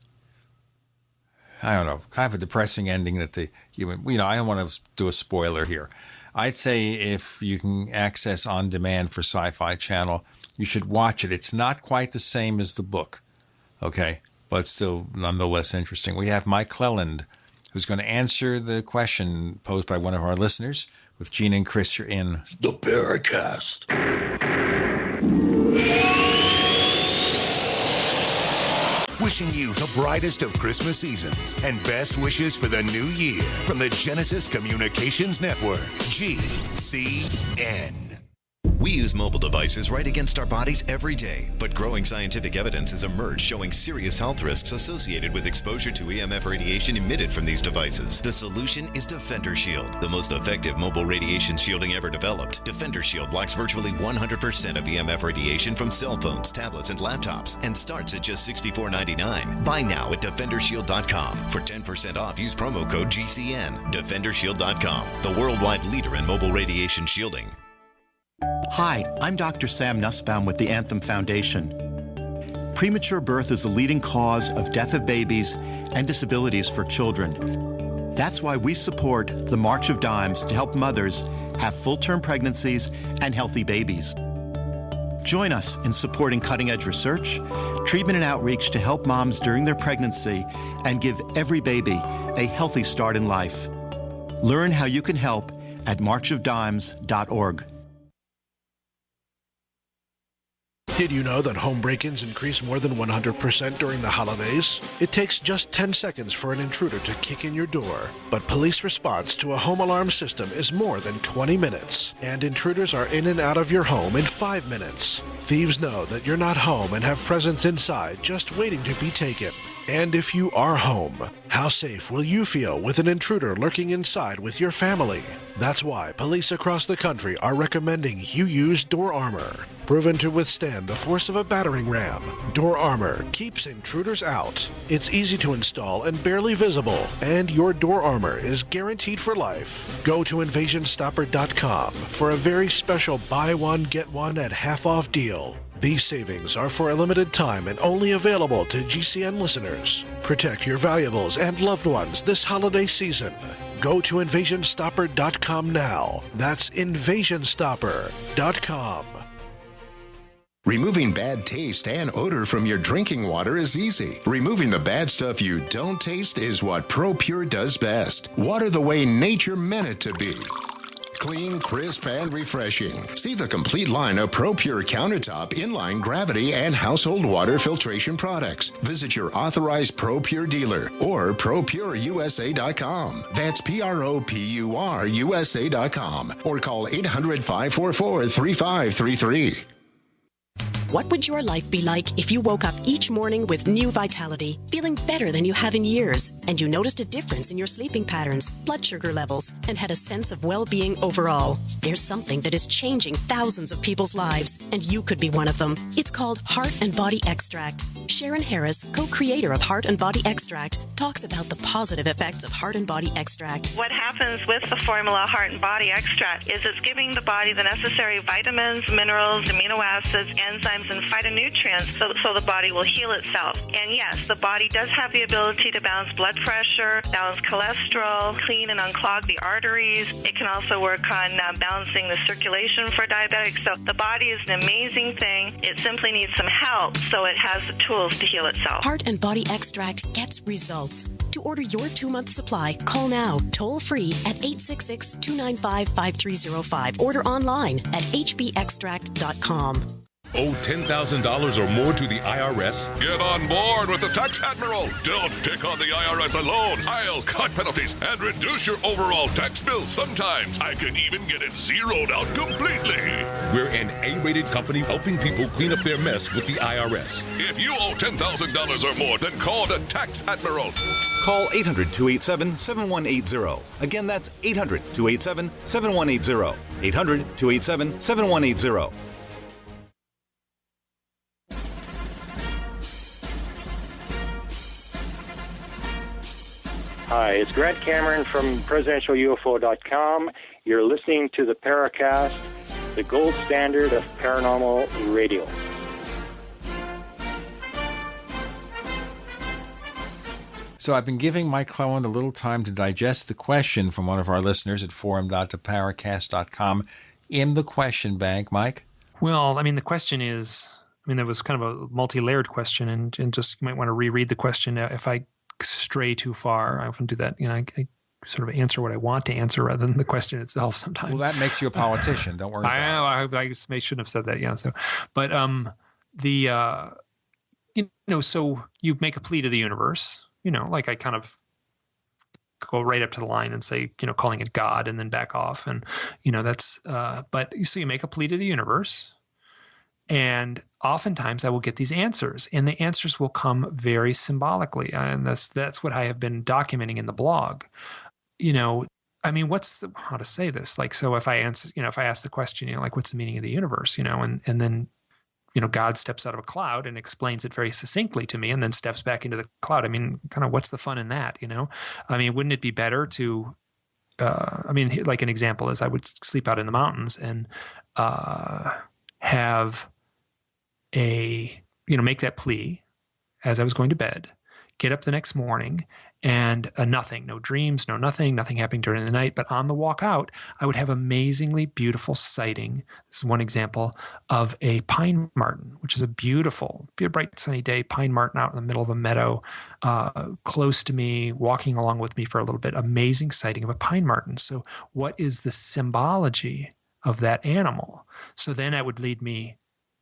S2: I don't know, kind of a depressing ending that I don't want to do a spoiler here. I'd say if you can access on demand for Sci-Fi Channel, you should watch it. It's not quite the same as the book, okay, but still nonetheless interesting. We have Mike Clelland, who's going to answer the question posed by one of our listeners with Gene and Chris. You're in
S17: the Paracast.
S22: Wishing you the brightest of Christmas seasons and best wishes for the new year from the Genesis Communications Network, GCN.
S23: We use mobile devices right against our bodies every day, but growing scientific evidence has emerged showing serious health risks associated with exposure to EMF radiation emitted from these devices. The solution is Defender Shield, the most effective mobile radiation shielding ever developed. Defender Shield blocks virtually 100% of EMF radiation from cell phones, tablets, and laptops, and starts at just $64.99. Buy now at DefenderShield.com. For 10% off, use promo code GCN. DefenderShield.com, the worldwide leader in mobile radiation shielding.
S6: Hi, I'm Dr. Sam Nussbaum with the Anthem Foundation. Premature birth is the leading cause of death of babies and disabilities for children. That's why we support the March of Dimes to help mothers have full-term pregnancies and healthy babies. Join us in supporting cutting-edge research, treatment and outreach to help moms during their pregnancy and give every baby a healthy start in life. Learn how you can help at marchofdimes.org.
S14: Did you know that home break-ins increase more than 100% during the holidays? It takes just 10 seconds for an intruder to kick in your door, but police response to a home alarm system is more than 20 minutes, and intruders are in and out of your home in 5 minutes. Thieves know that you're not home and have presents inside just waiting to be taken. And if you are home, how safe will you feel with an intruder lurking inside with your family? That's why police across the country are recommending you use Door Armor. Proven to withstand the force of a battering ram, Door Armor keeps intruders out. It's easy to install and barely visible, and your Door Armor is guaranteed for life. Go to InvasionStopper.com for a very special buy one, get one at half off deal. These savings are for a limited time and only available to GCN listeners. Protect your valuables and loved ones this holiday season. Go to InvasionStopper.com now. That's InvasionStopper.com.
S22: Removing bad taste and odor from your drinking water is easy. Removing the bad stuff you don't taste is what ProPure does best. Water the way nature meant it to be. Clean, crisp, and refreshing. See the complete line of ProPure countertop, inline, gravity, and household water filtration products. Visit your authorized ProPure dealer or ProPureUSA.com. That's ProPureUSA.com or call 800-544-3533.
S5: What would your life be like if you woke up each morning with new vitality, feeling better than you have in years, and you noticed a difference in your sleeping patterns, blood sugar levels, and had a sense of well-being overall? There's something that is changing thousands of people's lives, and you could be one of them. It's called Heart and Body Extract. Sharon Harris, co-creator of Heart and Body Extract, talks about the positive effects of Heart and Body Extract.
S19: What happens with the formula Heart and Body Extract is it's giving the body the necessary vitamins, minerals, amino acids, enzymes, and phytonutrients so the body will heal itself. And yes, the body does have the ability to balance blood pressure, balance cholesterol, clean and unclog the arteries. It can also work on balancing the circulation for diabetics. So the body is an amazing thing. It simply needs some help so it has the tools to heal itself.
S5: Heart and Body Extract gets results. To order your 2-month supply, call now, toll free at 866-295-5305. Order online at hbextract.com.
S21: Owe $10,000 or more to the IRS?
S1: Get on board with the Tax Admiral. Don't take on the IRS alone. I'll cut penalties and reduce your overall tax bill. Sometimes I can even get it zeroed out completely.
S21: We're an A-rated company helping people clean up their mess with the IRS.
S1: If you owe $10,000 or more, then call the Tax Admiral.
S24: Call 800-287-7180. Again, that's 800-287-7180. 800-287-7180.
S18: Hi, it's Grant Cameron from presidentialufo.com. You're listening to the Paracast, the gold standard of paranormal radio.
S2: So I've been giving Mike Clelland a little time to digest the question from one of our listeners at forum.theparacast.com in the question bank. Mike?
S9: Well, I mean, the question is, there was kind of a multi-layered question, and just you might want to reread the question if I stray too far. I often do that. I sort of answer what I want to answer rather than the question itself sometimes.
S2: Well, that makes you a politician. Don't worry
S9: I know.
S2: about it.
S9: I shouldn't have said that. Yeah. So, but so you make a plea to the universe. Like I kind of go right up to the line and say, calling it God, and then back off, and that's. But so you make a plea to the universe. And oftentimes I will get these answers, and the answers will come very symbolically. And that's what I have been documenting in the blog. How to say this? Like, so if I answer, if I ask the question, like, what's the meaning of the universe? And then, God steps out of a cloud and explains it very succinctly to me, and then steps back into the cloud. kind of what's the fun in that? Wouldn't it be better to, like an example is I would sleep out in the mountains and have make that plea as I was going to bed, get up the next morning, and nothing, no dreams, nothing happening during the night. But on the walk out, I would have amazingly beautiful sighting. This is one example of a pine marten, which is a bright sunny day, pine marten out in the middle of a meadow, close to me, walking along with me for a little bit, amazing sighting of a pine marten. So what is the symbology of that animal? So then that would lead me,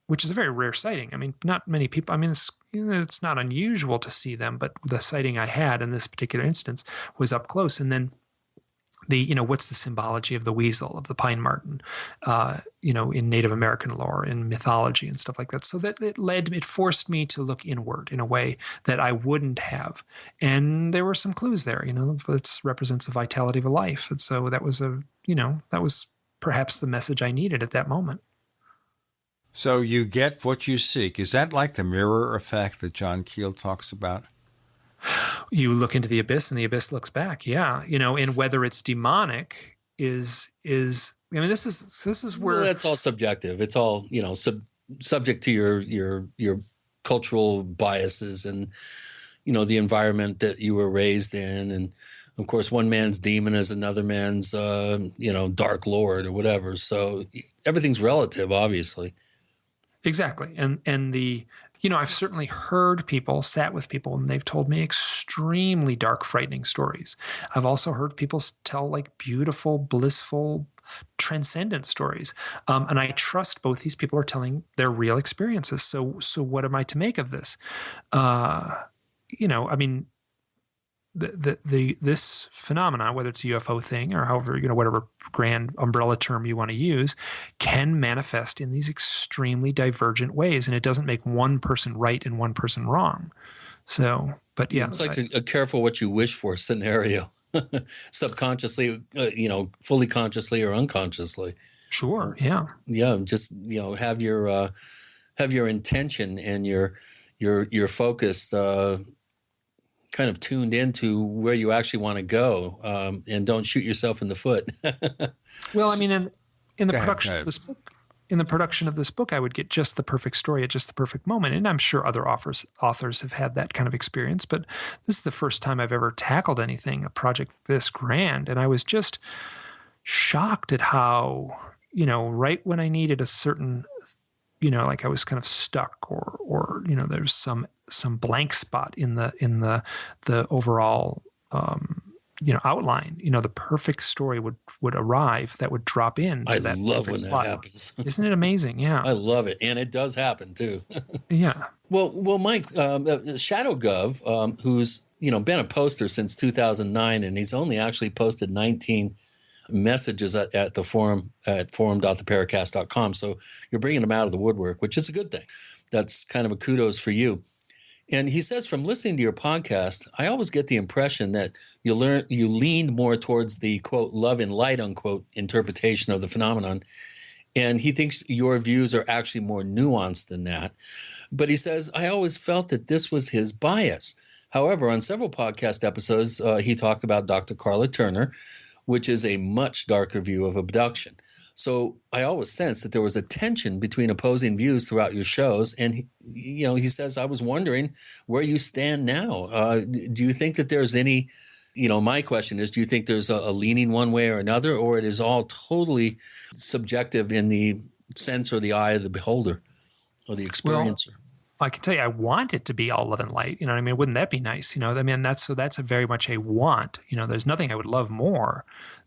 S9: which is a very rare sighting. Not many people, it's not unusual to see them, but the sighting I had in this particular instance was up close. And then what's the symbology of the weasel, of the pine marten, in Native American lore, in mythology and stuff like that. So that it forced me to look inward in a way that I wouldn't have. And there were some clues there, that represents the vitality of a life. And so that was that was perhaps the message I needed at that moment.
S2: So you get what you seek. Is that like the mirror effect that John Keel talks about?
S9: You look into the abyss and the abyss looks back. Yeah. And whether it's demonic is this is where
S3: that's all subjective. It's all, subject to your cultural biases and, the environment that you were raised in. And of course, one man's demon is another man's, dark lord or whatever. So everything's relative, obviously.
S9: Exactly. And I've certainly heard people, sat with people, and they've told me extremely dark, frightening stories. I've also heard people tell like beautiful, blissful, transcendent stories. And I trust both these people are telling their real experiences. So what am I to make of this? this phenomenon, whether it's a UFO thing or however, whatever grand umbrella term you want to use, can manifest in these extremely divergent ways, and it doesn't make one person right and one person wrong. So, but yeah,
S3: it's like a careful what you wish for scenario, subconsciously, fully consciously or unconsciously.
S9: Sure. Yeah.
S3: Yeah. Just, have your intention and your focus, kind of tuned into where you actually want to go, and don't shoot yourself in the foot.
S9: Well, I mean, in the production of this book, I would get just the perfect story at just the perfect moment. And I'm sure other authors have had that kind of experience, but this is the first time I've ever tackled a project this grand. And I was just shocked at how, right when I needed a certain, like I was kind of stuck or there's some blank spot in the overall, outline, the perfect story would arrive that would drop in.
S3: I love when that happens.
S9: Isn't it amazing? Yeah.
S3: I love it. And it does happen too.
S9: Yeah.
S3: Well, Mike, Shadow Gov, who's, been a poster since 2009, and he's only actually posted 19 messages at the forum at forum.theparacast.com. So you're bringing them out of the woodwork, which is a good thing. That's kind of a kudos for you. And he says, from listening to your podcast, I always get the impression that you lean more towards the, quote, love and light, unquote, interpretation of the phenomenon. And he thinks your views are actually more nuanced than that. But he says, I always felt that this was his bias. However, on several podcast episodes, he talked about Dr. Carla Turner, which is a much darker view of abduction. So I always sensed that there was a tension between opposing views throughout your shows. And, he says, I was wondering where you stand now. Do you think that there's any, my question is, do you think there's a leaning one way or another, or it is all totally subjective in the sense or the eye of the beholder or the experiencer?
S9: Well, I can tell you, I want it to be all love and light. You know what I mean? Wouldn't that be nice? That's a very much a want. There's nothing I would love more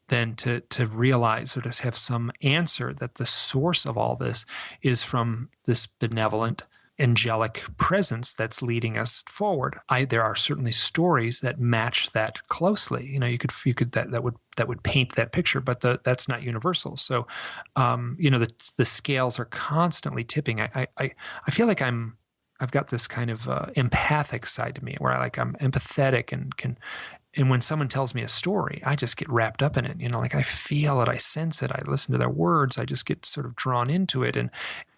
S9: than to realize or to have some answer that the source of all this is from this benevolent, angelic presence that's leading us forward. There are certainly stories that match that closely. You could that would paint that picture, but that's not universal. So, the scales are constantly tipping. I feel like I've got this kind of empathic side to me where I'm empathetic and when someone tells me a story, I just get wrapped up in it. I feel it, I sense it, I listen to their words, I just get sort of drawn into it. And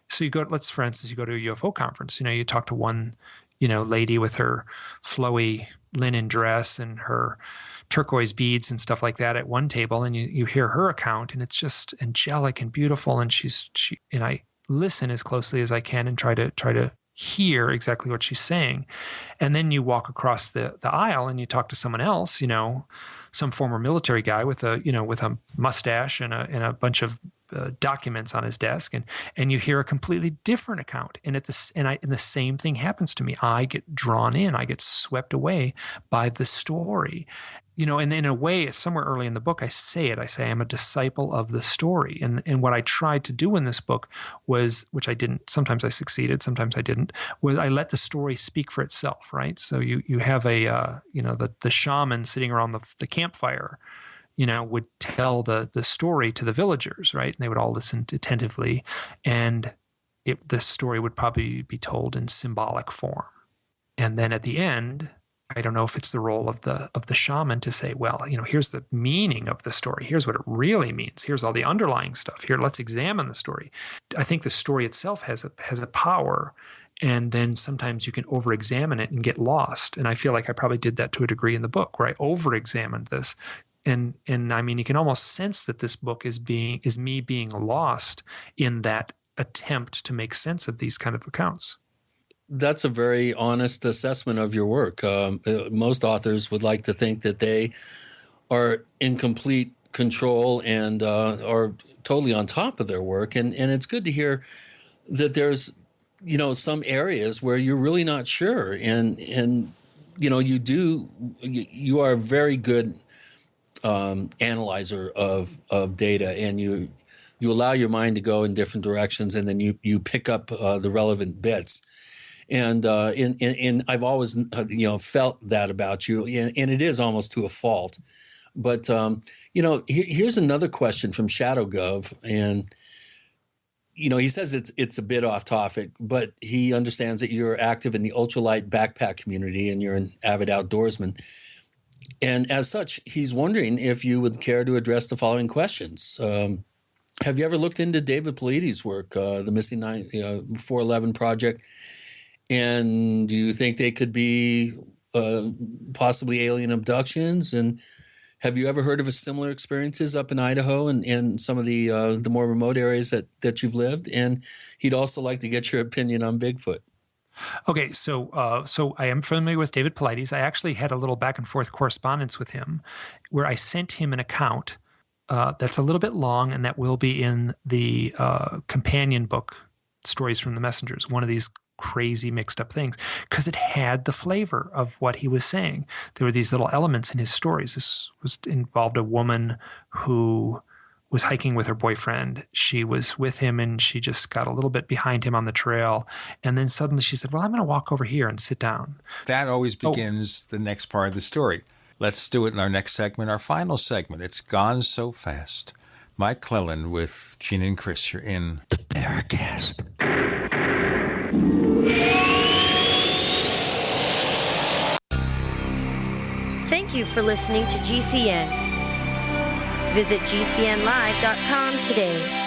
S9: so for instance, you go to a UFO conference, you talk to one, lady with her flowy linen dress and her turquoise beads and stuff like that at one table, and you hear her account, and it's just angelic and beautiful. And and I listen as closely as I can and try to hear exactly what she's saying. And then you walk across the aisle and you talk to someone else, some former military guy with a mustache and a bunch of documents on his desk, and you hear a completely different account. And the same thing happens to me. I get drawn in, I get swept away by the story. And in a way, somewhere early in the book, I say I'm a disciple of the story. And what I tried to do in this book was, which I didn't, sometimes I succeeded, sometimes I didn't, was I let the story speak for itself, right? So you have the shaman sitting around the campfire, would tell the story to the villagers, right? And they would all listen attentively. And the story would probably be told in symbolic form. And then at the end, I don't know if it's the role of the shaman to say, well, here's the meaning of the story. Here's what it really means. Here's all the underlying stuff. Here, let's examine the story. I think the story itself has a power, and then sometimes you can over-examine it and get lost. And I feel like I probably did that to a degree in the book, where I over-examined this. And I mean, you can almost sense that this book is me being lost in that attempt to make sense of these kind of accounts.
S3: That's a very honest assessment of your work. Most authors would like to think that they are in complete control and are totally on top of their work. And it's good to hear that there's, some areas where you're really not sure. And you are a very good analyzer of data, and you allow your mind to go in different directions, and then you pick up the relevant bits. And I've always, felt that about you, and it is almost to a fault. But, here's another question from ShadowGov, and, he says it's a bit off topic, but he understands that you're active in the ultralight backpack community and you're an avid outdoorsman. And as such, he's wondering if you would care to address the following questions. Have you ever looked into David Paulides' work, the Missing 411 Project? And do you think they could be possibly alien abductions? And have you ever heard of similar experiences up in Idaho and some of the more remote areas that you've lived? And he'd also like to get your opinion on Bigfoot.
S9: Okay, so I am familiar with David Paulides. I actually had a little back and forth correspondence with him where I sent him an account that's a little bit long, and that will be in the companion book, Stories from the Messengers, one of these crazy mixed up things, because it had the flavor of what he was saying. There were these little elements in his stories. This involved a woman who was hiking with her boyfriend. She was with him and she just got a little bit behind him on the trail. And then suddenly she said, well, I'm going to walk over here and sit down.
S2: That always begins the next part of the story. Let's do it in our next segment, our final segment. It's Gone So Fast. Mike Clelland with Gene and Chris. You're in the Paracast.
S4: Thank you for listening to GCN. Visit GCNlive.com today.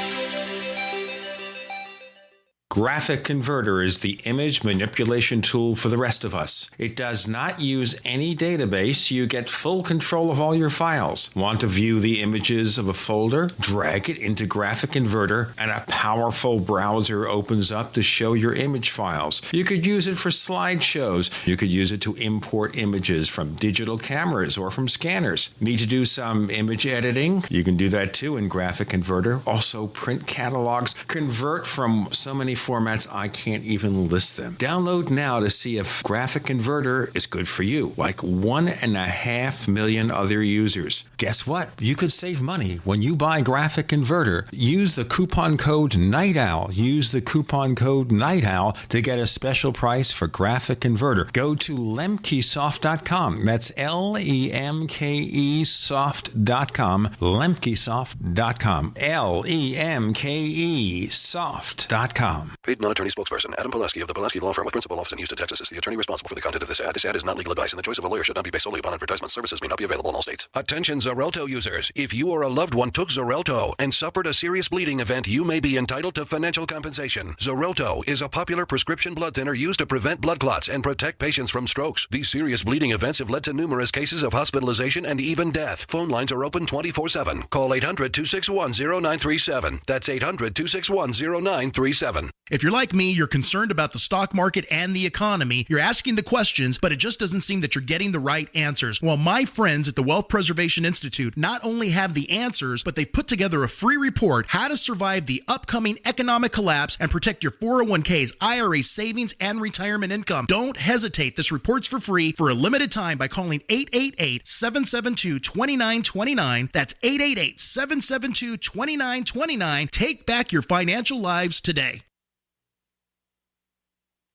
S11: Graphic Converter is the image manipulation tool for the rest of us. It does not use any database. You get full control of all your files. Want to view the images of a folder? Drag it into Graphic Converter and a powerful browser opens up to show your image files. You could use it for slideshows. You could use it to import images from digital cameras or from scanners. Need to do some image editing? You can do that too in Graphic Converter. Also print catalogs. Convert from so many formats I can't even list them. Download now to see if Graphic Converter is good for you, like 1.5 million other users. Guess what? You could save money when you buy Graphic Converter. Use the coupon code Night Owl. Use the coupon code Night Owl to get a special price for Graphic Converter. Go to lemkesoft.com. That's LEMKEsoft.com. lemkesoft.com. LEMKEsoft.com.
S7: Paid non-attorney spokesperson Adam Pulaski of the Pulaski Law Firm with principal office in Houston, Texas is the attorney responsible for the content of this ad. This ad is not legal advice, and the choice of a lawyer should not be based solely upon advertisement. Services may not be available in all states. Attention Xarelto users. If you or a loved one took Xarelto and suffered a serious bleeding event, you may be entitled to financial compensation. Xarelto is a popular prescription blood thinner used to prevent blood clots and protect patients from strokes. These serious bleeding events have led to numerous cases of hospitalization and even death. Phone lines are open 24/7. Call 800-261-0937. That's 800-261-0937.
S8: If you're like me, you're concerned about the stock market and the economy. You're asking the questions, but it just doesn't seem that you're getting the right answers. Well, my friends at the Wealth Preservation Institute not only have the answers, but they've put together a free report, How to Survive the Upcoming Economic Collapse and Protect Your 401ks, IRA savings, and retirement income. Don't hesitate. This report's for free for a limited time by calling 888-772-2929. That's 888-772-2929. Take back your financial lives today.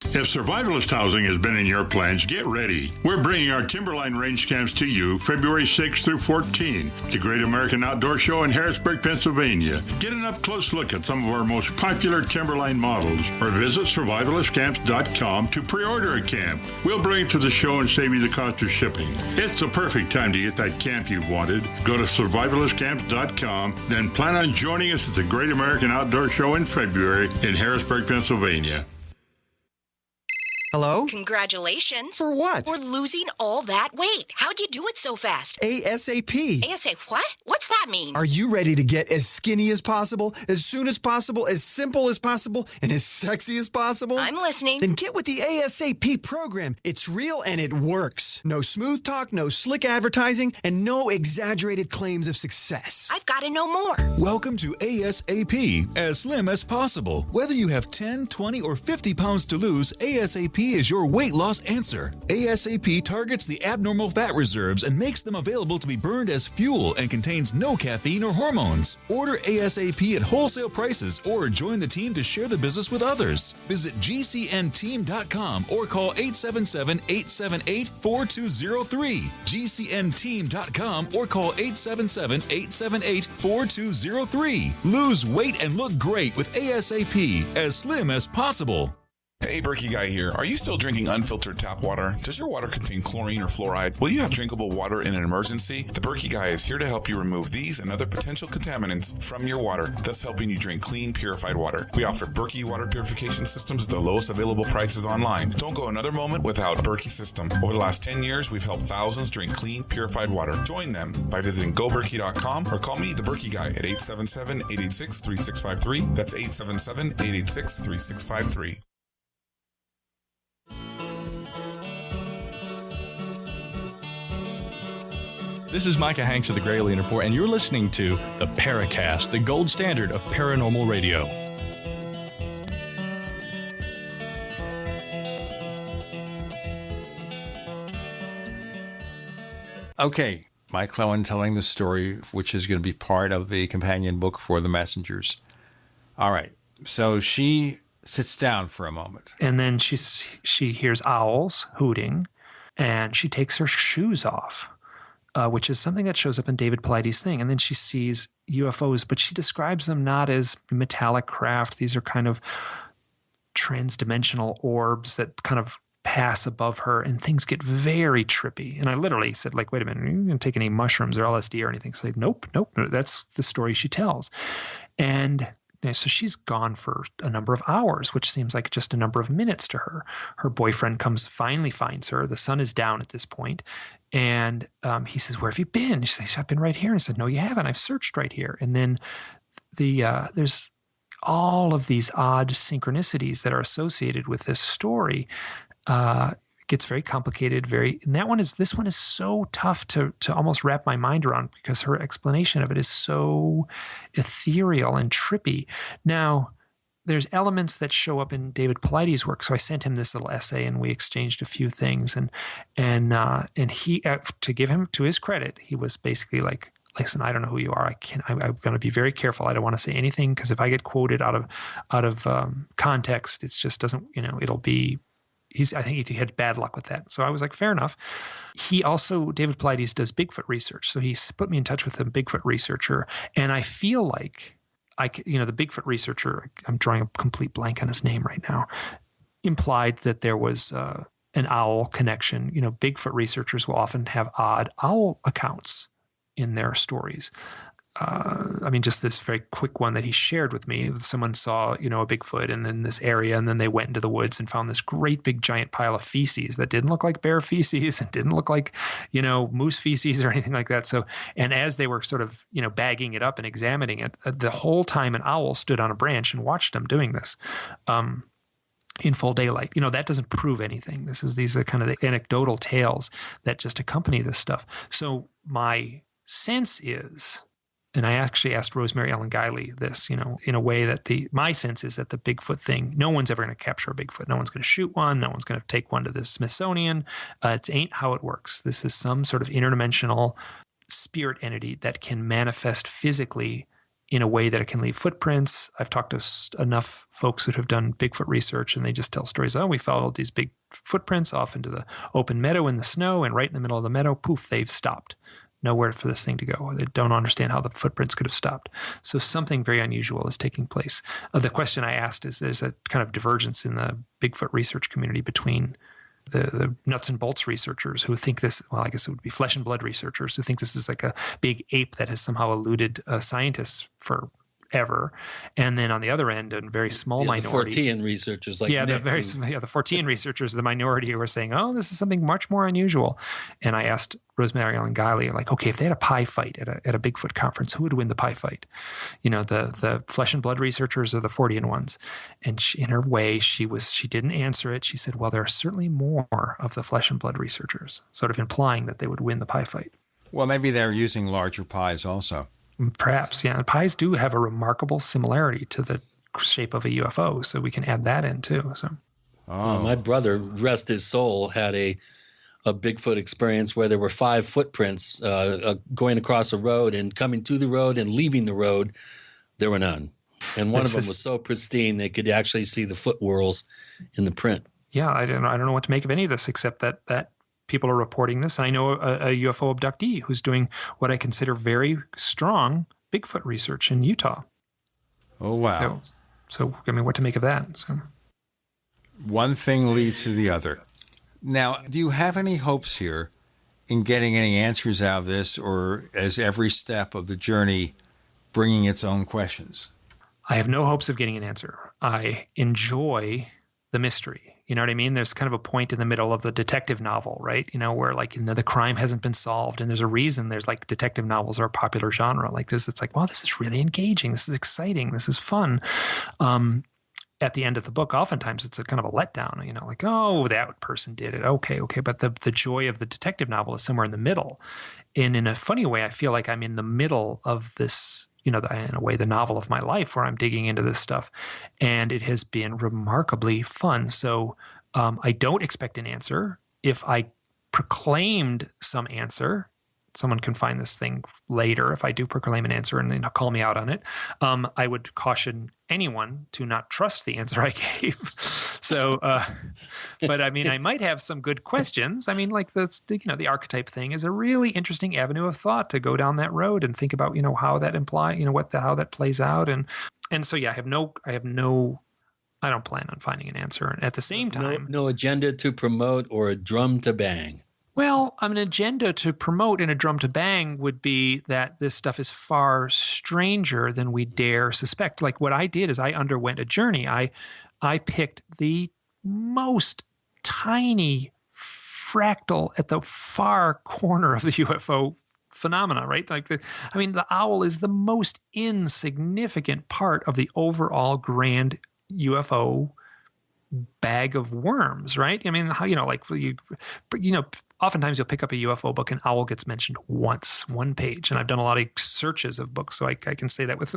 S20: If survivalist housing has been in your plans, get ready. We're bringing our Timberline Range Camps to you February 6th through 14th. The Great American Outdoor Show in Harrisburg, Pennsylvania. Get an up-close look at some of our most popular Timberline models or visit survivalistcamps.com to pre-order a camp. We'll bring it to the show and save you the cost of shipping. It's the perfect time to get that camp you've wanted. Go to survivalistcamps.com, then plan on joining us at the Great American Outdoor Show in February in Harrisburg, Pennsylvania.
S24: Hello?
S25: Congratulations.
S24: For what?
S25: For losing all that weight. How'd you do it so fast?
S24: ASAP.
S25: What? What's that mean?
S24: Are you ready to get as skinny as possible, as soon as possible, as simple as possible, and as sexy as possible?
S25: I'm listening.
S24: Then get with the ASAP program. It's real and it works. No smooth talk, no slick advertising, and no exaggerated claims of success.
S25: I've got to know more.
S26: Welcome to ASAP, as slim as possible. Whether you have 10, 20, or 50 pounds to lose, ASAP
S10: ASAP is your weight loss answer. ASAP targets the abnormal fat reserves and makes them available to be burned as fuel and contains no caffeine or hormones. Order ASAP at wholesale prices or join the team to share the business with others. Visit GCNteam.com or call 877-878-4203. GCNteam.com or call 877-878-4203. Lose weight and look great with ASAP, as slim as possible.
S12: Hey, Berkey Guy here. Are you still drinking unfiltered tap water? Does your water contain chlorine or fluoride? Will you have drinkable water in an emergency? The Berkey Guy is here to help you remove these and other potential contaminants from your water, thus helping you drink clean, purified water. We offer Berkey water purification systems at the lowest available prices online. Don't go another moment without Berkey system. Over the last 10 years, we've helped thousands drink clean, purified water. Join them by visiting goberkey.com or call me, the Berkey Guy, at 877-886-3653. That's 877-886-3653.
S13: This is Micah Hanks of the Gray Alien Report, and you're listening to the Paracast, the gold standard of paranormal radio.
S2: Okay, Mike Clelland telling the story, which is going to be part of the companion book for the Messengers. All right, so she sits down for a moment.
S9: And then she hears owls hooting, and she takes her shoes off. Which is something that shows up in David Paulides' thing. And then she sees UFOs, but she describes them not as metallic craft. These are kind of transdimensional orbs that kind of pass above her, and things get very trippy. And I literally said, like, wait a minute, are you going to take any mushrooms or LSD or anything? So nope. That's the story she tells. And so she's gone for a number of hours, which seems like just a number of minutes to her. Her boyfriend finally finds her. The sun is down at this point. And he says, where have you been? She says, I've been right here. And I said, no, you haven't. I've searched right here. And then there's all of these odd synchronicities that are associated with this story. It gets very complicated. This one is so tough to almost wrap my mind around, because her explanation of it is so ethereal and trippy. Now, there's elements that show up in David Paulides' work. So I sent him this little essay, and we exchanged a few things. And he, to give him to his credit, he was basically like, listen, I don't know who you are. I'm going to be very careful. I don't want to say anything, because if I get quoted out of context, it just doesn't, it'll be. I think he had bad luck with that. So I was like, fair enough. He also, David Paulides, does Bigfoot research. So he put me in touch with a Bigfoot researcher. And I feel like the Bigfoot researcher, I'm drawing a complete blank on his name right now, implied that there was an owl connection. Bigfoot researchers will often have odd owl accounts in their stories. Just this very quick one that he shared with me. Someone saw, a Bigfoot in this area, and then they went into the woods and found this great big giant pile of feces that didn't look like bear feces and didn't look like, moose feces or anything like that. So, and as they were sort of, bagging it up and examining it, the whole time an owl stood on a branch and watched them doing this. In full daylight. That doesn't prove anything. These are kind of the anecdotal tales that just accompany this stuff. So my sense is, and I actually asked Rosemary Ellen Guiley this, in a way that my sense is that the Bigfoot thing, no one's ever going to capture a Bigfoot. No one's going to shoot one. No one's going to take one to the Smithsonian. It ain't how it works. This is some sort of interdimensional spirit entity that can manifest physically in a way that it can leave footprints. I've talked to enough folks that have done Bigfoot research, and they just tell stories. Oh, we followed these big footprints off into the open meadow in the snow, and right in the middle of the meadow, poof, they've stopped. Nowhere for this thing to go. They don't understand how the footprints could have stopped. So something very unusual is taking place. The question I asked is, there's a kind of divergence in the Bigfoot research community between the nuts and bolts researchers who think this, well, I guess it would be flesh and blood researchers who think this is like a big ape that has somehow eluded scientists forever. And then on the other end, a very small minority.
S3: The Fortean researchers.
S9: The Fortean researchers, the minority who are saying, oh, this is something much more unusual. And I asked Rosemary Ellen Guiley, like, okay, if they had a pie fight at a Bigfoot conference, who would win the pie fight? The flesh and blood researchers or the Fortean ones? And she, in her way, she didn't answer it. She said, well, there are certainly more of the flesh and blood researchers, sort of implying that they would win the pie fight.
S2: Well, maybe they're using larger pies also.
S9: Perhaps, yeah. Pies do have a remarkable similarity to the shape of a UFO, so we can add that in too. So,
S3: My brother, rest his soul, had a Bigfoot experience where there were 5 footprints going across a road, and coming to the road and leaving the road, there were none. And one of them was so pristine they could actually see the foot whorls in the print.
S9: Yeah, I don't know what to make of any of this, except that people are reporting this. And I know a UFO abductee who's doing what I consider very strong Bigfoot research in Utah.
S2: Oh, wow.
S9: So I mean, what to make of that? So
S2: one thing leads to the other. Now, do you have any hopes here in getting any answers out of this, or as every step of the journey bringing its own questions?
S9: I have no hopes of getting an answer. I enjoy the mystery. You know what I mean? There's kind of a point in the middle of the detective novel, right? You know, where like, you know, the crime hasn't been solved, and there's a reason there's like detective novels are a popular genre like this. It's like, wow, this is really engaging. This is exciting. This is fun. At the end of the book, oftentimes it's a kind of a letdown, you know, like, oh, that person did it. Okay. But the joy of the detective novel is somewhere in the middle. And in a funny way, I feel like I'm in the middle of this, you know, in a way, the novel of my life, where I'm digging into this stuff. And it has been remarkably fun. So I don't expect an answer. If I proclaimed some answer, someone can find this thing later. If I do proclaim an answer and call me out on it, I would caution anyone to not trust the answer I gave. So, but I mean, I might have some good questions. I mean, like the archetype thing is a really interesting avenue of thought to go down that road and think about, how that how that plays out. And so, yeah, I don't plan on finding an answer. And at the same time,
S3: no agenda to promote or a drum to bang.
S9: Well, an agenda to promote and a drum to bang would be that this stuff is far stranger than we dare suspect. Like what I did is I underwent a journey. I picked the most tiny fractal at the far corner of the UFO phenomena, right? Like the owl is the most insignificant part of the overall grand UFO bag of worms, right? I mean, oftentimes you'll pick up a UFO book and owl gets mentioned once, one page. And I've done a lot of searches of books, so I can say that with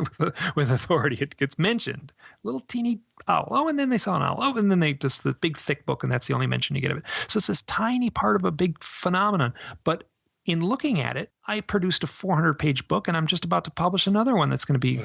S9: authority. It gets mentioned. Little teeny owl. Oh, and then they saw an owl. Oh, and then they just the big thick book, and that's the only mention you get of it. So it's this tiny part of a big phenomenon. But in looking at it, I produced a 400-page book, and I'm just about to publish another one that's going to be,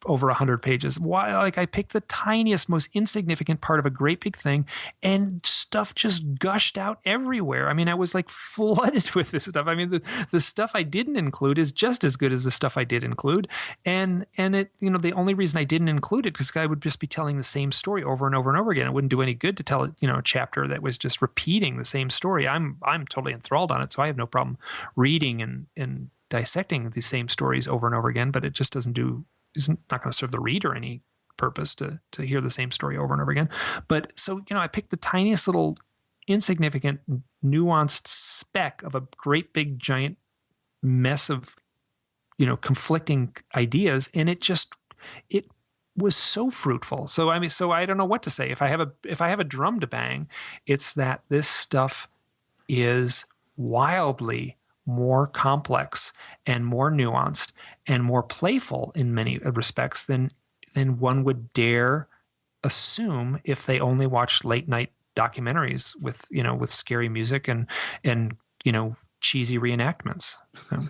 S9: over 100 pages. Why? Like I picked the tiniest, most insignificant part of a great big thing, and stuff just gushed out everywhere. I mean, I was like flooded with this stuff. I mean, the stuff I didn't include is just as good as the stuff I did include, and it, the only reason I didn't include it because I would just be telling the same story over and over and over again. It wouldn't do any good to tell a chapter that was just repeating the same story. I'm totally enthralled on it, so I have no problem reading and dissecting the same stories over and over again, but it just isn't not going to serve the reader any purpose to hear the same story over and over again. But so, I picked the tiniest little insignificant nuanced speck of a great big giant mess of, conflicting ideas. And it was so fruitful. So, I don't know what to say. If I have a drum to bang, it's that this stuff is wildly more complex and more nuanced and more playful in many respects than one would dare assume if they only watched late night documentaries with scary music and cheesy reenactments. So.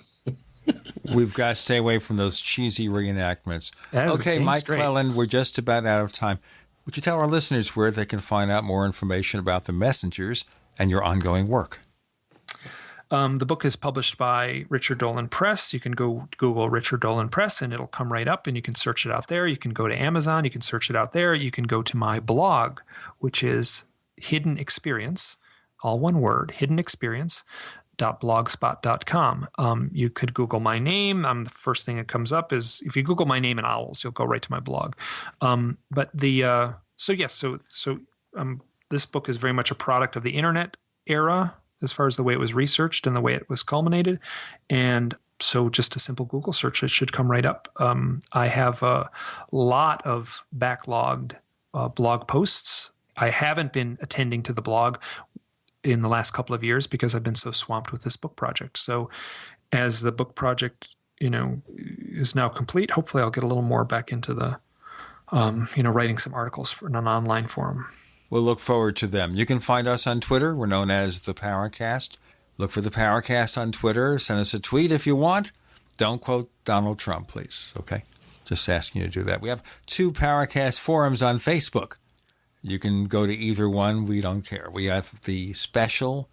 S2: We've got to stay away from those cheesy reenactments. Okay, Mike Clelland, we're just about out of time. Would you tell our listeners where they can find out more information about the Messengers and your ongoing work?
S9: The book is published by Richard Dolan Press. You can go Google Richard Dolan Press and it'll come right up and you can search it out there. You can go to Amazon. You can search it out there. You can go to my blog, which is Hidden Experience, all one word, hiddenexperience.blogspot.com. You could Google my name. The first thing that comes up is if you Google my name and owls, you'll go right to my blog. This book is very much a product of the internet era, as far as the way it was researched and the way it was culminated. And so just a simple Google search, it should come right up. I have a lot of backlogged blog posts. I haven't been attending to the blog in the last couple of years because I've been so swamped with this book project. So as the book project, is now complete, hopefully I'll get a little more back into the, writing some articles for an online forum.
S2: we'll look forward to them. You can find us on Twitter. We're known as the Paracast. Look for the Paracast on Twitter. Send us a tweet if you want. Don't quote Donald Trump, please, okay? Just asking you to do that. We have 2 Paracast forums on Facebook. You can go to either one. We don't care. We have the special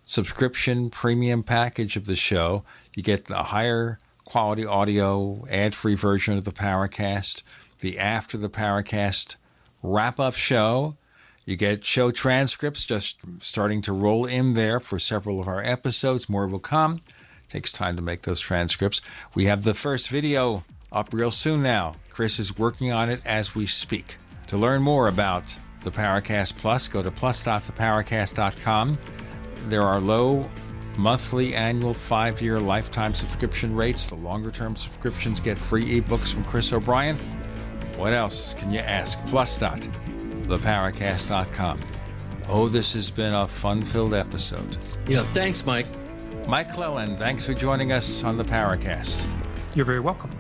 S2: subscription premium package of the show. You get a higher quality audio, ad-free version of the Paracast, the After the Paracast wrap-up show. You get show transcripts just starting to roll in there for several of our episodes. More will come. It takes time to make those transcripts. We have the first video up real soon now. Chris is working on it as we speak. To learn more about the Paracast Plus, go to plus.theparacast.com. There are low monthly, annual, 5-year, lifetime subscription rates. The longer-term subscriptions get free ebooks from Chris O'Brien. What else can you ask? Plus.theparacast.com. Oh, this has been a fun-filled episode.
S3: Yeah, thanks, Mike.
S2: Mike Clelland, thanks for joining us on the Paracast.
S9: You're very welcome.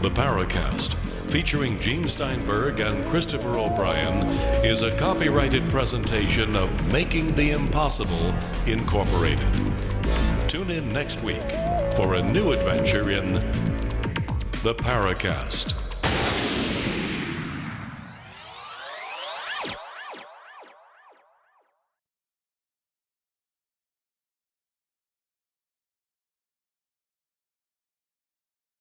S1: The Paracast, featuring Gene Steinberg and Christopher O'Brien, is a copyrighted presentation of Making the Impossible Incorporated. Tune in next week for a new adventure in The Paracast.